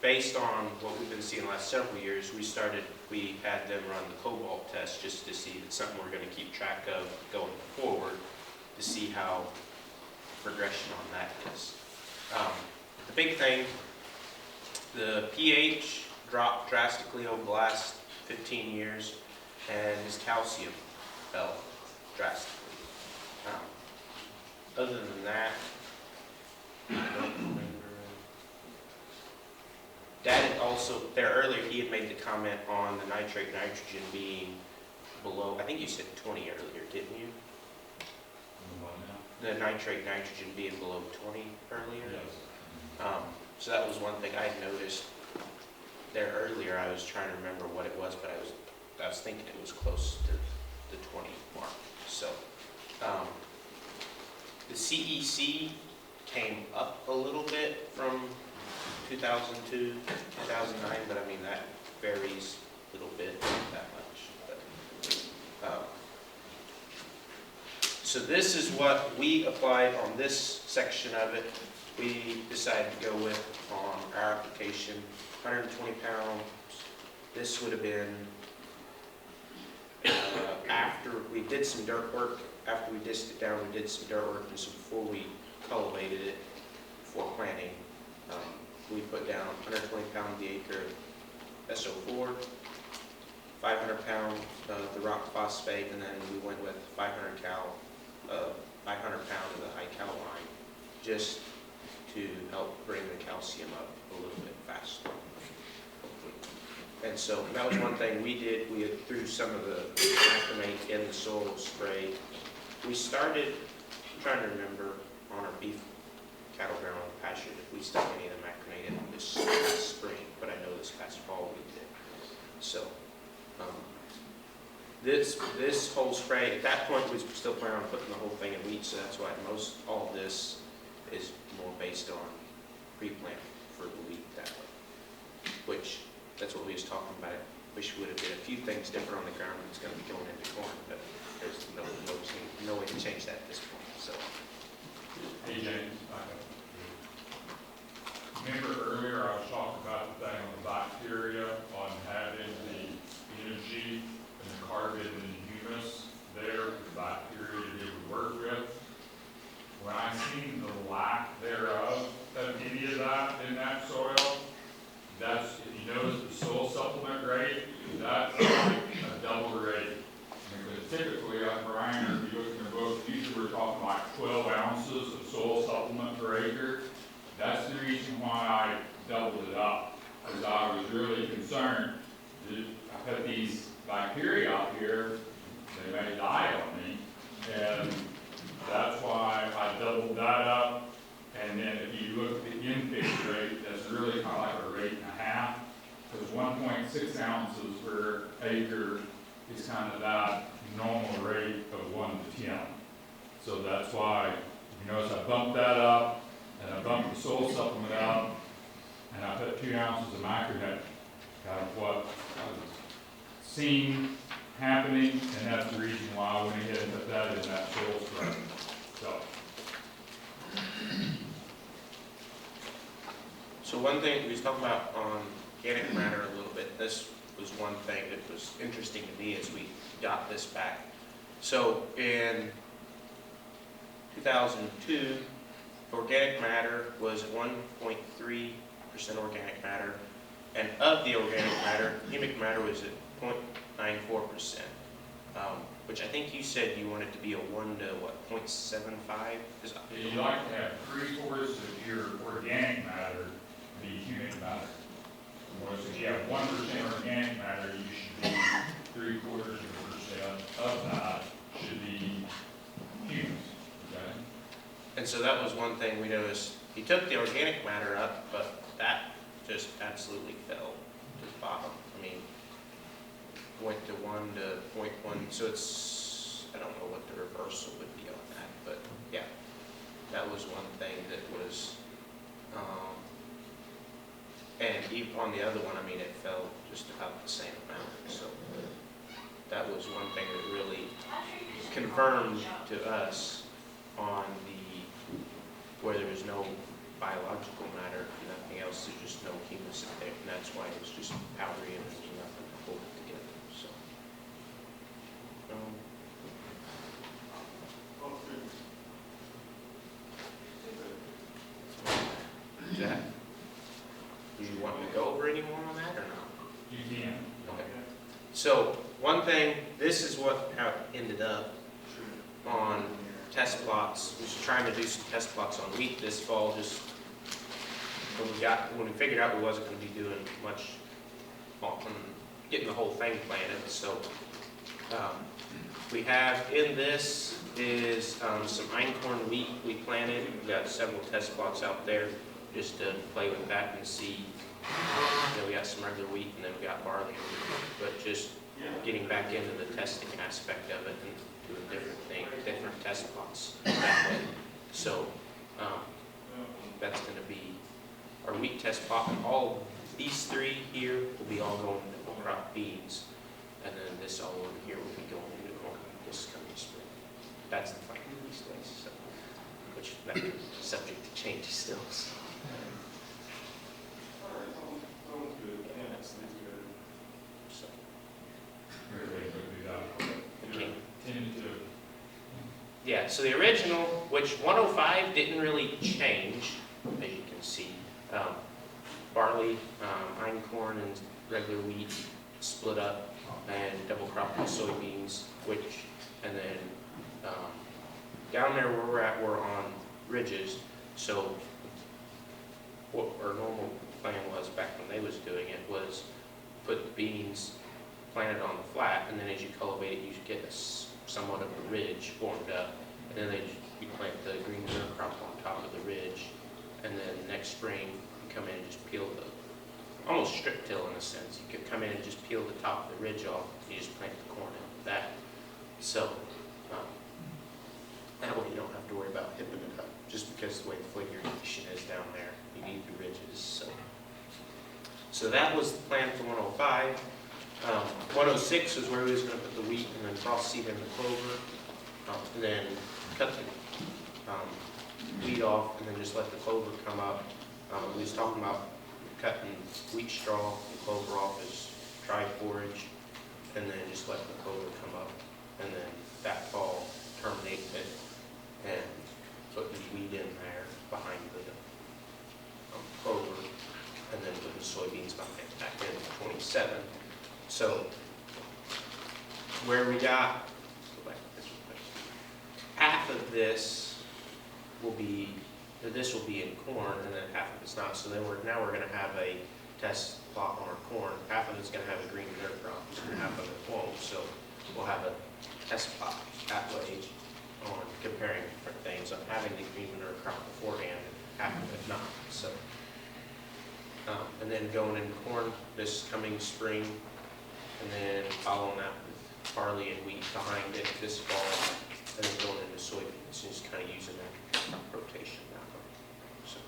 based on what we've been seeing the last several years, we had them run the cobalt test just to see if it's something we're going to keep track of going forward to see how progression on that is. The big thing, the pH dropped drastically over the last 15 years, and his calcium fell drastically. Other than that, I don't remember. Dad had also, there earlier, he had made the comment on the nitrate nitrogen being below, I think you said 20 earlier, didn't you? The nitrate nitrogen being below 20 earlier? Yes. So that was one thing I had noticed there earlier. I was trying to remember what it was, but I was thinking it was close to the 20 mark. So the CEC came up a little bit from 2002, 2009, but I mean that varies a little bit, not that much. But, so this is what we applied on this section of it. We decided to go with on our application, 120 pounds. This would have been after we did some dirt work. After we disced it down, we did some dirt work, and so before we cultivated it, before planting, we put down 120 pounds the acre SO4, 500 pounds of the rock phosphate, and then we went with 500 pounds of the high cal line, just to help bring the calcium up a little bit faster. And so that was one thing we did. We had threw some of the macronate in the soil spray. We started, I'm trying to remember, on our beef cattle ground on the pasture, if we stuck any of the macronate in this spring, but I know this past fall we did. So this whole spray, at that point we were still planning on putting the whole thing in wheat, so that's why all of this is more based on pre-plant for the wheat that way, which that's what we was talking about. Wish would have been a few things different on the ground that's going to be going into corn, but there's no way to change that at this point. So. Hey James, remember earlier I was talking about the thing on the bacteria, on having the energy and the carbon and the humus there for the bacteria to be able to work with. When I seen the lack thereof of any of that in that soil, that's, if you notice the soil supplement rate, that's like a double rate. Because typically, Brian, if you look in the book, usually we're talking like 12 ounces of soil supplement per acre. That's the reason why I doubled it up, because I was really concerned that I put these bacteria out here, they may die on me, and that's why I doubled that up. And then if you look at the infix rate, that's really kind of like a rate and a half, because 1.6 ounces per acre is kind of that normal rate of 1 to 10. So that's why, you notice I bumped that up, and I bumped the soil supplement up, and I put 2 ounces of micronutrient, kind of what I was seeing happening, and that's the reason why I went ahead and put that in that soil spray. So one thing we was talking about on organic matter a little bit, this was one thing that was interesting to me as we got this back. So in 2002, organic matter was 1.3% organic matter, and of the organic matter, humic matter was at 0.94%, which I think you said you wanted to be a 1 to what, 0.75? You like to have 3/4 of your organic matter be humic matter. Whereas if you have 1% organic matter, you should be 3/4% of that should be humus. Okay? And so that was one thing we noticed. He took the organic matter up, but that just absolutely fell to the bottom. I mean, went to 1 to 0.1, so it's, I don't know what the reversal would be on that, but yeah, that was one thing that was, and even on the other one, I mean, it fell just about the same amount, so that was one thing that really confirmed to us on where there was no biological matter, nothing else, there's just no humus in there, and that's why it's just powdery and there's nothing to hold it together, so. one thing, this is how it ended up on test plots. We was trying to do some test plots on wheat this fall, just when we figured out we wasn't going to be doing much on getting the whole thing planted. So we have in this is some einkorn wheat we planted. We've got several test plots out there just to play with that and see. We got some regular wheat and then we got barley. But just getting back into the testing aspect of it and doing different things, different test plots that way. So that's going to be our wheat test plot, and all these three here will be all going to double crop beans, and then this all over here will be going into corn this coming spring. That's the plan these days, so, which that is subject to change still. So. Yeah, so the original, which 105 didn't really change, as you can see. Barley, einkorn, and regular wheat split up, and double crop with soybeans, and then down there where we're at, we're on ridges. So what our normal plan was back when they was doing it was put the beans planted on the flat, and then as you cultivate it, you get somewhat of a ridge formed up, and then you plant the green manure crop on top of the ridge, and then next spring you come in and just peel almost strip till in a sense. You could come in and just peel the top of the ridge off, and you just plant the corn out of that. So that way you don't have to worry about hipping it up, just because the way the irrigation is down there, you need the ridges. So that was the plan for 105. 106 was where we was going to put the wheat and then cross seed in the clover, and then cut the wheat off and then just let the clover come up. We was talking about cutting wheat straw and clover off as dry forage, and then just let the clover come up, and then that fall terminate it and put the wheat in there behind the clover, and then put the soybeans back in 27. So where we got, half of this will be in corn, and then half of it's not. So then now we're going to have a test plot on our corn. Half of it's going to have a green manure crop, and half of it won't. So we'll have a test plot that way on comparing different things. I'm having the green manure crop beforehand, and half of it not. So and then going in corn this coming spring, and then following that with barley and wheat behind it this fall, and then going into soybeans, just kind of using that crop rotation that way. So.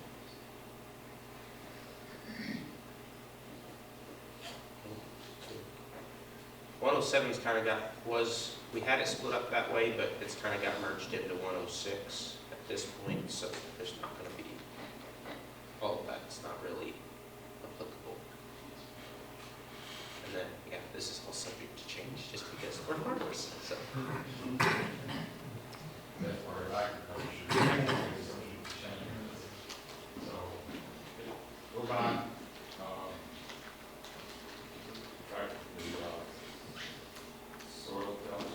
107's kind of we had it split up that way, but it's kind of got merged into 106 at this point, so there's not going to be, all of that's not really applicable. And then, yeah, this is all subject to change just because we're farmers. So. That's part of agriculture. So, go back. Back to the soil test.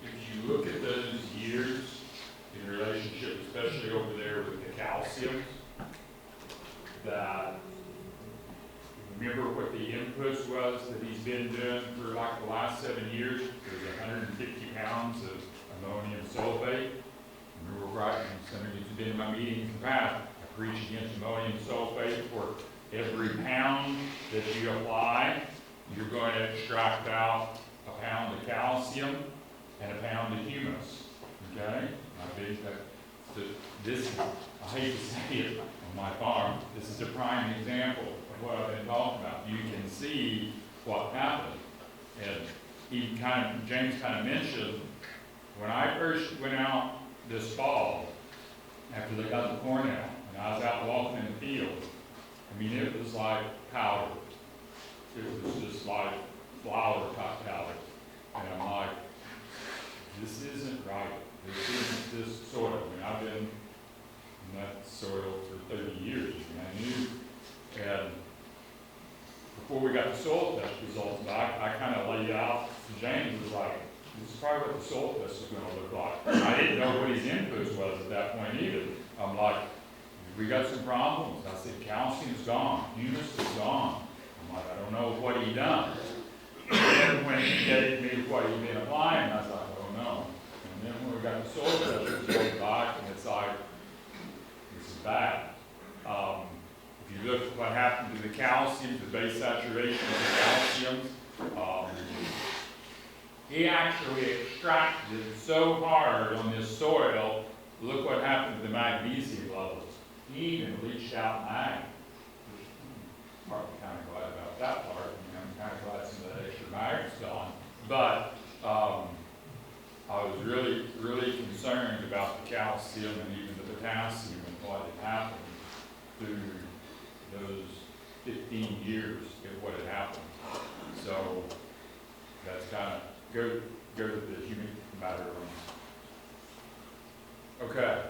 If you look at those years in relationship, especially over there with the calcium, that remember what the inputs was that he's been doing for like the last 7 years? There's 150 pounds of ammonium sulfate. Remember right, and some of you have been in my meetings in the past, I preach against ammonium sulfate. For every pound that you apply, you're going to extract out a pound of calcium and a pound of humus. Okay? I think that this, I hate to say it on my farm, this is a prime example of what I've been talking about. You can see what happened. And James kind of mentioned, when I first went out this fall, after they got the corn out, and I was out walking in the field, I mean, it was like powder. It was just like flour type powder. And I'm like, this isn't right. This isn't this soil. I mean, I've been in that soil for 30 years, and I knew, and before we got the soil test results back, I kind of laid out, James was like, this is probably what the soil test is gonna look like. And I didn't know what his inputs was at that point either. I'm like, we got some problems. I said, calcium's gone, humus is gone. I'm like, I don't know what he done. And then when he gave me what he'd been applying, I was like, oh no. And then when we got the soil test results back, and it's like, this is bad. If you look at what happened to the calcium, the base saturation of the calcium, he actually extracted so hard on this soil, look what happened to the magnesium levels. He even leached out mag, which I'm partly kind of glad about that part. I'm kind of glad some of that extra mag's gone. But I was really, really concerned about the calcium and even the potassium and what had happened through those 15 years of what had happened. So that's kind of, go to the human matter rooms. Okay.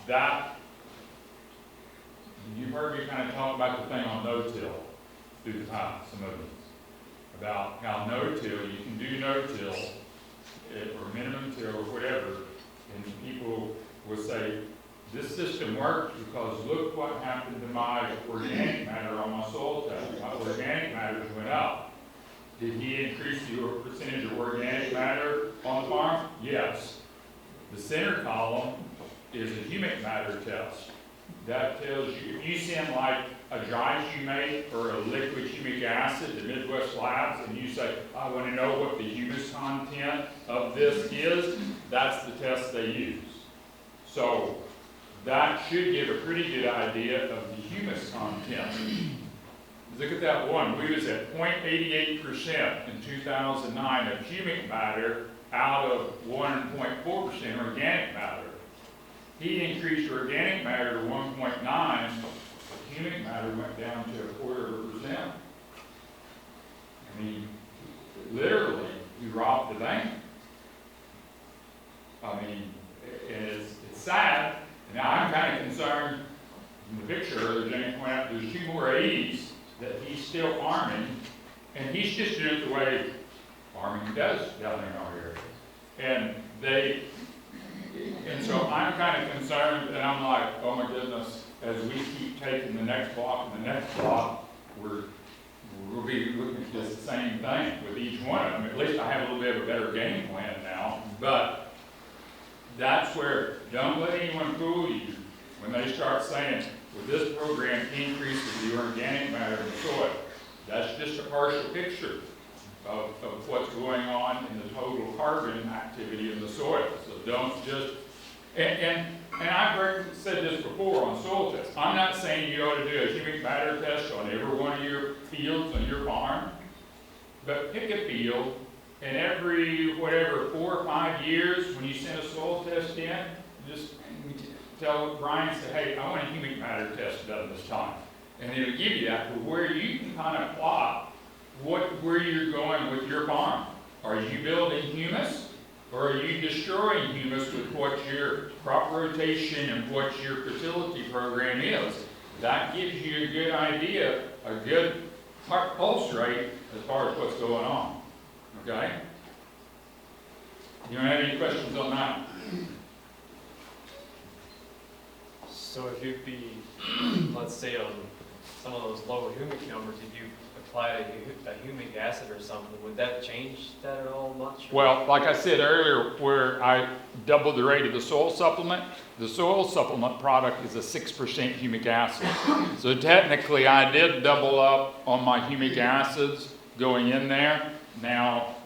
That, you've heard me kind of talk about the thing on no-till through the past, some of these, about how no-till, you can do no-till, or minimum till, or whatever, and people will say, this system works because look what happened to my organic matter on my soil test. My organic matter went up. Did he increase your percentage of organic matter on the farm? Yes. The center column is a humic matter test. That tells you, if you send like a dry humate or a liquid humic acid to Midwest Labs and you say, I want to know what the humus content of this is, that's the test they use. So that should give a pretty good idea of the humus content. Look at that one. We was at 0.88% in 2009 of humic matter out of 1.4% organic matter. He increased organic matter to 1.9, but humic matter went down to 0.25%. I mean, literally, he robbed the bank. I mean, it's sad. Now, I'm kind of concerned in the picture earlier, James pointed out, there's 2 more 80s that he's still farming, and he's just doing it the way farming does down there in our area. And so I'm kind of concerned, and I'm like, oh my goodness, as we keep taking the next block and the next block, we'll be looking at this same thing with each one of them. At least I have a little bit of a better game plan now, but that's where, don't let anyone fool you when they start saying, well, this program increases the organic matter in the soil. That's just a partial picture of what's going on in the total carbon activity in the soil. So don't just, and I've said this before on soil tests. I'm not saying you ought to do a humic matter test on every one of your fields on your farm, but pick a field, and every, 4 or 5 years, when you send a soil test in, just tell Brian, say, hey, I want a humic matter test done this time. And it'll give you that, but where you can kind of plot where you're going with your farm. Are you building humus, or are you destroying humus with what your crop rotation and what your fertility program is? That gives you a good idea, a good pulse rate as far as what's going on. Okay? You don't have any questions on that? So if you'd be, let's say on some of those lower humic numbers, if you apply a humic acid or something, would that change that at all much? Well, like I said earlier, where I doubled the rate of the soil supplement product is a 6% humic acid. So technically I did double up on my humic acids going in there. Now,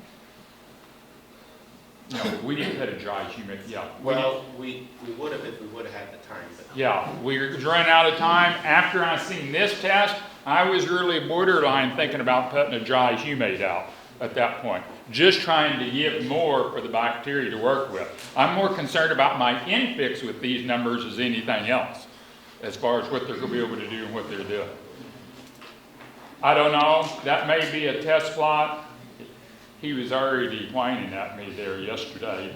no, we didn't put a dry humic, yeah. Well, we would have if we would have had the time. But Yeah, we were running out of time. After I seen this test, I was really borderline thinking about putting a dry humate out at that point. Just trying to give more for the bacteria to work with. I'm more concerned about my infix with these numbers as anything else, as far as what they're going to be able to do and what they're doing. I don't know. That may be a test plot. He was already whining at me there yesterday.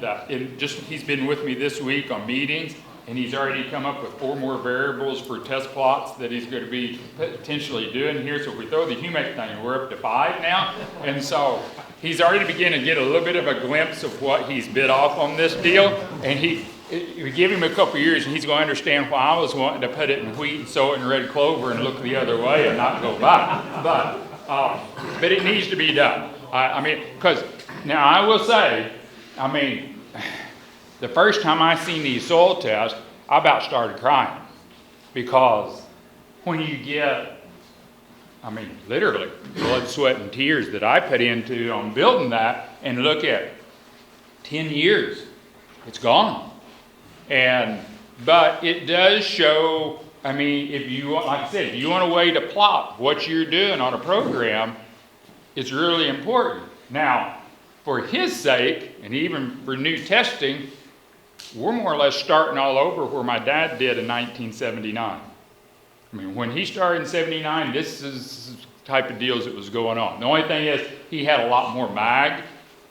He's been with me this week on meetings, and he's already come up with 4 more variables for test plots that he's going to be potentially doing here. So if we throw the humic thing, we're up to 5 now. And so he's already beginning to get a little bit of a glimpse of what he's bit off on this deal. And we give him a couple years, and he's going to understand why I was wanting to put it in wheat and sow it in red clover and look the other way and not go back. But it needs to be done. I mean, because now I will say, I mean, the first time I seen these soil tests, I about started crying, because when you get, I mean, literally blood, sweat, and tears that I put into on building that, and look at 10 years, it's gone. But it does show, I mean, if you want, like I said, if you want a way to plot what you're doing on a program, it's really important. Now, for his sake, and even for new testing, we're more or less starting all over where my dad did in 1979. I mean, when he started in 79, this is the type of deals that was going on. The only thing is, he had a lot more mag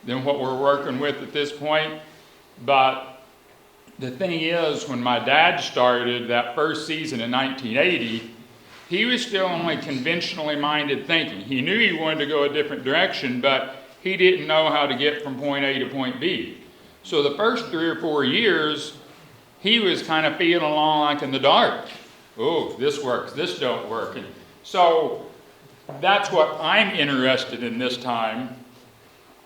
than what we're working with at this point. But the thing is, when my dad started that first season in 1980, he was still only conventionally minded thinking. He knew he wanted to go a different direction, but he didn't know how to get from point A to point B. So the first 3 or 4 years, he was kind of feeling along like in the dark. Oh, this works, this don't work. And so that's what I'm interested in this time.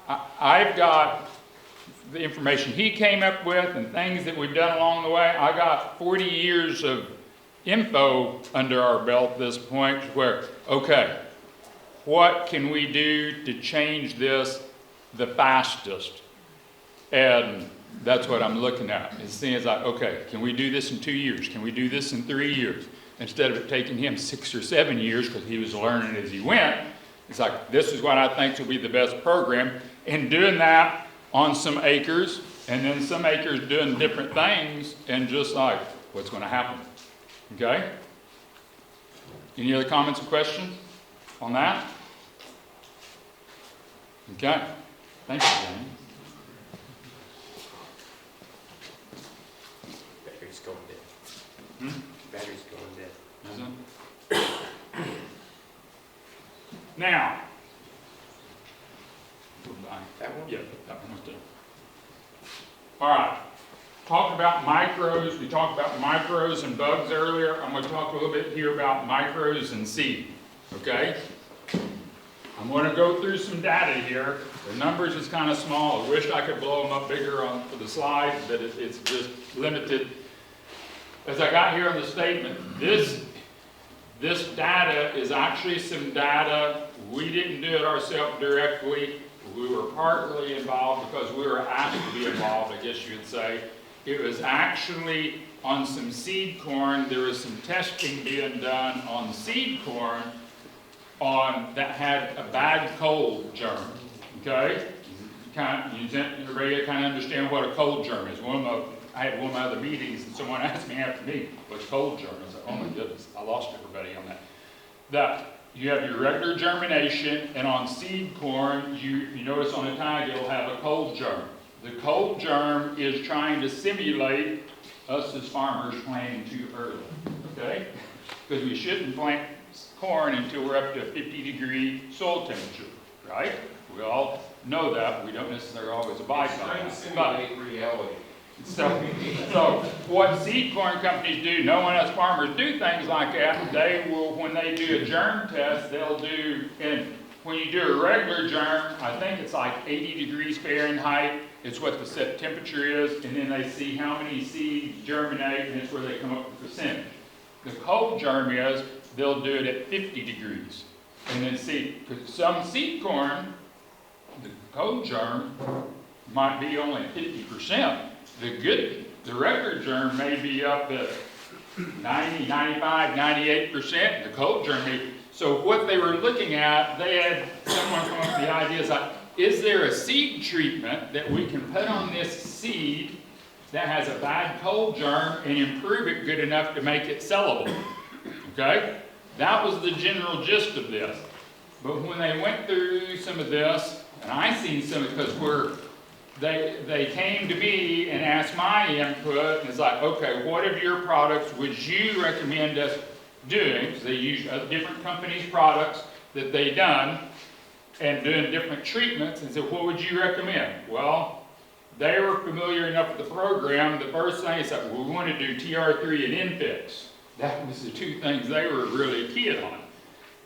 I've got the information he came up with and things that we've done along the way. I got 40 years of info under our belt at this point where, okay, what can we do to change this the fastest? And that's what I'm looking at. As soon as okay, can we do this in 2 years? Can we do this in 3 years? Instead of it taking him 6 or 7 years because he was learning as he went, it's like, this is what I think will be the best program. And doing that on some acres, and then some acres doing different things, and just like, what's going to happen? Okay? Any other comments or questions on that? Okay. Thank you, Jamie. Battery's going dead. Battery's going dead. Is it? Now, That one? yeah, that one was done. All right. Talked about micros. We talked about micros and bugs earlier. I'm going to talk a little bit here about micros and seed. Okay? I'm going to go through some data here. The numbers is kind of small. I wish I could blow them up bigger for the slides, but it's just limited. As I got here on the statement, this data is actually some data. We didn't do it ourselves directly. We were partly involved because we were asked to be involved, I guess you would say. It was actually on some seed corn. There was some testing being done on seed corn that had a bad cold germ. Okay? Everybody kind of understand what a cold germ is. I had one of my other meetings, and someone asked me after me, what's cold germ? I was like, oh my goodness, I lost everybody on that. That you have your regular germination, and on seed corn, you notice on the tag it'll have a cold germ. The cold germ is trying to simulate us as farmers planting too early, okay? Because we shouldn't plant corn until we're up to 50-degree soil temperature, right? We all know that. We don't necessarily always abide by that. It's trying to simulate reality. So what seed corn companies do, knowing us farmers do things like that, they will, when they do a germ test, they'll do, and when you do a regular germ, I think it's like 80 degrees Fahrenheit. It's what the set temperature is, and then they see how many seeds germinate, and that's where they come up with the percentage. The cold germ is, they'll do it at 50 degrees. And then see, because some seed corn, the cold germ might be only 50%. The regular germ may be up at 90, 95, 98%. The cold germ may. So what they were looking at, they had someone come up with the idea, is there a seed treatment that we can put on this seed that has a bad cold germ and improve it good enough to make it sellable? Okay? That was the general gist of this. But when they went through some of this, and I seen some of it because they came to me and asked my input, and it's like, okay, what of your products would you recommend us doing? So they use different companies' products that they done and doing different treatments, and said, what would you recommend? Well, they were familiar enough with the program. The first thing is that we want to do TR3 and Infix. That was the two things they were really keying on.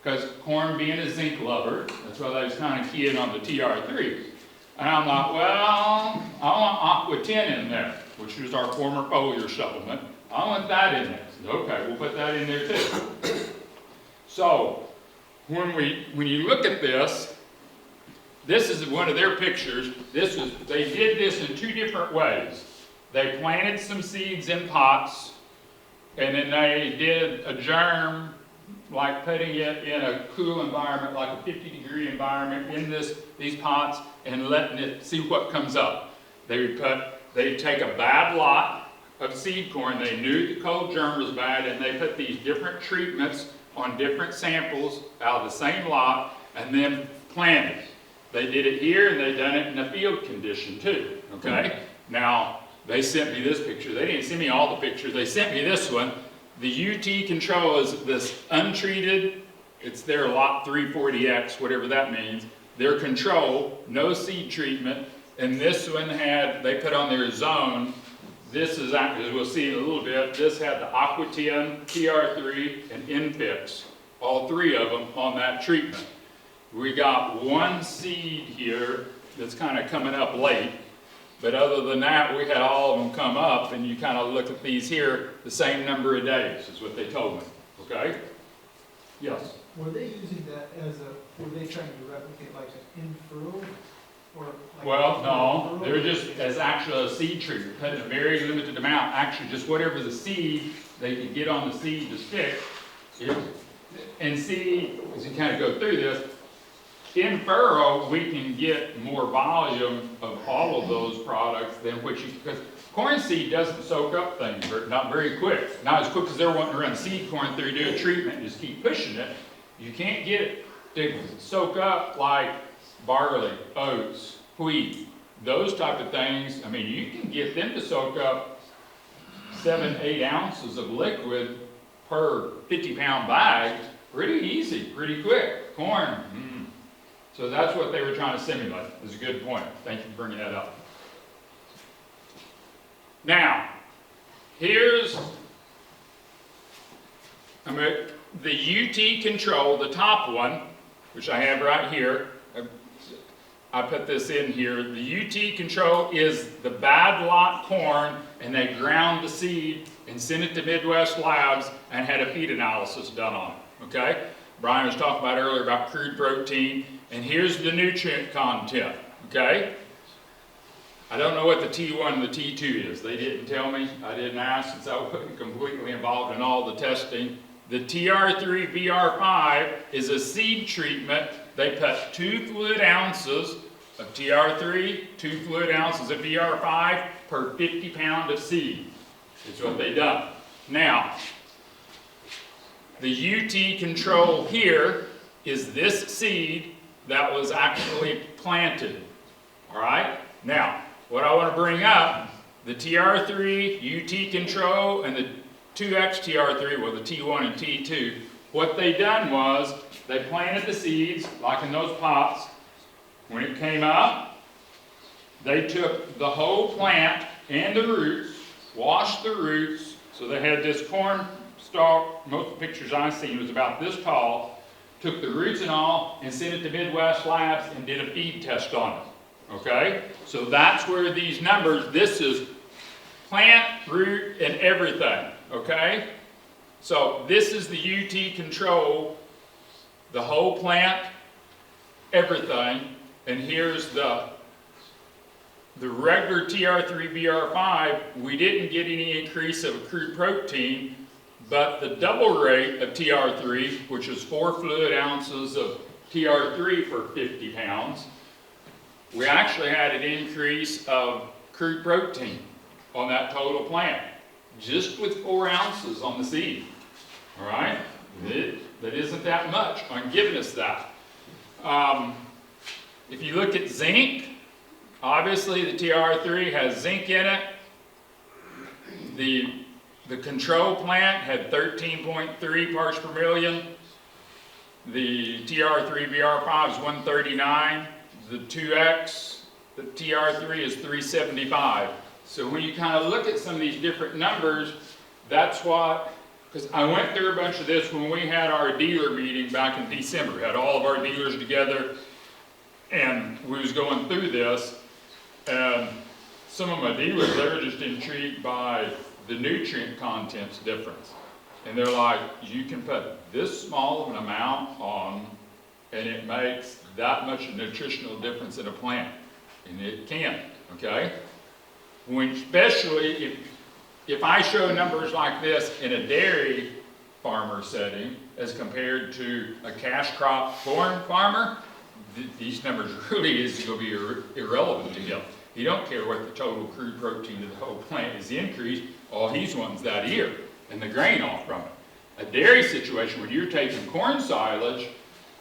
Because corn being a zinc lover, that's why they was kind of keying on the TR3. And I'm like, well, I want Aqua 10 in there, which is our former foliar supplement. I want that in there. I said, okay, we'll put that in there too. So, when you look at this, this is one of their pictures. They did this in two different ways. They planted some seeds in pots, and then they did a germ, like putting it in a cool environment, like a 50-degree environment in these pots, and letting it see what comes up. They take a bad lot of seed corn. They knew the cold germ was bad, and they put these different treatments on different samples out of the same lot, and then planted. They did it here, and they done it in a field condition too, okay? Now, they sent me this picture. They didn't send me all the pictures. They sent me this one. The UT control is this untreated, it's their lot 340X, whatever that means. Their control, no seed treatment, and this one they put on their zone, this is, as we'll see in a little bit, this had the Aqua 10, TR3, and Infix, all three of them on that treatment. We got one seed here that's kind of coming up late, but other than that, we had all of them come up, and you kind of look at these here, the same number of days is what they told me, okay? Yes? Were they using that were they trying to replicate like an in-furrow? Or like Well, no, they're just as actually a seed treatment, putting a very limited amount, actually just whatever the seed they could get on the seed to stick. And see, as you kind of go through this, in furrow, we can get more volume of all of those products than because corn seed doesn't soak up things, not very quick. Not as quick as they're wanting to run seed corn through, do a treatment, and just keep pushing it. You can't get it to soak up like barley, oats, wheat, those type of things. I mean, you can get them to soak up 7-8 ounces of liquid per 50-pound bag pretty easy, pretty quick. Corn, So that's what they were trying to simulate. It's a good point. Thank you for bringing that up. Now, here's the UT control, the top one, which I have right here. I put this in here. The UT control is the bad lot corn, and they ground the seed and sent it to Midwest Labs and had a feed analysis done on it, okay? Brian was talking about earlier about crude protein, and here's the nutrient content, okay? I don't know what the T1 and the T2 is. They didn't tell me. I didn't ask since I wasn't completely involved in all the testing. The TR3 BR5 is a seed treatment. They put 2 fluid ounces of TR3, 2 fluid ounces of BR5 per 50 pound of seed. That's what they done. Now, the UT control here is this seed that was actually planted. All right? Now, what I want to bring up, the TR3, UT control, and the 2X TR3, well, the T1 and T2, what they done was they planted the seeds, like in those pots. When it came up, they took the whole plant and the roots, washed the roots, so they had this corn stalk, most of the pictures I've seen was about this tall, took the roots and all, and sent it to Midwest Labs and did a feed test on it, okay? So that's where these numbers, this is plant, root, and everything, okay? So this is the UT control, the whole plant, everything, and here's the regular TR3 BR5. We didn't get any increase of crude protein, but the double rate of TR3, which is 4 fluid ounces of TR3 for 50 pounds, we actually had an increase of crude protein on that total plant, just with 4 ounces on the seed. All right? That isn't that much on giving us that. If you look at zinc, Obviously, the TR3 has zinc in it. The control plant had 13.3 parts per million. The TR3-VR5 is 139. The 2X, the TR3 is 375. So when you kind of look at some of these different numbers, that's what, because I went through a bunch of this when we had our dealer meeting back in December. We had all of our dealers together, and we was going through this, and some of my dealers, they were just intrigued by the nutrient contents difference. And they're like, you can put this small of an amount on, and it makes that much a nutritional difference in a plant. And it can, okay? When, especially if I show numbers like this in a dairy farmer setting as compared to a cash crop corn farmer, these numbers really is going to be irrelevant to him. He don't care what the total crude protein of the whole plant is increased. All he's wanting is that ear and the grain off from it. A dairy situation, when you're taking corn silage,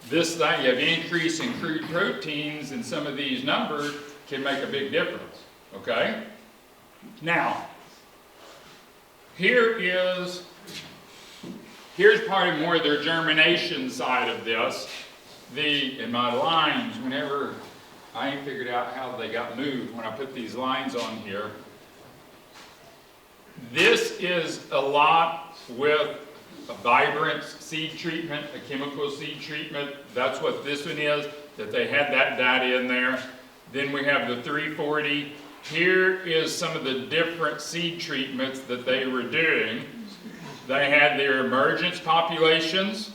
this thing, you have increase in crude proteins, and some of these numbers can make a big difference, okay? Now, here's probably more their germination side of this. In my lines, whenever I ain't figured out how they got moved when I put these lines on here. This is a lot with a vibrance seed treatment, a chemical seed treatment. That's what this one is, that they had that data in there. Then we have the 340. Here is some of the different seed treatments that they were doing. They had their emergence populations,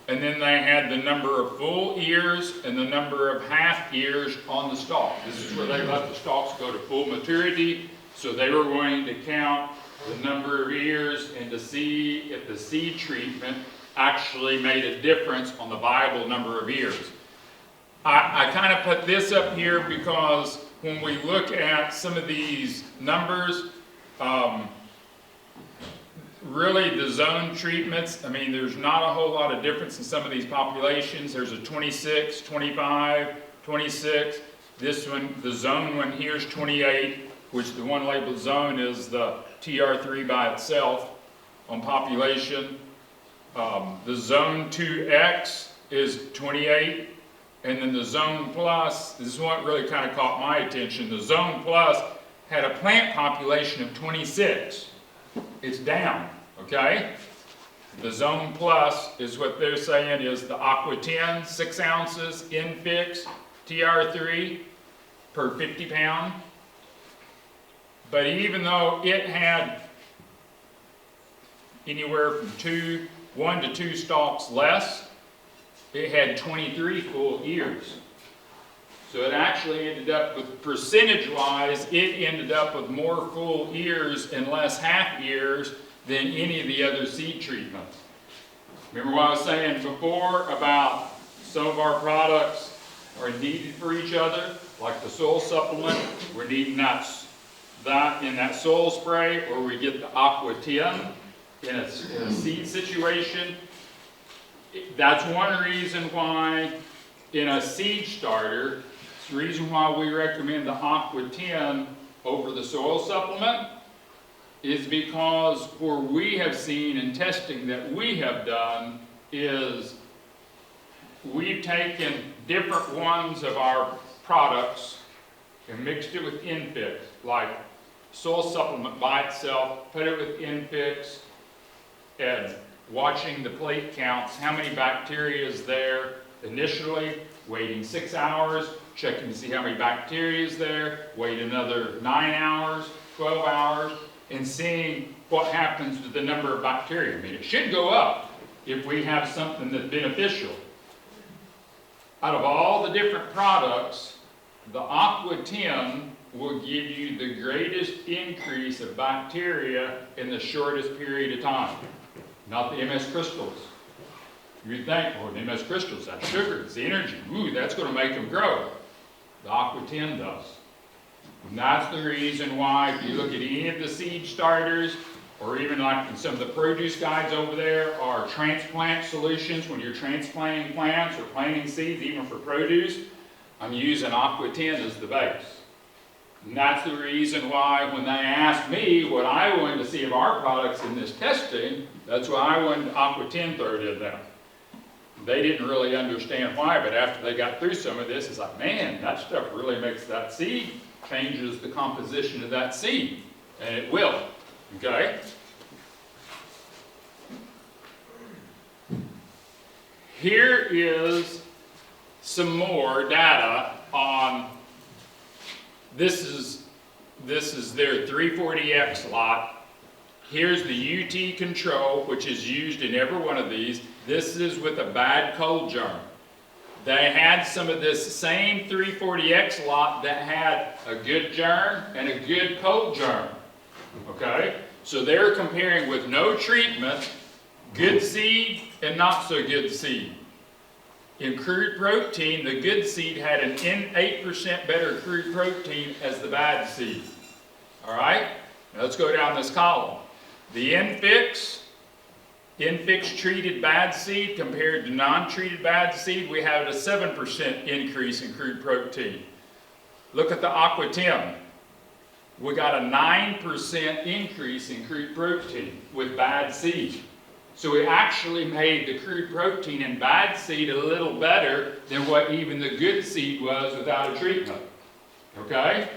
and then they had the number of full ears and the number of half ears on the stalk. This is where they let the stalks go to full maturity. So they were going to count the number of ears and to see if the seed treatment actually made a difference on the viable number of ears. I kind of put this up here because when we look at some of these numbers, really the zone treatments, I mean, there's not a whole lot of difference in some of these populations. There's a 26, 25, 26. This one, the zone one here is 28, which the one labeled zone is the TR3 by itself on population. The zone 2X is 28. And then the zone plus, this is what really kind of caught my attention. The zone plus had a plant population of 26. It's down, okay? The zone plus is what they're saying is the Aqua 10, 6 ounces, Infix, TR3 per 50 pound. But even though it had anywhere from 1 to 2 stalks less, it had 23 full ears. So it actually ended up with, percentage-wise, it ended up with more full ears and less half ears than any of the other seed treatments. Remember what I was saying before about some of our products are needed for each other, like the soil supplement, we're needing that in that soil spray, or we get the Aqua 10 in a seed situation. That's one reason why in a seed starter, it's the reason why we recommend the Aqua 10 over the soil supplement is because where we have seen in testing that we have done is we've taken different ones of our products and mixed it with Infix, like soil supplement by itself, put it with Infix, and watching the plate counts, how many bacteria is there initially, waiting 6 hours, checking to see how many bacteria is there, wait another 9 hours, 12 hours, and seeing what happens with the number of bacteria. I mean, it should go up if we have something that's beneficial. Out of all the different products, the Aqua 10 will give you the greatest increase of bacteria in the shortest period of time. Not the MS crystals. You'd think, oh, the MS crystals, that's sugar, it's the energy. Ooh, that's going to make them grow. The Aqua 10 does. And that's the reason why, if you look at any of the seed starters, or even like in some of the produce guides over there, are transplant solutions. When you're transplanting plants or planting seeds, even for produce, I'm using Aqua 10 as the base. And that's the reason why when they asked me what I wanted to see of our products in this testing, that's why I wanted Aqua 10 third in them. They didn't really understand why, but after they got through some of this, it's like, man, that stuff really makes that seed, changes the composition of that seed. And it will, okay? Here is some more data on, this is their 340X lot. Here's the UT control, which is used in every one of these. This is with a bad cold germ. They had some of this same 340X lot that had a good germ and a good cold germ. Okay? So they're comparing with no treatment, good seed and not so good seed. In crude protein, the good seed had an 8% better crude protein as the bad seed. All right? Now let's go down this column. The Infix treated bad seed compared to non-treated bad seed, we have a 7% increase in crude protein. Look at the Aqua 10. We got a 9% increase in crude protein with bad seed. So we actually made the crude protein in bad seed a little better than what even the good seed was without a treatment. Okay?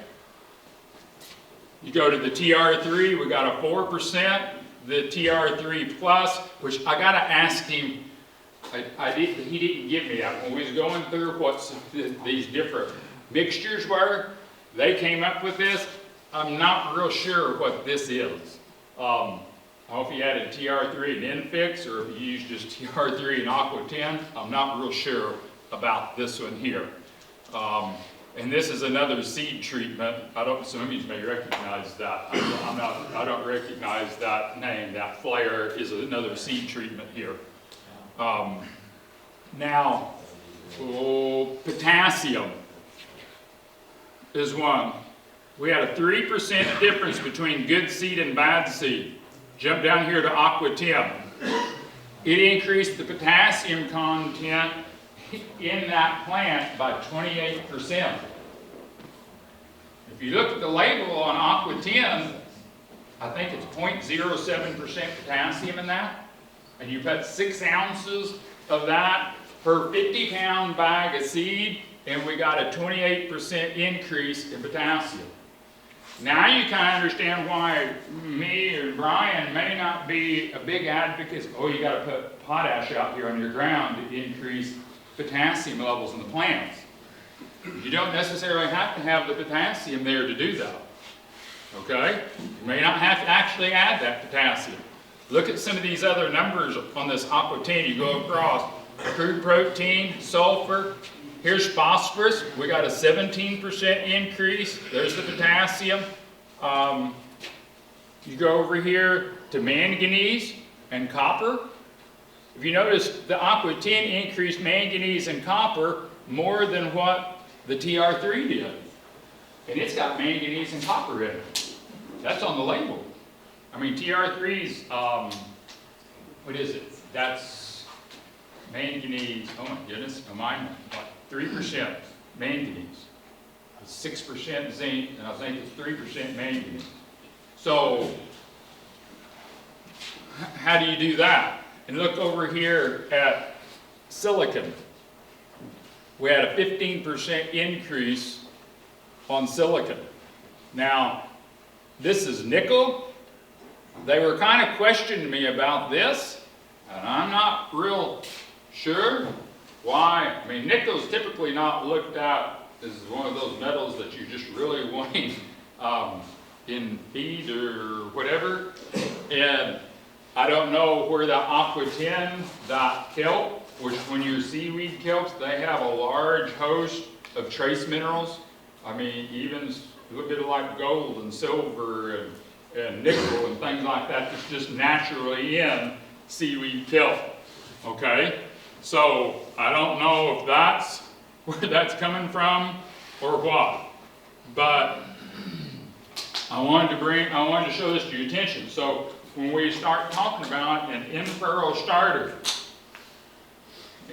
You go to the TR3, we got a 4%. The TR3 plus, which I gotta ask him, he didn't give me that. When we was going through what these different mixtures were, they came up with this. I'm not real sure what this is. I don't know if he added TR3 and Infix, or if he used just TR3 and Aqua 10. I'm not real sure about this one here. And this is another seed treatment. Some of you may recognize that. I don't recognize that name. That flare is another seed treatment here. Now, potassium is one. We had a 3% difference between good seed and bad seed. Jump down here to Aqua 10. It increased the potassium content in that plant by 28%. If you look at the label on Aqua 10, I think it's 0.07% potassium in that, and you put 6 ounces of that per 50-pound bag of seed, and we got a 28% increase in potassium. Now you kind of understand why me or Brian may not be a big advocate. Oh, you got to put potash out here on your ground to increase potassium levels in the plants. You don't necessarily have to have the potassium there to do that. Okay? You may not have to actually add that potassium. Look at some of these other numbers on this Aqua 10. You go across crude protein, sulfur. Here's phosphorus. We got a 17% increase. There's the potassium. You go over here to manganese and copper. If you notice, the Aqua 10 increased manganese and copper more than what the TR3 did. And it's got manganese and copper in it. That's on the label. I mean, TR3's, what is it? That's manganese, oh my goodness, mine, what, 3% manganese. 6% zinc, and I think it's 3% manganese. So, how do you do that? And look over here at silicon. We had a 15% increase on silicon. Now, this is nickel. They were kind of questioning me about this, and I'm not real sure why. I mean, nickel is typically not looked at as one of those metals that you just really want in feed or whatever. And I don't know where the Aqua 10, that kelp, which when your seaweed kelps, they have a large host of trace minerals. I mean, even a little bit of like gold and silver and nickel and things like that that's just naturally in seaweed kelp. Okay? So I don't know if that's where that's coming from or what. But I wanted to show this to your attention. So when we start talking about an in-furrow starter,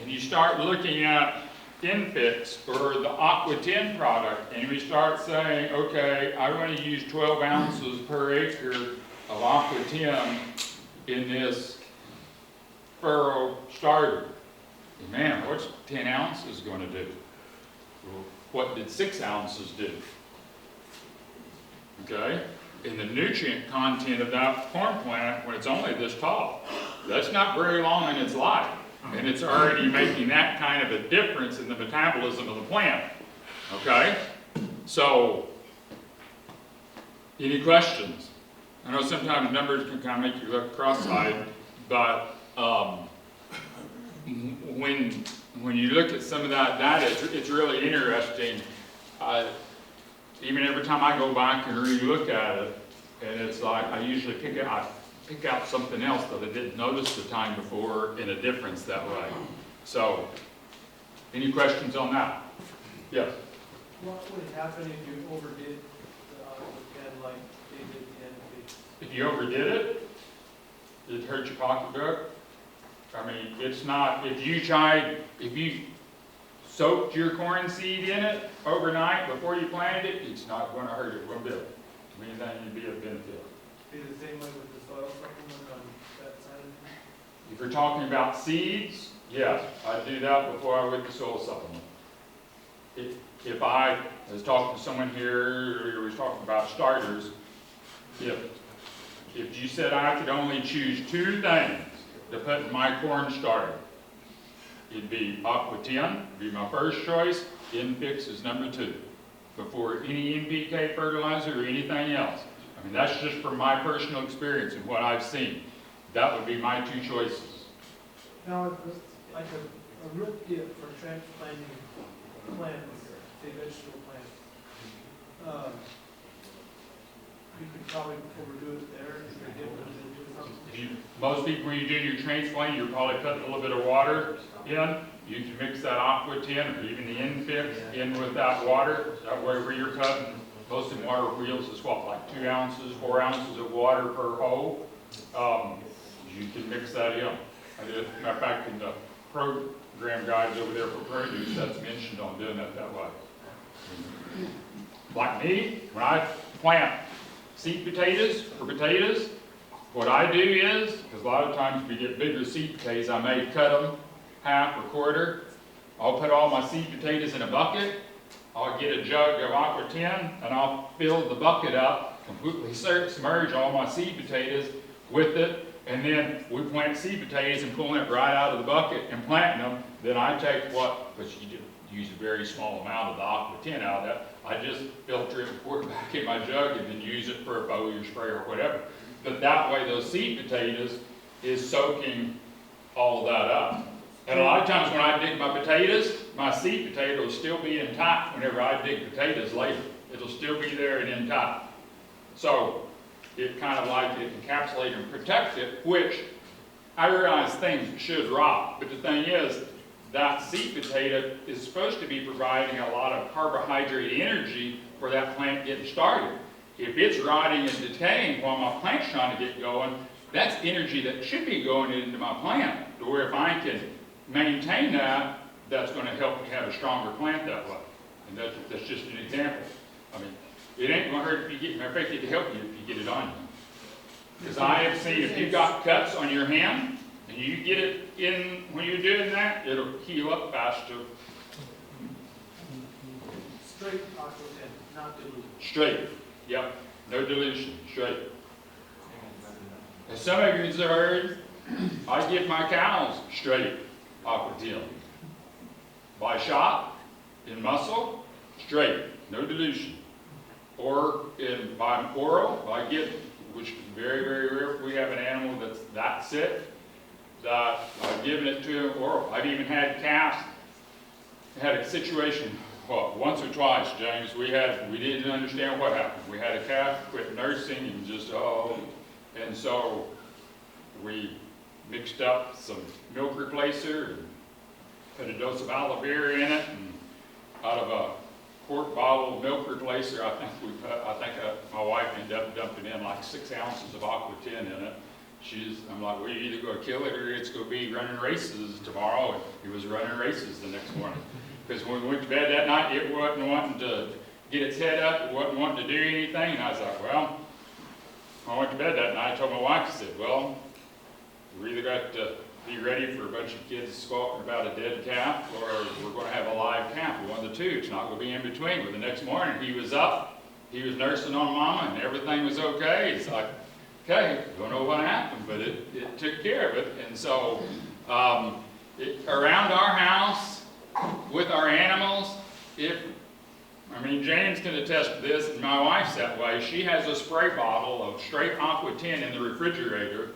and you start looking at Infix or the Aqua 10 product, and we start saying, okay, I want to use 12 ounces per acre of Aqua 10 in this furrow starter. And man, what's 10 ounces going to do? Well, what did 6 ounces do? Okay? And the nutrient content of that corn plant, when it's only this tall, that's not very long in its life. And it's already making that kind of a difference in the metabolism of the plant. Okay? So, any questions? I know sometimes numbers can kind of make you look cross-eyed, but when you look at some of that data, it's really interesting. Even every time I go back and re-look at it, and it's like I usually pick out something else that I didn't notice the time before in a difference that way. So, any questions on that? Yes? What would happen if you overdid the Aqua 10 like they did the NP? If you overdid it, it hurt your pocketbook. I mean, it's not, if you soaked your corn seed in it overnight before you planted it, it's not going to hurt it one bit. I mean, that would be a benefit. Be the same way with the soil supplement on that side of it? If you're talking about seeds, yes, I'd do that before I would the soil supplement. If I was talking to someone here who was talking about starters, if you said I could only choose 2 things to put in my corn starter, it'd be Aqua 10, would be my first choice, Infix is number 2, before any NPK fertilizer or anything else. I mean, that's just from my personal experience and what I've seen. That would be my 2 choices. Now, it's like a root dip for transplanting plants, say vegetable plants. You could probably overdo it there if you're dipping it into something. Most people, when you do your transplant, you're probably putting a little bit of water in. You can mix that Aqua 10 or even the Infix in with that water. That way where you're cutting, most of the water wheels is what, like 2 ounces, 4 ounces of water per hole. You can mix that in. Matter of fact, in the program guides over there for produce, that's mentioned on doing it that way. Like me, when I plant seed potatoes or potatoes, what I do is, because a lot of times we get bigger seed potatoes, I may cut them half or quarter. I'll put all my seed potatoes in a bucket. I'll get a jug of Aqua 10 and I'll fill the bucket up, completely submerge all my seed potatoes with it, and then we plant seed potatoes and pulling it right out of the bucket and planting them. Then I take which you use a very small amount of the Aqua 10 out of that. I just filter it and pour it back in my jug and then use it for a foliar spray or whatever. But that way those seed potatoes is soaking all of that up. And a lot of times when I dig my potatoes, my seed potato will still be intact whenever I dig potatoes later. It'll still be there and intact. So it kind of like it encapsulates and protects it, which I realize things should rot. But the thing is, that seed potato is supposed to be providing a lot of carbohydrate energy for that plant getting started. If it's rotting and decaying while my plant's trying to get going, that's energy that should be going into my plant. Or if I can maintain that, that's going to help me have a stronger plant that way. And that's just an example. I mean, it ain't going to hurt if you get, matter of fact, it'll help you if you get it on you. Because I have seen if you've got cuts on your hand, and you get it in when you're doing that, it'll heal up faster. Straight Aqua 10, not diluted. Straight. Yep. No dilution. Straight. As some of you have heard, I give my cows straight Aqua 10. By shot, in muscle, straight. No dilution. Or by oral, I get, which is very, very rare if we have an animal that's that sick, that I've given it to him oral. I've even had calves, had a situation, well, once or twice, James, we didn't understand what happened. We had a calf quit nursing and just, and so we mixed up some milk replacer and put a dose of aloe vera in it, and out of a quart bottle of milk replacer, my wife ended up dumping in like 6 ounces of Aqua 10 in it. I'm like, well, you're either going to kill it or it's going to be running races tomorrow. And he was running races the next morning. Because when we went to bed that night, it wasn't wanting to get its head up, it wasn't wanting to do anything, and I was like, well, I went to bed that night, I told my wife, I said, well, we either got to be ready for a bunch of kids squawking about a dead calf, or we're going to have a live calf, one of the two. It's not going to be in between. But the next morning, he was up, he was nursing on Mama, and everything was okay. It's like, okay, don't know what happened, but it took care of it. And so, around our house, with our animals, Jane's can attest to this, and my wife's that way. She has a spray bottle of straight Aqua 10 in the refrigerator,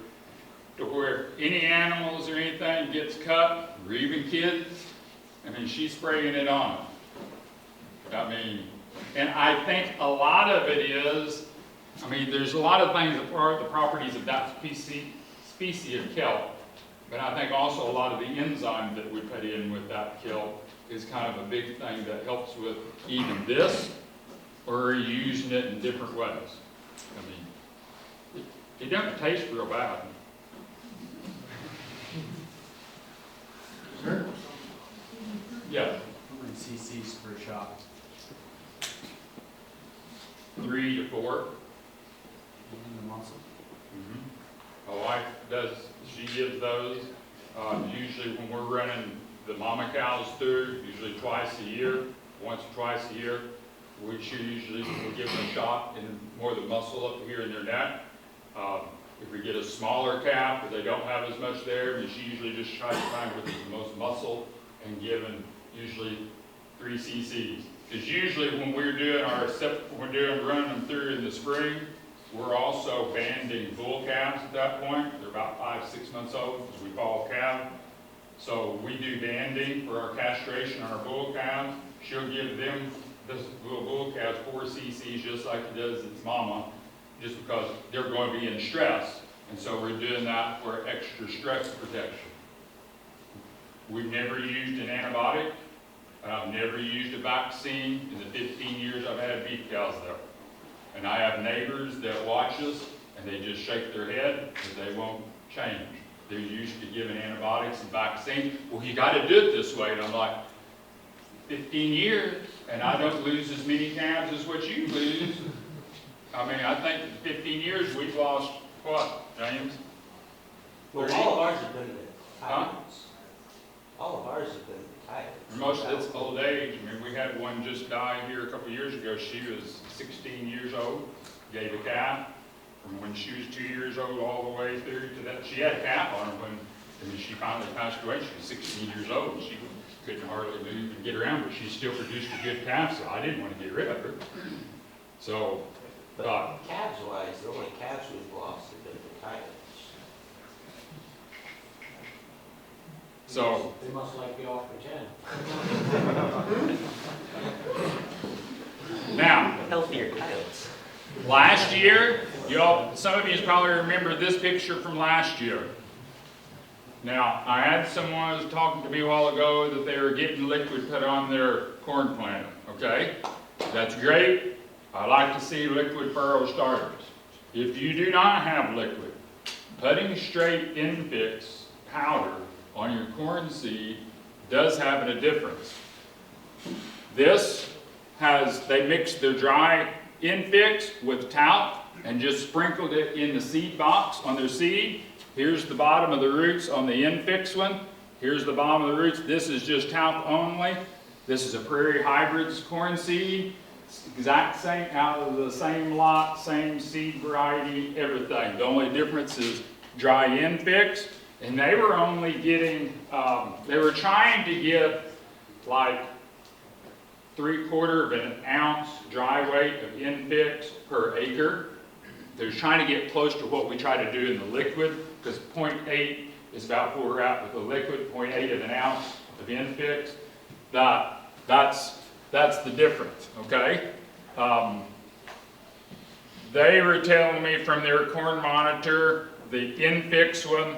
to where any animals or anything gets cut, or even kids, she's spraying it on. And I think a lot of it is, there's a lot of things that are the properties of that species of kelp, but I think also a lot of the enzyme that we put in with that kelp is kind of a big thing that helps with even this, or using it in different ways. It doesn't taste real bad. Sure. Yeah. How many cc's per shot? 3 to 4. In the muscle. My wife she gives those. Usually when we're running the mama cows through, usually twice a year, once or twice a year, we usually will give them a shot in more of the muscle up here in their neck. If we get a smaller calf, if they don't have as much there, she usually just tries to find where there's the most muscle and giving usually 3 cc's. Because usually when we're doing running them through in the spring, we're also banding bull calves at that point. They're about 5-6 months old because we call calf. So we do banding for our castration on our bull calves. She'll give them, this little bull calves, 4 cc's just like it does its mama, just because they're going to be in stress. And so we're doing that for extra stress protection. We've never used an antibiotic. I've never used a vaccine in the 15 years I've had beef cows there. And I have neighbors that watch us, and they just shake their head, but they won't change. They're used to giving antibiotics and vaccines. Well, you got to do it this way. And I'm like, 15 years, and I don't lose as many calves as what you lose. I think in 15 years we've lost, what, James? Well, 30? all of ours have been Huh? tyrants. All of ours have been tyrants. Most of it's old age. We had one just die here a couple years ago. She was 16 years old, gave a calf from when she was 2 years old all the way through to that. She had a calf on her when she finally passed away. She was 16 years old. She couldn't hardly move and get around, but she still produced a good calf, so I didn't want to get rid of her. So, But calves-wise, the only calves we've lost have been the tyrants. so They must like the offer 10. now, Healthier coyotes. last year, some of you probably remember this picture from last year. Now, I had someone who was talking to me a while ago that they were getting liquid put on their corn planter, okay? That's great. I like to see liquid furrow starters. If you do not have liquid, putting straight infix powder on your corn seed does have a difference. They mixed their dry infix with talc and just sprinkled it in the seed box on their seed. Here's the bottom of the roots on the infix one. Here's the bottom of the roots. This is just talc only. This is a Prairie Hybrids corn seed. Exact same, out of the same lot, same seed variety, everything. The only difference is dry infix. And they were only getting, they were trying to get like 3/4 of an ounce dry weight of infix per acre. They're trying to get close to what we try to do in the liquid, because 0.8 is about where we're at with the liquid, 0.8 of an ounce of infix. That's the difference, okay? They were telling me from their corn monitor, the infix one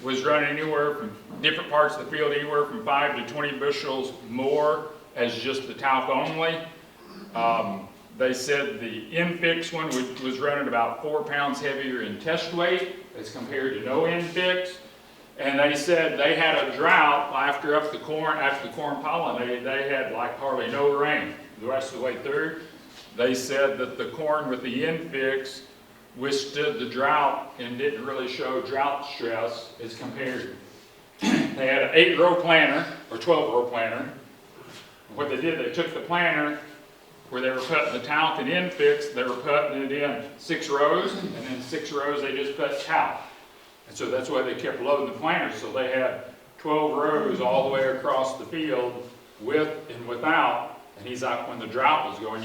was running anywhere from different parts of the field, anywhere from 5 to 20 bushels more as just the talc only. They said the infix one was running about 4 pounds heavier in test weight as compared to no infix. And they said they had a drought after the corn pollinated, they had like hardly no rain the rest of the way through. They said that the corn with the infix withstood the drought and didn't really show drought stress as compared. They had an 8-row planter or 12-row planter. What they did, they took the planter where they were putting the talc and infix, they were putting it in 6 rows, and then 6 rows they just put talc. And so that's why they kept loading the planters. So they had 12 rows all the way across the field, with and without. And he's like, when the drought was going,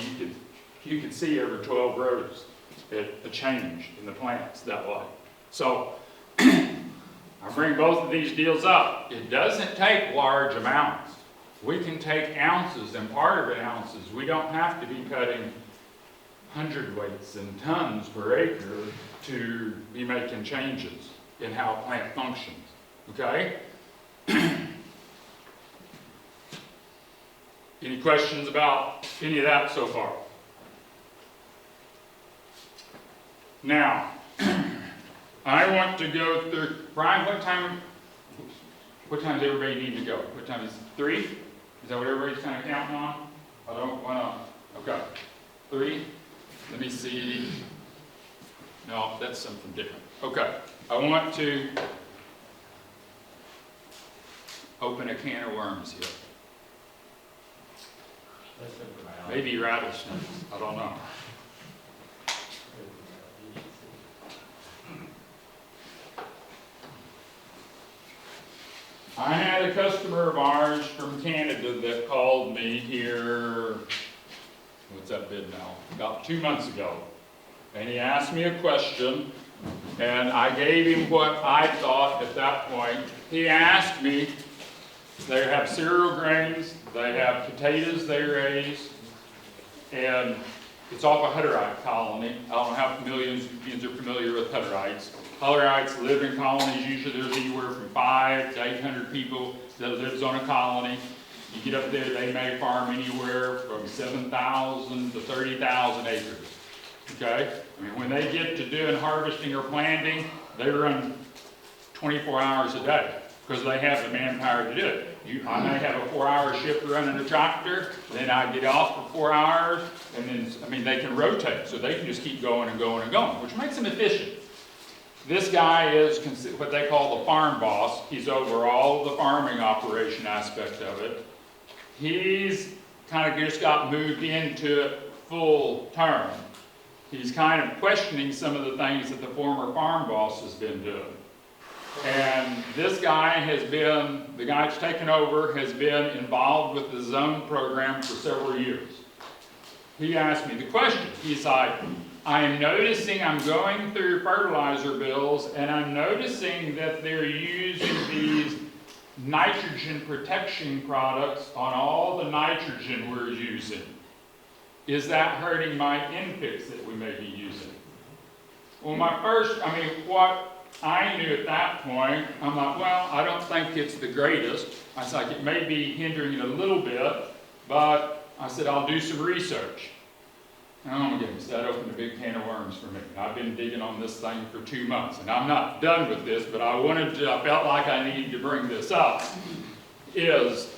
you could see every 12 rows a change in the plants that way. So I bring both of these deals up. It doesn't take large amounts. We can take ounces, and part of it ounces. We don't have to be cutting hundredweights and tons per acre to be making changes in how a plant functions, okay? Any questions about any of that so far? Now, I want to go through, Brian, what time does everybody need to go? What time is it? 3? Is that what everybody's kind of counting on? I don't want to, okay. 3, let me see. No, that's something different. Okay, I want to open a can of worms here. Maybe rattlesnakes, I don't know. I had a customer of ours from Canada that called me here, what's that been now? About 2 months ago. And he asked me a question, and I gave him what I thought at that point. He asked me, they have cereal grains, they have potatoes they raise, and it's off a Hutterite colony. I don't know how millions are familiar with Hutterites. Hutterites live in colonies. Usually there's anywhere from 500 to 800 people that lives on a colony. You get up there, they may farm anywhere from 7,000 to 30,000 acres. Okay? I mean, when they get to doing harvesting or planting, they run 24 hours a day because they have the manpower to do it. I may have a 4-hour shift running a tractor, then I get off for 4 hours, and then, I mean, they can rotate, so they can just keep going and going and going, which makes them efficient. This guy is what they call the farm boss. He's over all of the farming operation aspect of it. He's kind of just got moved into it full term. He's kind of questioning some of the things that the former farm boss has been doing. And this guy has been, the guy that's taken over, has been involved with the zone program for several years. He asked me the question. He's like, I am noticing, I'm going through fertilizer bills, and I'm noticing that they're using these nitrogen protection products on all the nitrogen we're using. Is that hurting my infix that we may be using? Well, what I knew at that point, I'm like, well, I don't think it's the greatest. I was like, it may be hindering it a little bit, but I said, I'll do some research. Oh my goodness, that opened a big can of worms for me. I've been digging on this thing for 2 months, and I'm not done with this, but I felt like I needed to bring this up, is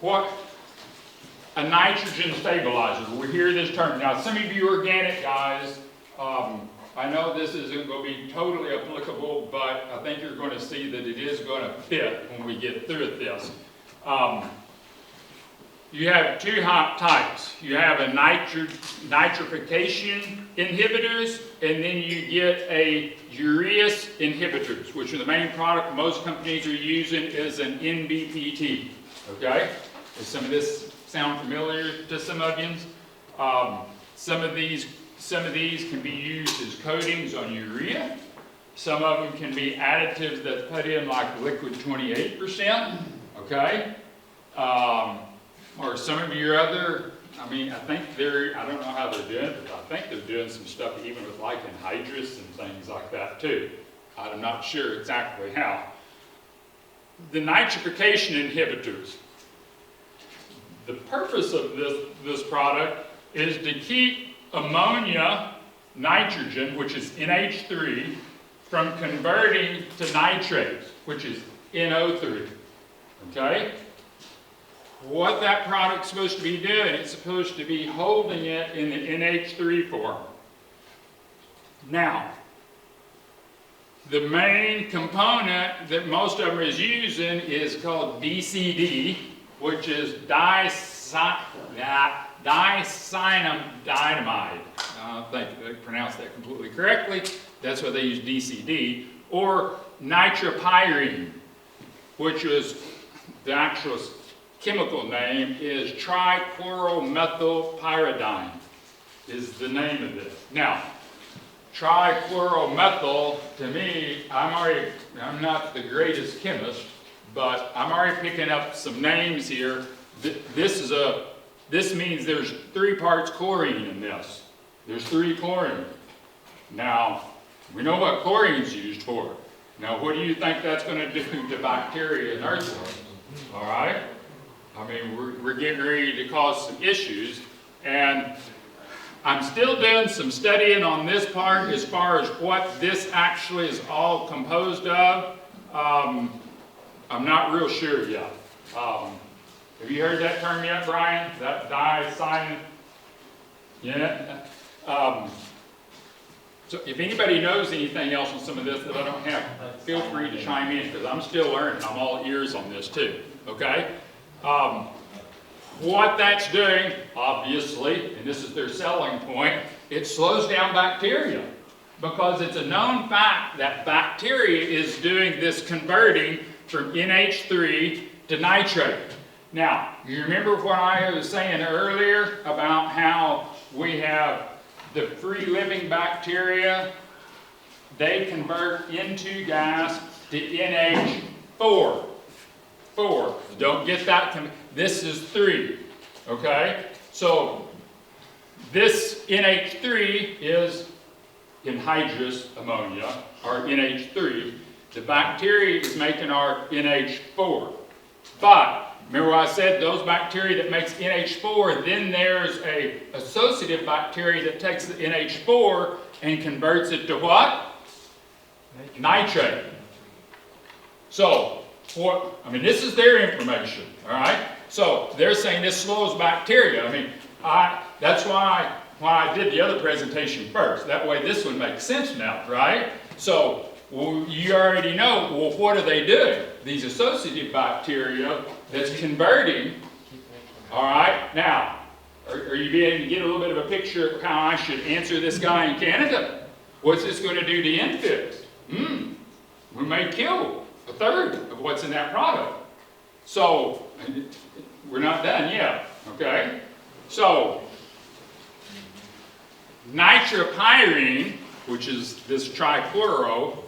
what a nitrogen stabilizer. We hear this term. Now, some of you organic guys, I know this isn't going to be totally applicable, but I think you're going to see that it is going to fit when we get through this. You have 2 hot types. You have a nitrification inhibitors, and then you get a urease inhibitors, which are the main product most companies are using is an NBPT. Okay? Does some of this sound familiar to some of you? Some of these can be used as coatings on urea. Some of them can be additives that put in like liquid 28%. Okay? Or some of your other, I don't know how they're doing it, but I think they're doing some stuff even with like anhydrous and things like that too. I'm not sure exactly how. The nitrification inhibitors. The purpose of this product is to keep ammonia, nitrogen, which is NH3, from converting to nitrates, which is NO3, okay? What that product's supposed to be doing, it's supposed to be holding it in the NH3 form. Now, the main component that most of them is using is called DCD, which is dicyanamide. I don't think they pronounced that completely correctly. That's why they use DCD. Or nitropyrene, which is the actual chemical name is trichloromethylpyridine is the name of this. Now, trichloromethyl, to me, I'm not the greatest chemist, but I'm already picking up some names here. This means there's 3 parts chlorine in this. There's 3 chlorine. Now, we know what chlorine's used for. Now, what do you think that's going to do to bacteria and earthworms? All right? I mean, we're getting ready to cause some issues, and I'm still doing some studying on this part as far as what this actually is all composed of. I'm not real sure yet. Have you heard that term yet, Brian? That dicyanamide? Yeah? So if anybody knows anything else on some of this that I don't have, feel free to chime in, because I'm still learning. I'm all ears on this too, okay? What that's doing, obviously, and this is their selling point, it slows down bacteria, because it's a known fact that bacteria is doing this converting from NH3 to nitrate. Now, you remember what I was saying earlier about how we have the free-living bacteria, they convert into gas to NH4. 4. Don't get that. This is 3. Okay? So this NH3 is anhydrous ammonia, or NH3. The bacteria is making our NH4. But remember what I said, those bacteria that makes NH4, then there's a associative bacteria that takes the NH4 and converts it to what? Nitrate. So, this is their information, all right? So, they're saying this slows bacteria. That's why I did the other presentation first. That way this would make sense now, right? So, you already know, well, what are they doing? These associative bacteria that's converting, all right? Now, are you beginning to get a little bit of a picture of how I should answer this guy in Canada? What's this going to do to infants? We may kill 1/3 of what's in that product. So, we're not done yet, okay? So, nitropyrene, which is this trichloro,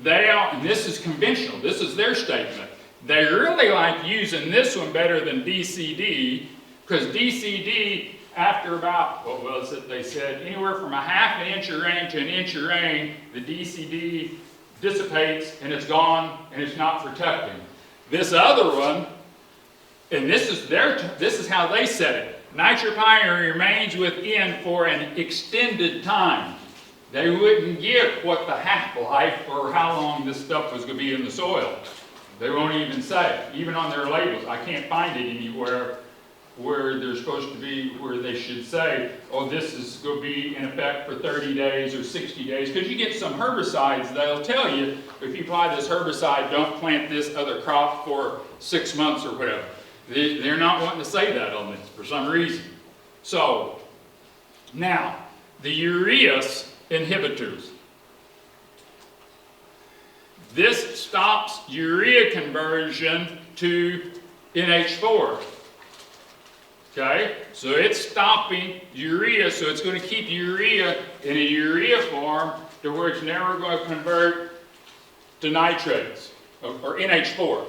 and this is conventional, this is their statement. They really like using this one better than DCD, because DCD, after about, what was it they said, anywhere from a 1/2 inch of rain to 1 inch of rain, the DCD dissipates and it's gone and it's not protecting. This other one, and this is how they said it, nitropyrene remains within for an extended time. They wouldn't give what the half-life or how long this stuff was going to be in the soil. They won't even say, even on their labels. I can't find it anywhere where they're supposed to be, where they should say, oh, this is going to be in effect for 30 days or 60 days. Because you get some herbicides, they'll tell you, if you apply this herbicide, don't plant this other crop for 6 months or whatever. They're not wanting to say that on this for some reason. So, now, the urease inhibitors. This stops urea conversion to NH4. Okay? So it's stopping urea, so it's going to keep urea in a urea form to where it's never going to convert to nitrates, or NH4.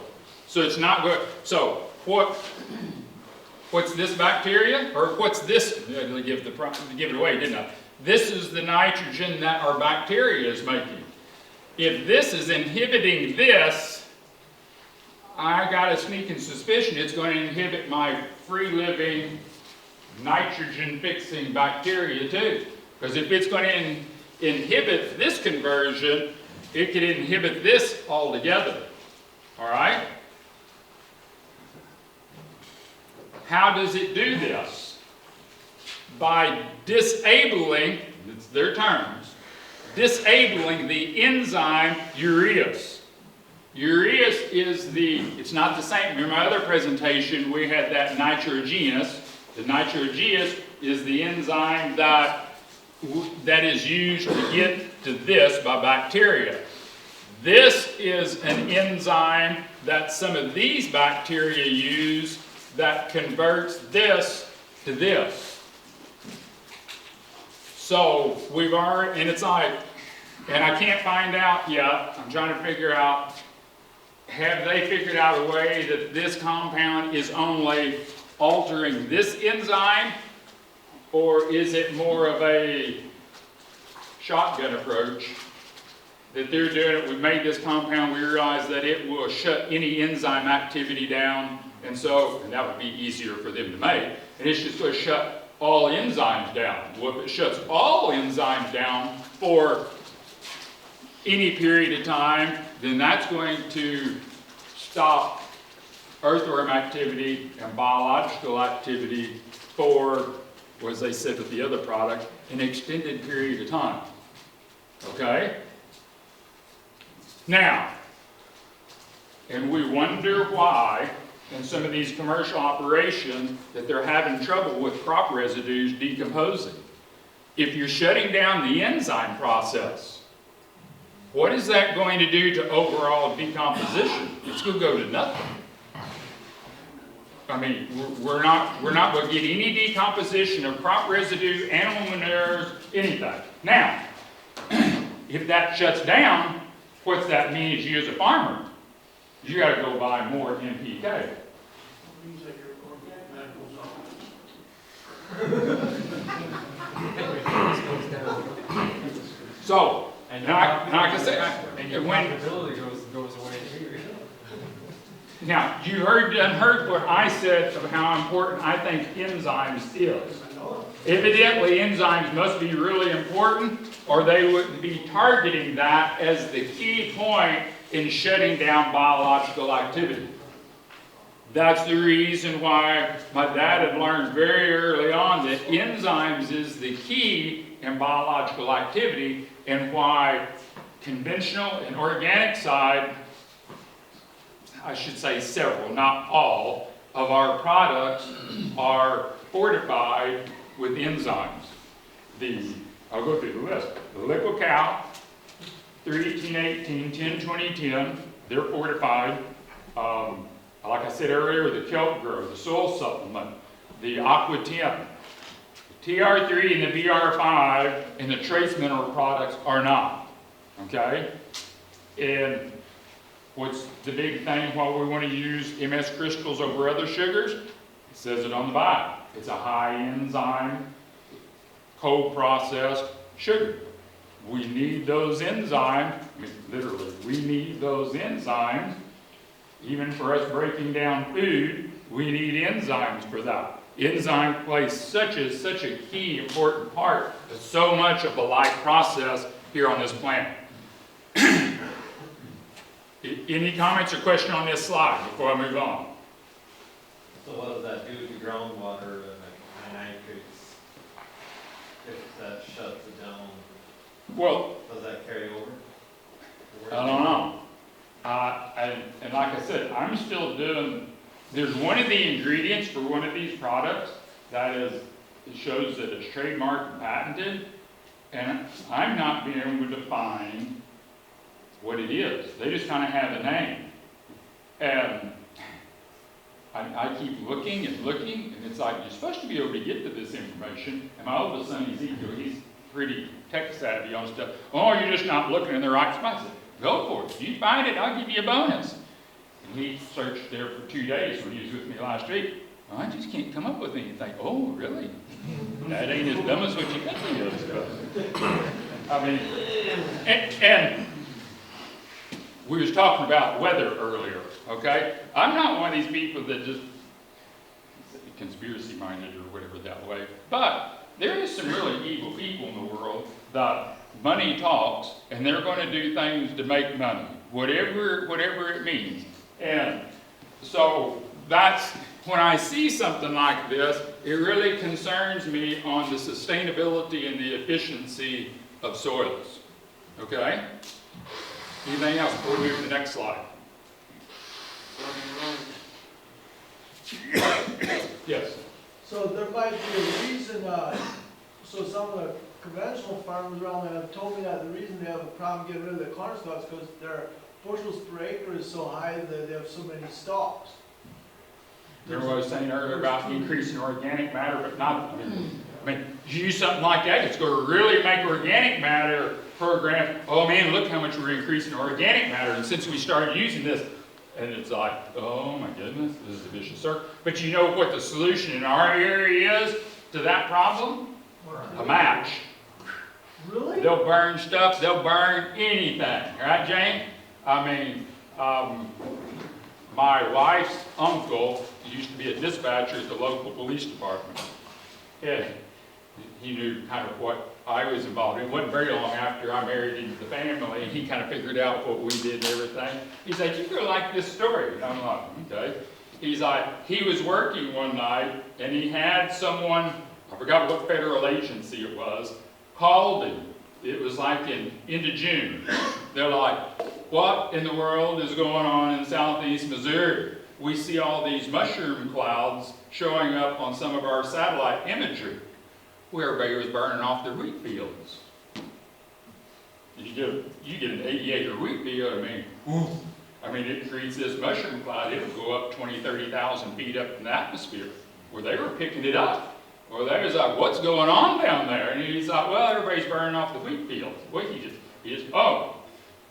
So it's not going, so what's this bacteria? Or what's this? I give it away, didn't I? This is the nitrogen that our bacteria is making. If this is inhibiting this, I got a sneaking suspicion it's going to inhibit my free-living nitrogen-fixing bacteria too. Because if it's going to inhibit this conversion, it could inhibit this altogether. All right? How does it do this? By disabling, it's their terms, disabling the enzyme urease. Urease is it's not the same. In my other presentation, we had that nitrogenous. The nitrogenous is the enzyme that is used to get to this by bacteria. This is an enzyme that some of these bacteria use that converts this to this. So we've already, and it's like, and I can't find out yet, I'm trying to figure out, have they figured out a way that this compound is only altering this enzyme, or is it more of a shotgun approach that they're doing it? We made this compound, we realize that it will shut any enzyme activity down, and that would be easier for them to make, and it's just going to shut all enzymes down. Well, if it shuts all enzymes down for any period of time, then that's going to stop earthworm activity and biological activity for, as they said with the other product, an extended period of time. Okay? Now, and we wonder why in some of these commercial operations that they're having trouble with crop residues decomposing. If you're shutting down the enzyme process, what is that going to do to overall decomposition? It's going to go to nothing. I mean, we're not going to get any decomposition of crop residue, animal manures, anything. Now, if that shuts down, what's that mean to you as a farmer? You got to go buy more NPK. So, and like I said, and your profitability goes away too. Now, you heard what I said of how important I think enzymes is. Evidently, enzymes must be really important, or they wouldn't be targeting that as the key point in shutting down biological activity. That's the reason why my dad had learned very early on that enzymes is the key in biological activity, and why conventional and organic side, I should say several, not all, of our products are fortified with enzymes. I'll go through the list. The liquid cow, 31818, 102010, they're fortified. Like I said earlier, the kelp grow, the soil supplement, the aqua 10, the TR3 and the BR5 and the trace mineral products are not. Okay? And what's the big thing why we want to use MS crystals over other sugars? It says it on the bottom. It's a high enzyme, cold processed sugar. We need those enzymes, I mean, literally, we need those enzymes. Even for us breaking down food, we need enzymes for that. Enzyme plays such a key, important part of so much of the life process here on this planet. Any comments or question on this slide before I move on? So what does that do to groundwater and the nitrates if that shuts it down? Well, does that carry over? I don't know. And like I said, I'm still doing, there's one of the ingredients for one of these products that it shows that it's trademarked and patented, and I'm not being able to find what it is. They just kind of have a name. And I keep looking, and it's like, you're supposed to be able to get to this information. And my oldest son, Ezekiel, he's pretty tech savvy on stuff. Oh, you're just not looking in the right spot. I said, go for it. You find it, I'll give you a bonus. And he searched there for 2 days when he was with me last week. Well, I just can't come up with anything. Oh, really? That ain't as dumb as what you think it is. I mean, and we was talking about weather earlier, okay? I'm not one of these people that just conspiracy minded or whatever that way, but there is some really evil people in the world that money talks, and they're going to do things to make money, whatever it means. And so that's, when I see something like this, it really concerns me on the sustainability and the efficiency of soils. Okay? Anything else before we move to the next slide? Yes. So there might be a reason, so some of the conventional farmers around there have told me that the reason they have a problem getting rid of the corn stalks because their bushels per acre is so high that they have so many stalks. Remember what I was saying earlier about increasing organic matter, but not, I mean, you use something like that, it's going to really make organic matter programs, oh man, look how much we're increasing organic matter, and since we started using this, and it's like, oh my goodness, this is a vicious circle. But you know what the solution in our area is to that problem? A match. Really? They'll burn stuff, they'll burn anything, right, Jane? I mean, my wife's uncle used to be a dispatcher at the local police department. And he knew kind of what I was involved in. It wasn't very long after I married into the family, and he kind of figured out what we did and everything. He's like, you're gonna like this story. And I'm like, okay. He's like, he was working one night, and he had someone, I forgot what federal agency it was, called him. It was like into June. They're like, what in the world is going on in southeast Missouri? We see all these mushroom clouds showing up on some of our satellite imagery, where everybody was burning off their wheat fields. You get an 80-acre wheat field, I mean, it creates this mushroom cloud. It'll go up 20, 30,000 feet up in the atmosphere, where they were picking it up. Well, they was like, what's going on down there? And he's like, well, everybody's burning off the wheat fields. Well, he just, oh,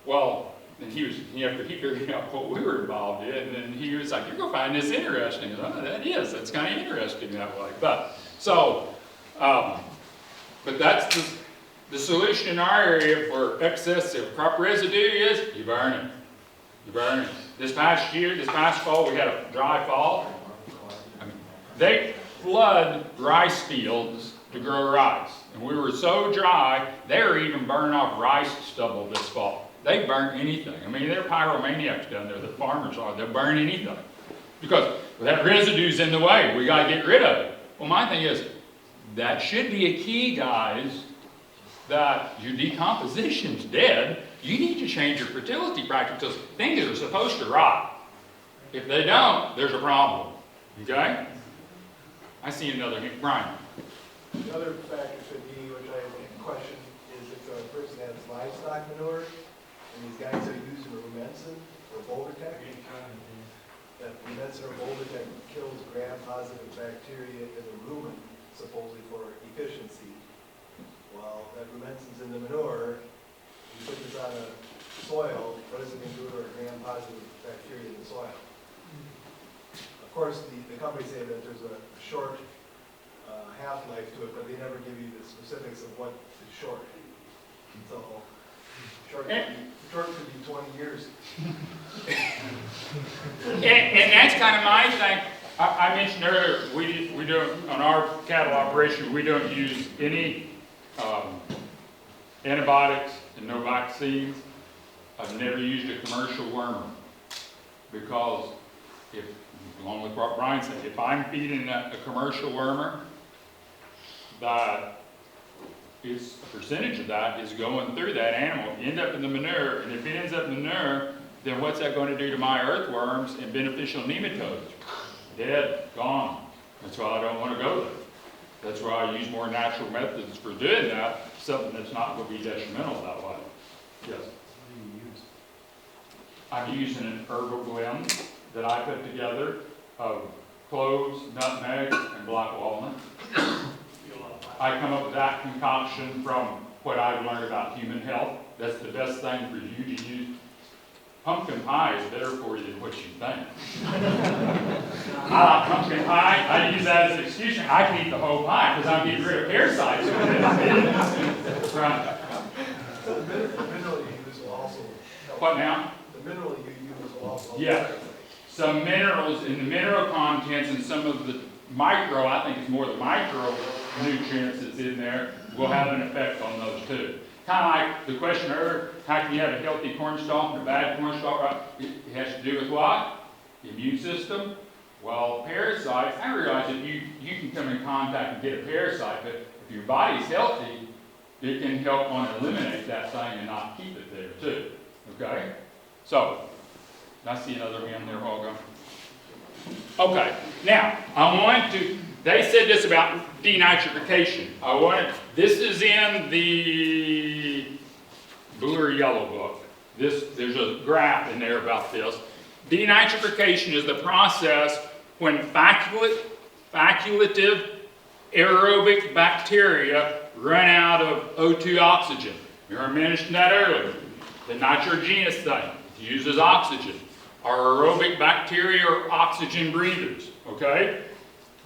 well, and he figured out what we were involved in, and he was like, you're going to find this interesting. And, oh, that is, that's kind of interesting that way. But, so, but that's the solution in our area for excessive crop residue is you burn it. You burn it. This past fall, we had a dry fall. They flood rice fields to grow rice. And we were so dry, they were even burning off rice stubble this fall. They burn anything. I mean, they're pyromaniacs down there, the farmers are. They'll burn anything. Because that residue's in the way. We got to get rid of it. Well, my thing is, that should be a key, guys, that your decomposition's dead. You need to change your fertility practices. Things are supposed to rot. If they don't, there's a problem. Okay? I see another hand. Brian. The other factor could be, which I question, is if a person has livestock manure, and these guys are using Rumensin or Bouldertech, that Rumensin or Bouldertech kills gram-positive bacteria in the rumen, supposedly for efficiency. Well, that Rumensin's in the manure, you put this on a soil, what is it going to do to a gram-positive bacteria in the soil? Of course, the companies say that there's a short half-life to it, but they never give you the specifics of what is short. So, short could be 20 years. And that's kind of my thing. I mentioned earlier, we don't, on our cattle operation, we don't use any antibiotics and no vaccines. I've never used a commercial wormer because along with what Brian said, if I'm feeding a commercial wormer, that a percentage of that is going through that animal, end up in the manure, and if it ends up in the manure, then what's that going to do to my earthworms and beneficial nematodes? Dead, gone. That's why I don't want to go there. That's why I use more natural methods for doing that, something that's not going to be detrimental that way. Yes? What do you use? I'm using an herbal blend that I put together of cloves, nutmeg, and black walnut. I come up with that concoction from what I've learned about human health. That's the best thing for you to use. Pumpkin pie is better for you than what you think. I like pumpkin pie. I use that as an excuse. I can eat the whole pie because I'm getting rid of parasites with it. Right. The mineral you use will also help. What now? The mineral you use will also help. Yeah. Some minerals in the mineral contents and some of the I think it's more the micronutrients that's in there, will have an effect on those too. kind of like the question earlier, how can you have a healthy corn stalk and a bad corn stalk? Right? It has to do with what? The immune system. Well, parasites, I realize that you can come in contact and get a parasite, but if your body's healthy, it can help on eliminate that thing and not keep it there too. Okay? So, I see another hand there, Holger. Okay, now, they said this about denitrification. This is in the blue or yellow book. There's a graph in there about this. Denitrification is the process when facultative aerobic bacteria run out of O2 oxygen. Remember I mentioned that earlier. The nitrogenous thing uses oxygen. Our aerobic bacteria are oxygen breathers, okay?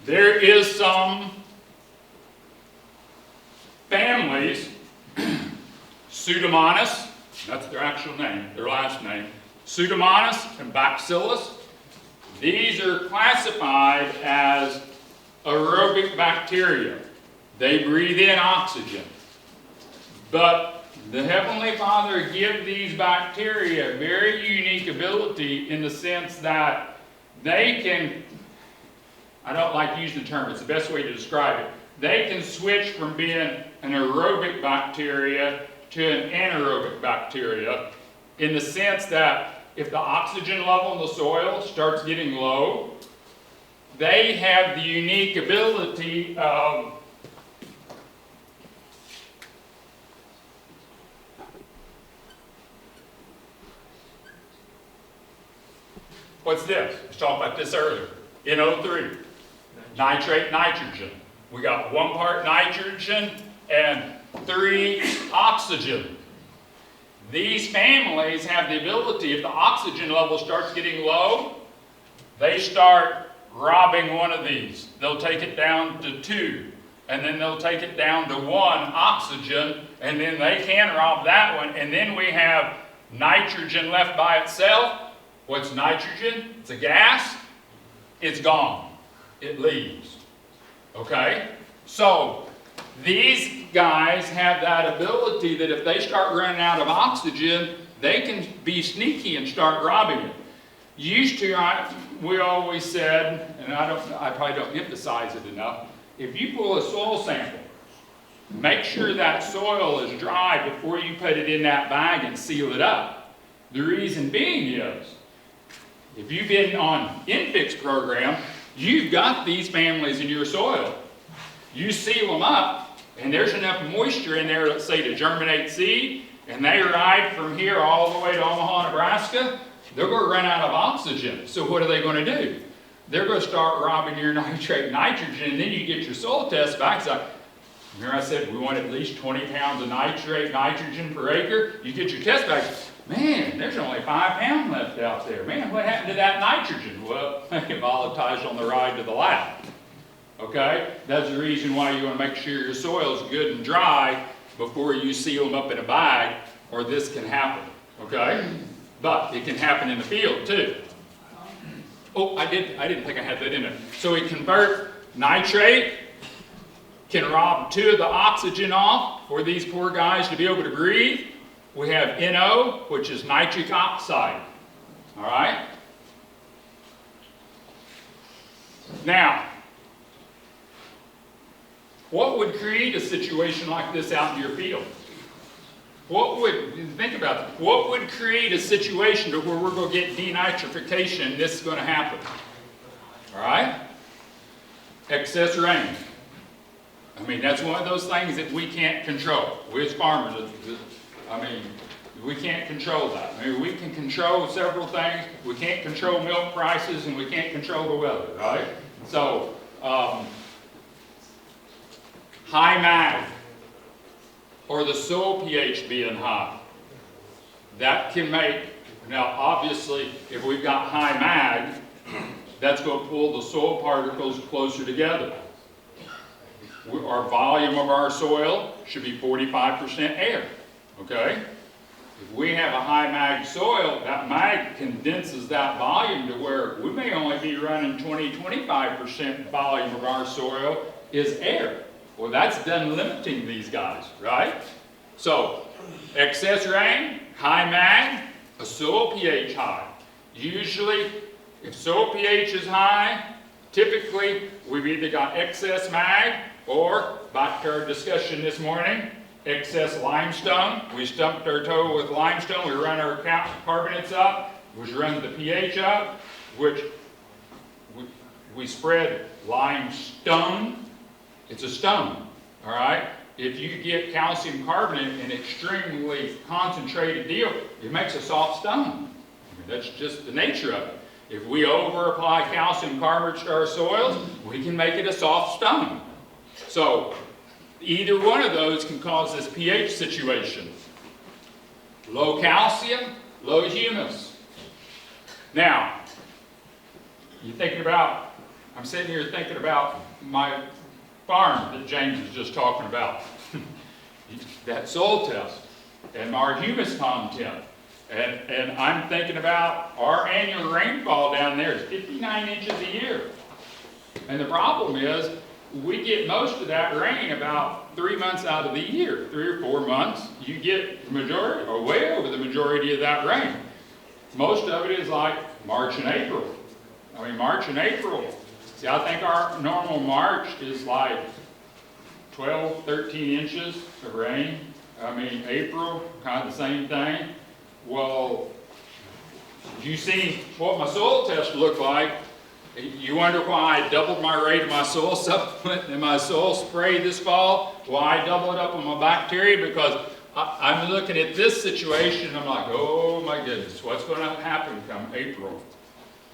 There is some families, Pseudomonas, that's their actual name, their last name, Pseudomonas and Bacillus. These are classified as aerobic bacteria. They breathe in oxygen. But the Heavenly Father gives these bacteria a very unique ability in the sense that they can, I don't like using the term, it's the best way to describe it. They can switch from being an aerobic bacteria to an anaerobic bacteria in the sense that if the oxygen level in the soil starts getting low, they have the unique ability of what's this? Let's talk about this earlier. NO3, nitrate nitrogen. We got 1 part nitrogen and 3 oxygen. These families have the ability, if the oxygen level starts getting low, they start robbing one of these. They'll take it down to 2, and then they'll take it down to 1 oxygen, and then they can rob that one, and then we have nitrogen left by itself. What's nitrogen? It's a gas. It's gone. It leaves. Okay? So, these guys have that ability that if they start running out of oxygen, they can be sneaky and start robbing it. Used to, we always said, and I probably don't emphasize it enough, if you pull a soil sample, make sure that soil is dry before you put it in that bag and seal it up. The reason being is, if you've been on InFix program, you've got these families in your soil. You seal them up, and there's enough moisture in there, let's say, to germinate seed, and they ride from here all the way to Omaha, Nebraska, they're going to run out of oxygen. So what are they going to do? They're going to start robbing your nitrate nitrogen, and then you get your soil test back. So, remember I said we want at least 20 pounds of nitrate nitrogen per acre? You get your test back. Man, there's only 5 pounds left out there. Man, what happened to that nitrogen? Well, it volatilized on the ride to the lab. Okay? That's the reason why you want to make sure your soil is good and dry before you seal them up in a bag, or this can happen. Okay? But it can happen in the field too. Oh, I didn't think I had that in there. So we convert nitrate, can rob 2 of the oxygen off for these poor guys to be able to breathe. We have NO, which is nitric oxide. All right? Now, what would create a situation like this out in your field? Think about it. What would create a situation to where we're going to get denitrification and this is going to happen? All right? Excess rain. I mean, that's one of those things that we can't control. We as farmers, we can't control that. I mean, we can control several things. We can't control milk prices and we can't control the weather, right? So, high mag, or the soil pH being high. That can make, now obviously, if we've got high mag, that's going to pull the soil particles closer together. Our volume of our soil should be 45% air, okay? If we have a high mag soil, that mag condenses that volume to where we may only be running 20-25% volume of our soil is air. Well, that's done limiting these guys, right? So Excess rain, high mag, a soil pH high. Usually, if soil pH is high, typically we've either got excess mag or, back to our discussion this morning, excess limestone. We stumped our toe with limestone, we run our carbonates up, which runs the pH up, which we spread limestone. It's a stone, all right? If you get calcium carbonate in an extremely concentrated deal, it makes a soft stone. I mean, that's just the nature of it. If we over-apply calcium carbonate to our soils, we can make it a soft stone. So, either one of those can cause this pH situation. Low calcium, low humus. Now, you're thinking about, I'm sitting here thinking about my farm that James was just talking about. That soil test and our humus content. And I'm thinking about our annual rainfall down there is 59 inches a year. And the problem is, we get most of that rain about 3 months out of the year. 3 or 4 months, you get the majority, or way over the majority of that rain. Most of it is like March and April. I mean, March and April. See, I think our normal March is like 12, 13 inches of rain. I mean, April, kind of the same thing. Well, you see what my soil test looked like. You wonder why I doubled my rate of my soil supplement and my soil spray this fall? Why I doubled up on my bacteria? Because I'm looking at this situation and I'm like, oh my goodness, what's going to happen come April?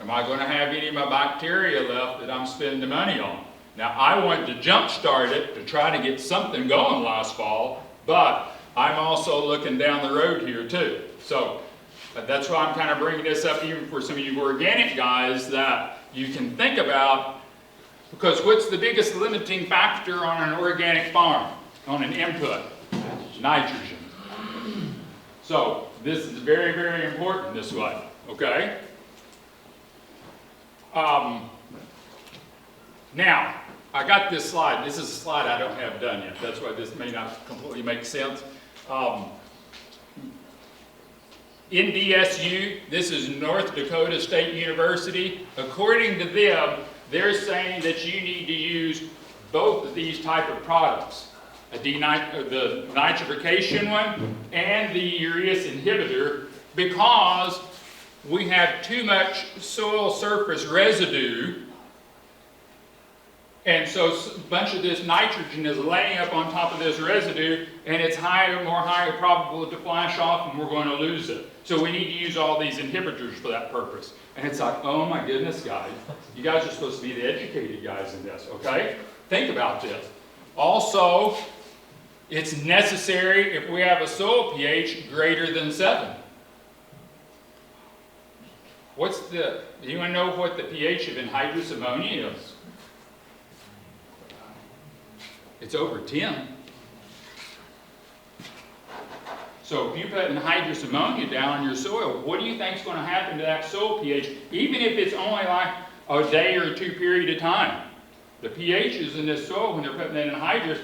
Am I going to have any of my bacteria left that I'm spending the money on? Now, I wanted to jumpstart it to try to get something going last fall, but I'm also looking down the road here too. So that's why I'm kind of bringing this up even for some of you organic guys that you can think about, because what's the biggest limiting factor on an organic farm, on an input? Nitrogen. So this is very, very important this way, okay? Now, I got this slide. This is a slide I don't have done yet. That's why this may not completely make sense. NDSU, this is North Dakota State University. According to them, they're saying that you need to use both of these type of products. The nitrification one and the urease inhibitor, because we have too much soil surface residue, and so a bunch of this nitrogen is laying up on top of this residue, and it's more higher probable to flash off, and we're going to lose it. So we need to use all these inhibitors for that purpose. And it's like, oh my goodness, guys, you guys are supposed to be the educated guys in this, okay? Think about this. Also, it's necessary if we have a soil pH greater than 7. Do you want to know what the pH of anhydrous ammonia is? It's over 10. So if you put anhydrous ammonia down in your soil, what do you think is going to happen to that soil pH, even if it's only like a day or two period of time? The pHs in this soil, when they're putting that anhydrous,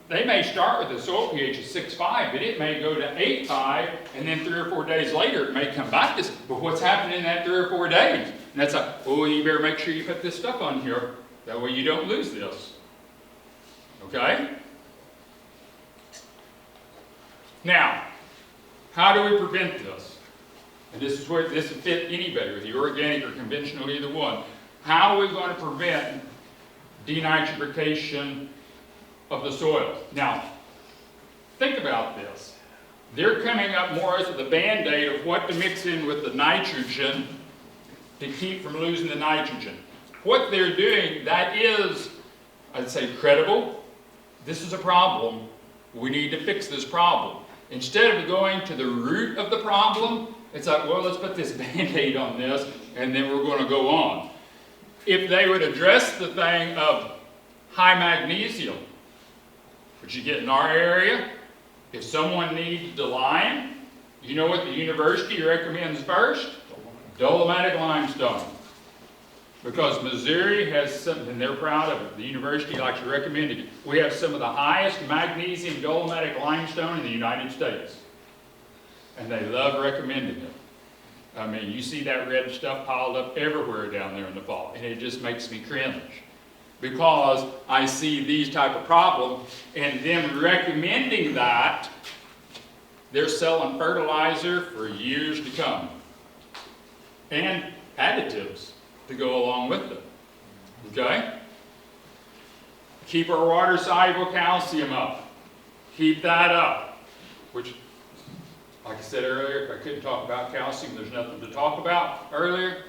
they may start with a soil pH of 6.5, but it may go to 8.5, and then 3 or 4 days later, it may come back to, but what's happening in that 3 or 4 days? And that's like, oh, you better make sure you put this stuff on here. That way you don't lose this. Okay? Now, how do we prevent this? And this is where this would fit any better, the organic or conventional, either one. How are we going to prevent denitrification of the soil? Now, think about this. They're coming up more as the band-aid of what to mix in with the nitrogen to keep from losing the nitrogen. What they're doing, that is, I'd say, credible. This is a problem. We need to fix this problem. Instead of going to the root of the problem, it's like, well, let's put this band-aid on this, and then we're going to go on. If they would address the thing of high magnesium, which you get in our area, if someone needs the lime, you know what the university recommends first? Dolomitic limestone. Because Missouri has something, and they're proud of it. The university likes to recommend it. We have some of the highest magnesium dolomitic limestone in the United States. And they love recommending it. I mean, you see that red stuff piled up everywhere down there in the fall, and it just makes me cringe. Because I see these type of problems, and them recommending that, they're selling fertilizer for years to come. And additives to go along with them. Okay? Keep our water soluble calcium up. Keep that up. Which, like I said earlier, if I couldn't talk about calcium, there's nothing to talk about earlier.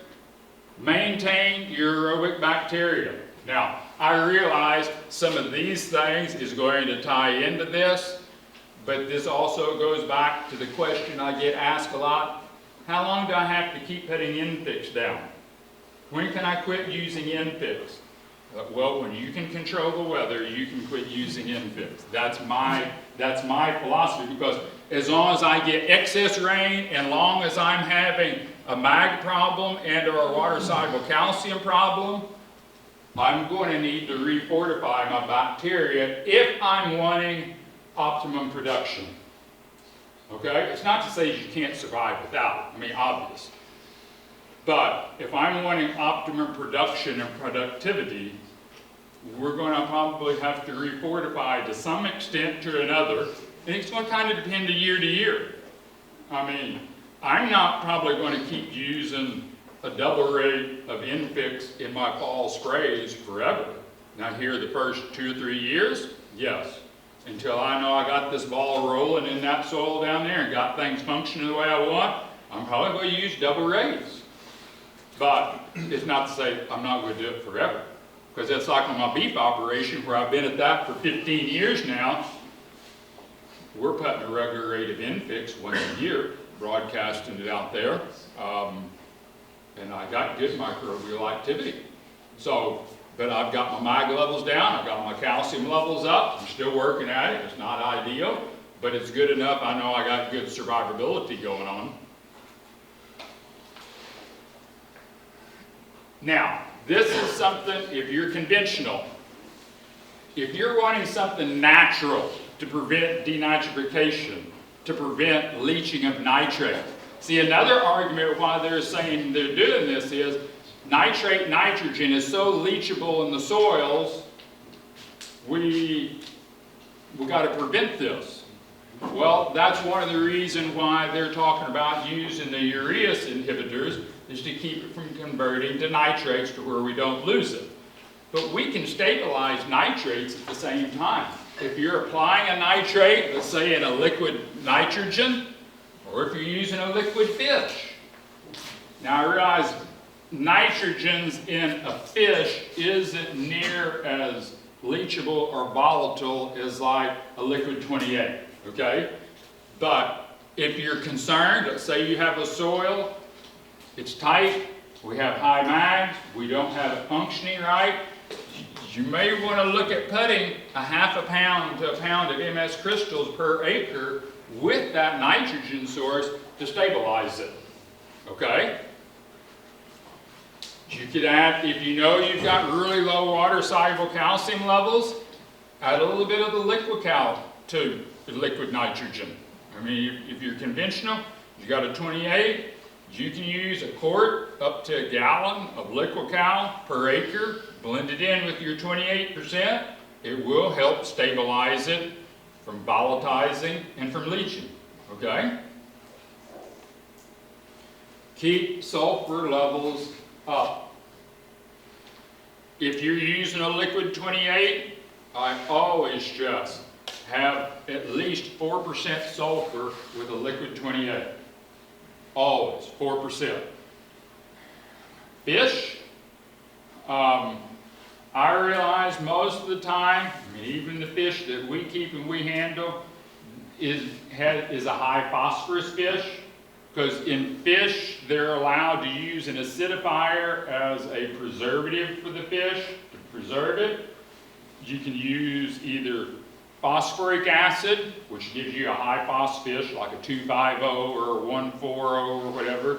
Maintain your aerobic bacteria. Now, I realize some of these things is going to tie into this, but this also goes back to the question I get asked a lot. How long do I have to keep putting Infix down? When can I quit using Infix? Well, when you can control the weather, you can quit using Infix. That's my philosophy, because as long as I get excess rain, and long as I'm having a mag problem and or a water-soluble calcium problem, I'm going to need to refortify my bacteria if I'm wanting optimum production. Okay? It's not to say you can't survive without it. I mean, obvious. But if I'm wanting optimum production and productivity, we're going to probably have to refortify to some extent to another. And it's going to kind of depend year to year. I mean, I'm not probably going to keep using a double rate of Infix in my fall sprays forever. Now here the first 2 or 3 years, yes. Until I know I got this ball rolling in that soil down there and got things functioning the way I want, I'm probably going to use double rates. But it's not to say I'm not going to do it forever. Because it's like on my beef operation where I've been at that for 15 years now. We're putting a regular rate of Infix once a year, broadcasting it out there. And I got good microbial activity. So, but I've got my mag levels down, I've got my calcium levels up, I'm still working at it, it's not ideal, but it's good enough, I know I got good survivability going on. Now, this is something, if you're conventional, if you're wanting something natural to prevent denitrification, to prevent leaching of nitrate. See, another argument why they're saying they're doing this is nitrate nitrogen is so leachable in the soils, we got to prevent this. Well, that's one of the reasons why they're talking about using the urease inhibitors, is to keep it from converting to nitrates to where we don't lose it. But we can stabilize nitrates at the same time. If you're applying a nitrate, let's say in a liquid nitrogen, or if you're using a liquid fish. Now I realize nitrogens in a fish isn't near as leachable or volatile as like a liquid 28, okay? But if you're concerned, let's say you have a soil, it's tight, we have high mags, we don't have it functioning right, you may want to look at putting a ½ pound to a pound of MS crystals per acre with that nitrogen source to stabilize it, okay? You could add, if you know you've got really low water-soluble calcium levels, add a little bit of the liquid cal to the liquid nitrogen. I mean, if you're conventional, you got a 28, you can use a quart up to a gallon of liquid cal per acre, blend it in with your 28%. It will help stabilize it from volatilizing and from leaching, okay? Keep sulfur levels up. If you're using a liquid 28, I always stress have at least 4% sulfur with a liquid 28. Always, 4%. Fish, I realize most of the time, I mean, even the fish that we keep and we handle is a high phosphorus fish, because in fish they're allowed to use an acidifier as a preservative for the fish to preserve it. You can use either phosphoric acid, which gives you a high phos fish like a 250 or a 140 or whatever,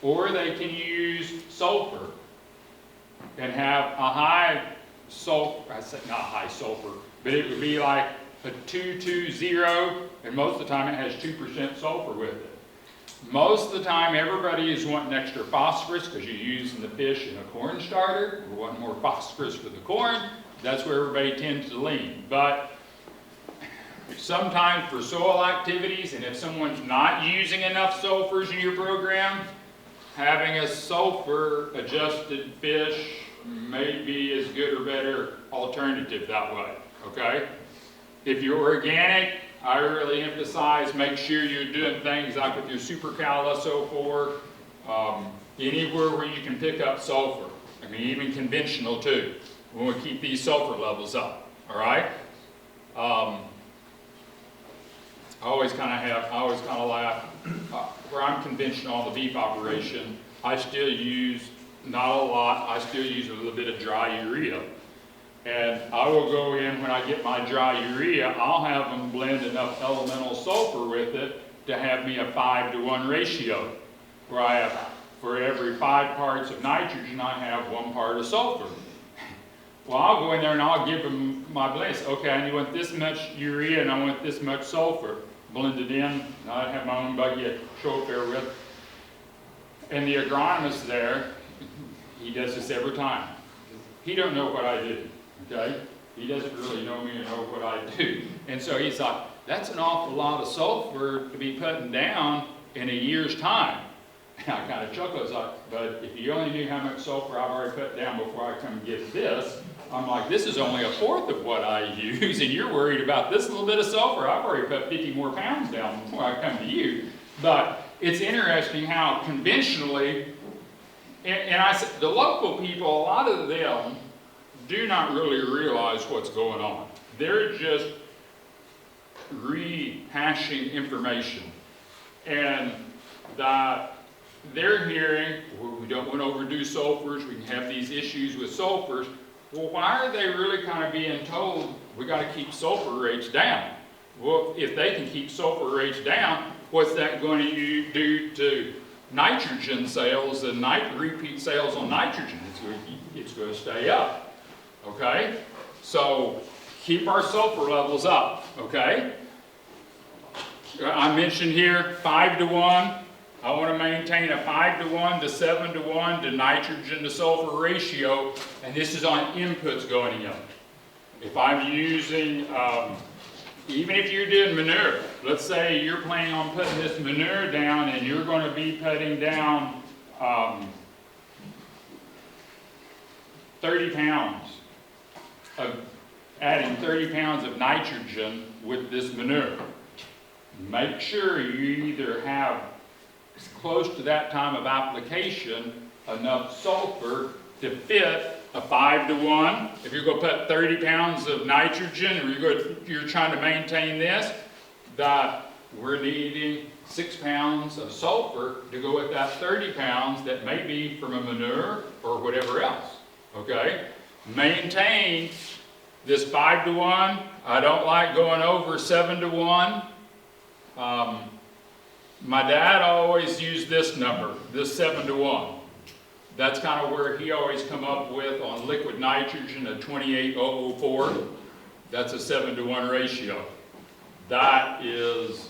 or they can use sulfur. and have a high sulfur, I said not high sulfur, but it would be like a 220, and most of the time it has 2% sulfur with it. Most of the time everybody is wanting extra phosphorus because you're using the fish in a corn starter. We want more phosphorus for the corn. That's where everybody tends to lean. But sometimes for soil activities, and if someone's not using enough sulfurs in your program, having a sulfur adjusted fish may be as good or better alternative that way, okay? If you're organic, I really emphasize make sure you're doing things like with your supercal SO4, anywhere where you can pick up sulfur. I mean, even conventional too. We want to keep these sulfur levels up, all right? I always kind of laugh. Where I'm conventional on the beef operation, I still use, not a lot, I still use a little bit of dry urea. And I will go in when I get my dry urea, I'll have them blend enough elemental sulfur with it to have me a 5-to-1 ratio, where I have, for every 5 parts of nitrogen, I have 1 part of sulfur. Well, I'll go in there and I'll give them my blend. Okay, I want this much urea and I want this much sulfur. Blend it in, and I have my own buggy I show up there with. And the agronomist there, he does this every time. He don't know what I do, okay? He doesn't really know me or know what I do. And so he's like, that's an awful lot of sulfur to be putting down in a year's time. And I kind of chuckle, it's like, but if you only knew how much sulfur I've already put down before I come get this, I'm like, this is only 1/4 of what I use, and you're worried about this little bit of sulfur. I've already put 50 more pounds down before I come to you. But it's interesting how conventionally, and I said, the local people, a lot of them do not really realize what's going on. They're just rehashing information. And that they're hearing, well, we don't want to overdo sulfurs, we can have these issues with sulfurs. Well, why are they really kind of being told we got to keep sulfur rates down? Well, if they can keep sulfur rates down, what's that going to do to nitrogen sales and repeat sales on nitrogen? It's going to stay up, okay? So keep our sulfur levels up, okay? I mentioned here 5-to-1. I want to maintain a 5-to-1 to 7-to-1 to nitrogen to sulfur ratio, and this is on inputs going in. If I'm using, even if you're doing manure, let's say you're planning on putting this manure down and you're going to be putting down 30 pounds of, adding 30 pounds of nitrogen with this manure. Make sure you either have close to that time of application enough sulfur to fit a 5-to-1. If you're going to put 30 pounds of nitrogen and you're trying to maintain this, that we're needing 6 pounds of sulfur to go with that 30 pounds that may be from a manure or whatever else, okay? Maintain this 5-to-1. I don't like going over 7-to-1. My dad always used this number, this 7-to-1. That's kind of where he always come up with on liquid nitrogen a 28,004. That's a 7-to-1 ratio. That is,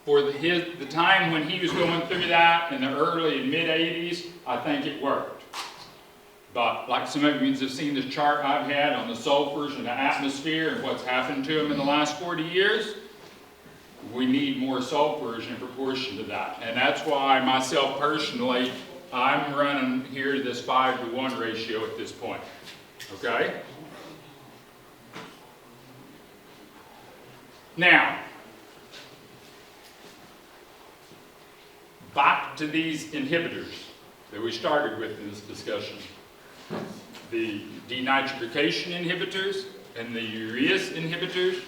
for the time when he was going through that in the early and mid-80s, I think it worked. But like some of you have seen this chart I've had on the sulfurs and the atmosphere and what's happened to them in the last 40 years, we need more sulfurs in proportion to that. And that's why myself personally, I'm running here this 5-to-1 ratio at this point, okay? Now, back to these inhibitors that we started with in this discussion. The denitrification inhibitors and the urease inhibitors.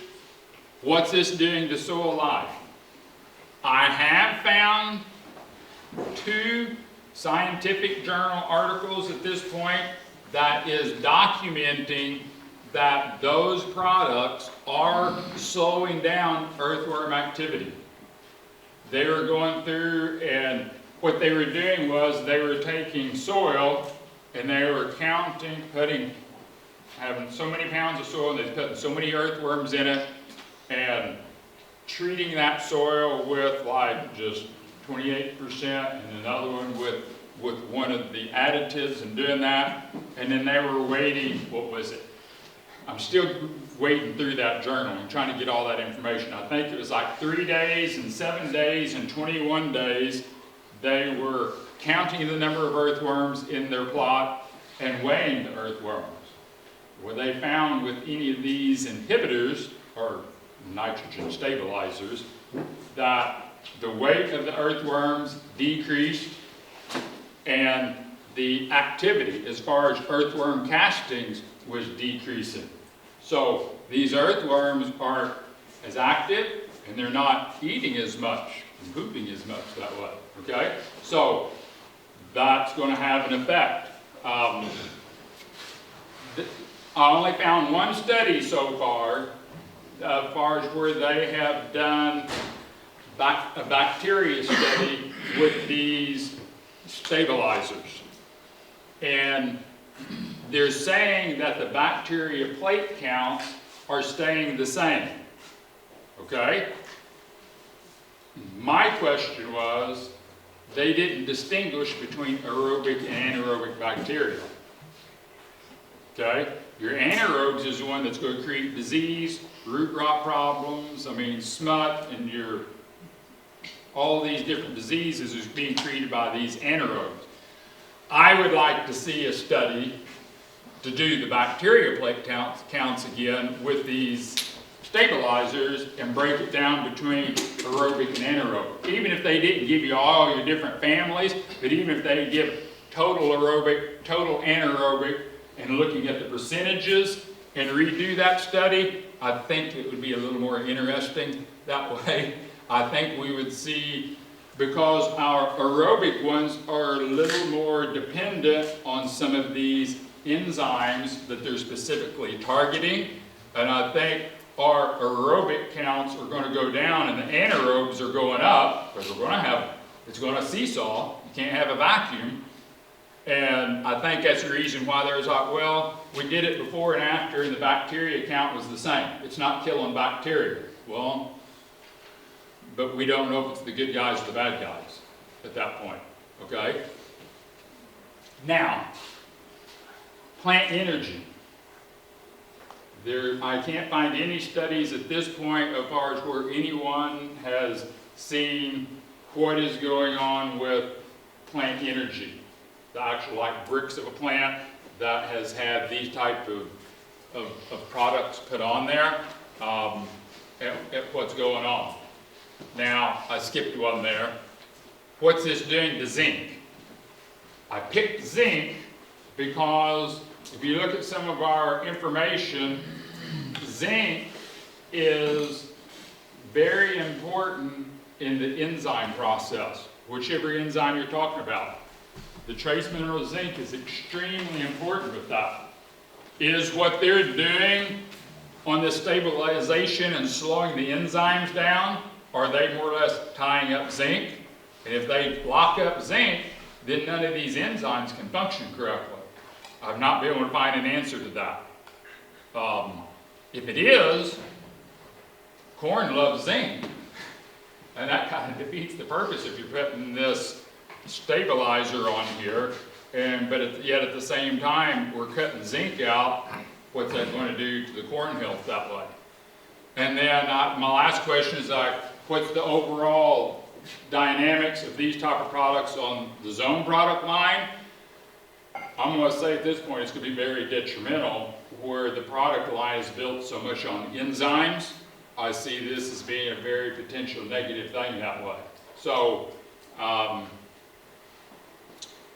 What's this doing to soil life? I have found 2 scientific journal articles at this point that is documenting that those products are slowing down earthworm activity. They were going through, and what they were doing was they were taking soil and they were counting, having so many pounds of soil, and they put so many earthworms in it, and treating that soil with like just 28%, and another one with one of the additives and doing that, and then they were waiting, what was it? I'm still wading through that journal and trying to get all that information. I think it was like 3 days and 7 days and 21 days. They were counting the number of earthworms in their plot and weighing the earthworms. What they found with any of these inhibitors, or nitrogen stabilizers, that the weight of the earthworms decreased and the activity as far as earthworm castings was decreasing. So these earthworms aren't as active and they're not eating as much and pooping as much that way, okay? So that's going to have an effect. I only found one study so far, as far as where they have done a bacteria study with these stabilizers. And they're saying that the bacteria plate counts are staying the same. Okay? My question was, they didn't distinguish between aerobic and anaerobic bacteria. Okay? Your anaerobes is the one that's going to create disease, root rot problems, smut, and all these different diseases is being treated by these anaerobes. I would like to see a study to do the bacteria plate counts again with these stabilizers and break it down between aerobic and anaerobic. Even if they didn't give you all your different families, but even if they give total aerobic, total anaerobic, and looking at the percentages and redo that study, I think it would be a little more interesting that way. I think we would see, because our aerobic ones are a little more dependent on some of these enzymes that they're specifically targeting, and I think our aerobic counts are going to go down and the anaerobes are going up, because it's going to seesaw. You can't have a vacuum. And I think that's the reason why there's like, well, we did it before and after and the bacteria count was the same. It's not killing bacteria. Well, but we don't know if it's the good guys or the bad guys at that point, okay? Now, plant energy. I can't find any studies at this point as far as where anyone has seen what is going on with plant energy. The actual like bricks of a plant that has had these type of products put on there, at what's going on. Now, I skipped one there. What's this doing to zinc? I picked zinc because if you look at some of our information, zinc is very important in the enzyme process, whichever enzyme you're talking about. The trace mineral zinc is extremely important with that. Is what they're doing on the stabilization and slowing the enzymes down, are they more or less tying up zinc? And if they lock up zinc, then none of these enzymes can function correctly. I've not been able to find an answer to that. If it is, corn loves zinc. And that kind of defeats the purpose if you're putting this stabilizer on here, but yet at the same time we're cutting zinc out. What's that going to do to the corn health that way? And then my last question is what's the overall dynamics of these type of products on the Zone product line? I'm going to say at this point it's going to be very detrimental where the product line is built so much on enzymes. I see this as being a very potential negative thing that way. So, like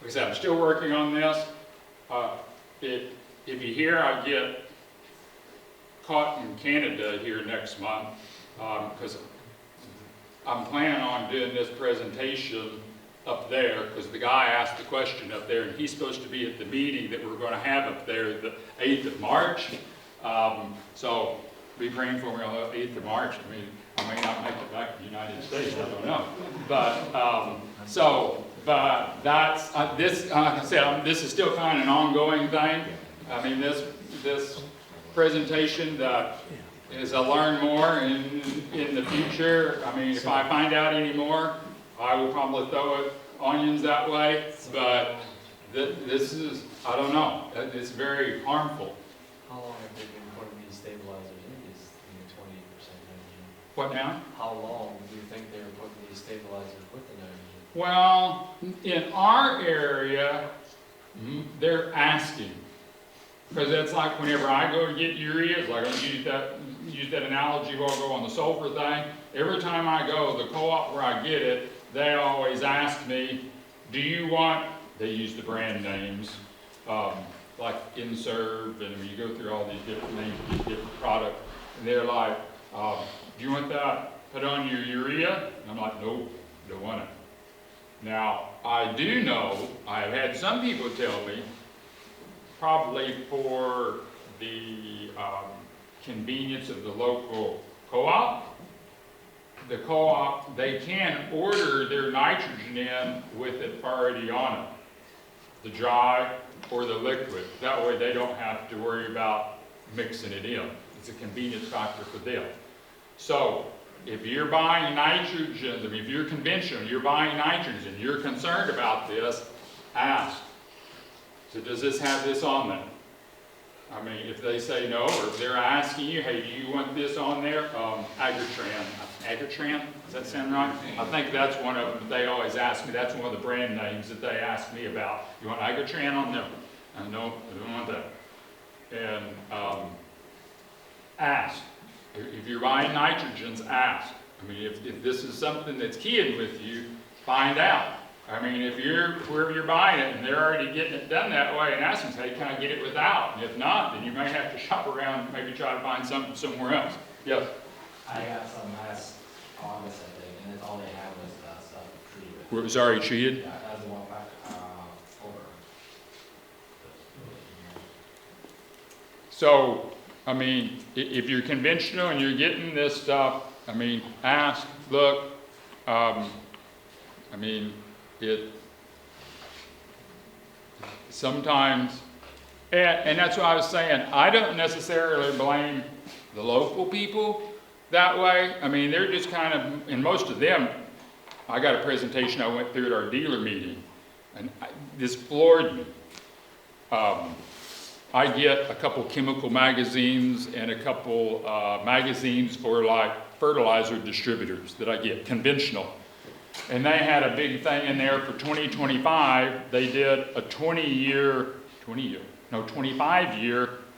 I said, I'm still working on this. If you hear I get caught in Canada here next month, because I'm planning on doing this presentation up there, because the guy asked the question up there, and he's supposed to be at the meeting that we're going to have up there the 8th of March. So be praying for me on the 8th of March. I may not make it back to the United States, I don't know. But, But that's, this, like I said, this is still kind of an ongoing thing. I mean, this presentation, as I learn more in the future, I mean, if I find out any more, I will probably throw onions that way, but this is, I don't know, it's very harmful. How long have they been putting these stabilizers in the 28% nitrogen? What now? How long do you think they were putting these stabilizers with the nitrogen? Well, in our area, they're asking. Because it's like whenever I go to get urea, it's like I'm gonna use that analogy where I go on the sulfur thing. Every time I go, the co-op where I get it, they always ask me, do you want, they use the brand names, like Inserve, and I mean, you go through all these different names, these different products, and they're like, do you want that put on your urea? And I'm like, nope, don't want it. Now, I do know, I've had some people tell me, probably for the convenience of the local co-op, the co-op, they can order their nitrogen in with it already on it, the dry or the liquid. That way they don't have to worry about mixing it in. It's a convenience factor for them. So, if you're buying nitrogen, I mean, if you're conventional, you're buying nitrogen, you're concerned about this, ask. So does this have this on there? I mean, if they say no, or if they're asking you, hey, do you want this on there? Agrotran, does that sound right? I think that's one of them that they always ask me. That's one of the brand names that they ask me about. You want Agrotran on there? No, I don't want that. And ask. If you're buying nitrogens, ask. I mean, if this is something that's keying with you, find out. I mean, if you're wherever you're buying it and they're already getting it done that way, and ask them, hey, can I get it without? And if not, then you may have to shop around, maybe try to find something somewhere else. Yes? I got some last August, I think, and that's all they had was that stuff treated. It was already treated? Yeah, that was the one back over. So, I mean, if you're conventional and you're getting this stuff, I mean, ask, look, I mean, it sometimes, and that's what I was saying, I don't necessarily blame the local people that way. I mean, they're just kind of, and most of them, I got a presentation I went through at our dealer meeting, and this floored me. I get a couple chemical magazines and a couple magazines for like fertilizer distributors that I get, conventional. And they had a big thing in there for 2025. They did a 25-year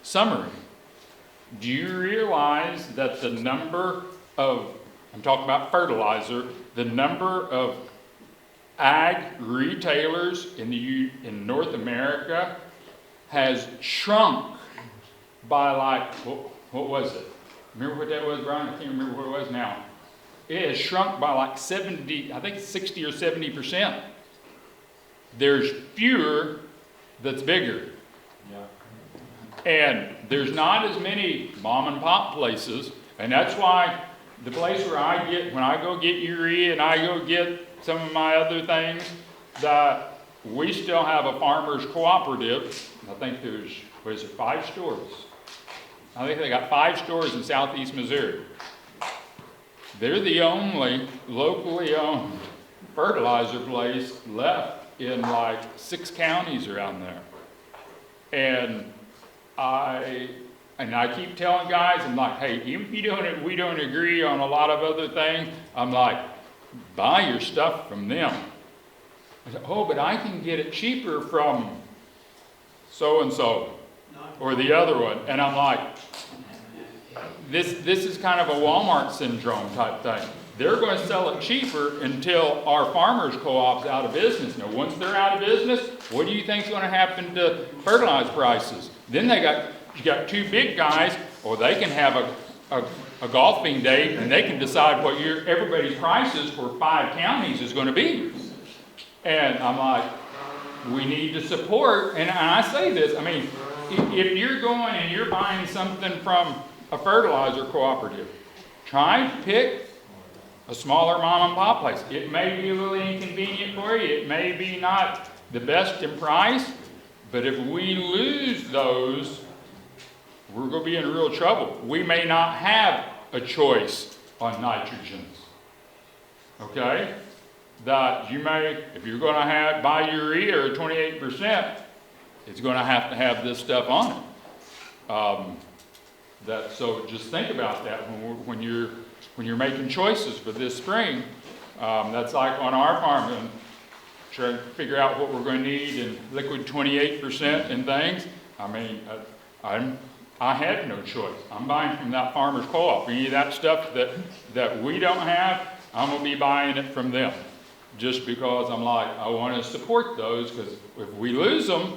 summary. Do you realize that the number of, I'm talking about fertilizer, the number of ag retailers in North America has shrunk by like, what was it? Remember what that was, Brian? I can't remember what it was now. It has shrunk by like 70, I think 60 or 70%. There's fewer that's bigger. Yeah. And there's not as many mom and pop places, and that's why the place where I get, when I go get urea and I go get some of my other things, that we still have a farmers cooperative. I think there's, 5 stores? I think they got 5 stores in southeast Missouri. They're the only locally owned fertilizer place left in like 6 counties around there. And I keep telling guys, I'm like, hey, even if we don't agree on a lot of other things, I'm like, buy your stuff from them. I said, oh, but I can get it cheaper from so-and-so or the other one. And I'm like, this is kind of a Walmart syndrome type thing. They're going to sell it cheaper until our farmers co-op's out of business. Now, once they're out of business, what do you think is going to happen to fertilizer prices? Then you got 2 big guys, or they can have a golfing day, and they can decide what everybody's prices for 5 counties is going to be. And I'm like, we need to support, and I say this, I mean, if you're going and you're buying something from a fertilizer cooperative, try to pick a smaller mom and pop place. It may be a little inconvenient for you. It may be not the best in price, but if we lose those, we're going to be in real trouble. We may not have a choice on nitrogens. Okay? That you may, if you're going to buy urea or 28%, it's going to have this stuff on it. So just think about that when you're making choices for this spring. That's like on our farm, and trying to figure out what we're going to need in liquid 28% and things. I mean, I had no choice. I'm buying from that farmer's co-op. Any of that stuff that we don't have, I'm going to be buying it from them. Just because I'm like, I want to support those, because if we lose them,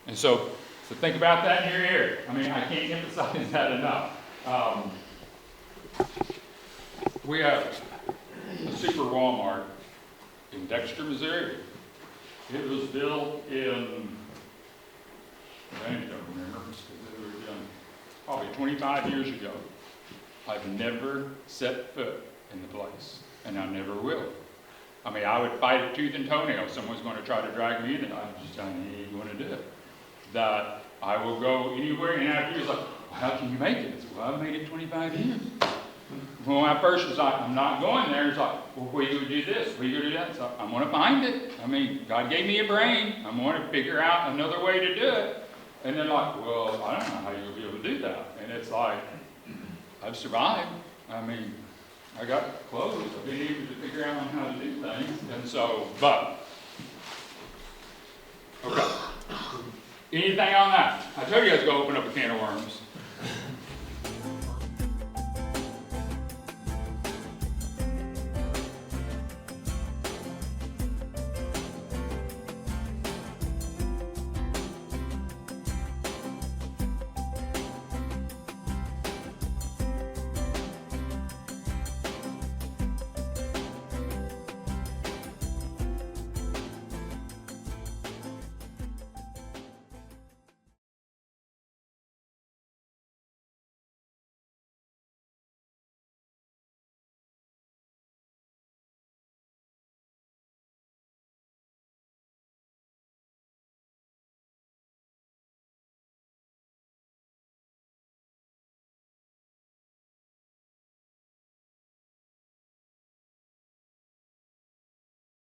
and so think about that in your area. I mean, I can't emphasize that enough. We have a super Walmart in Dexter, Missouri. It was built in, I don't remember, because it was done probably 25 years ago. I've never set foot in the place, and I never will. I mean, I would fight it tooth and toenail. Someone's going to try to drag me in it. I'm just telling you, ain't going to do it. That I will go anywhere, and after years, like, well, how can you make it? I said, well, I've made it 25 years. When I first was like, I'm not going there, it's like, well, where you do this, where you do that? So I'm going to find it. I mean, God gave me a brain. I'm going to figure out another way to do it. And they're like, well, I don't know how you'll be able to do that. And it's like, I've survived. I mean, I got clothes. I've been able to figure out how to do things. And so, but, okay. Anything on that? I told you I was going to open up a can of worms.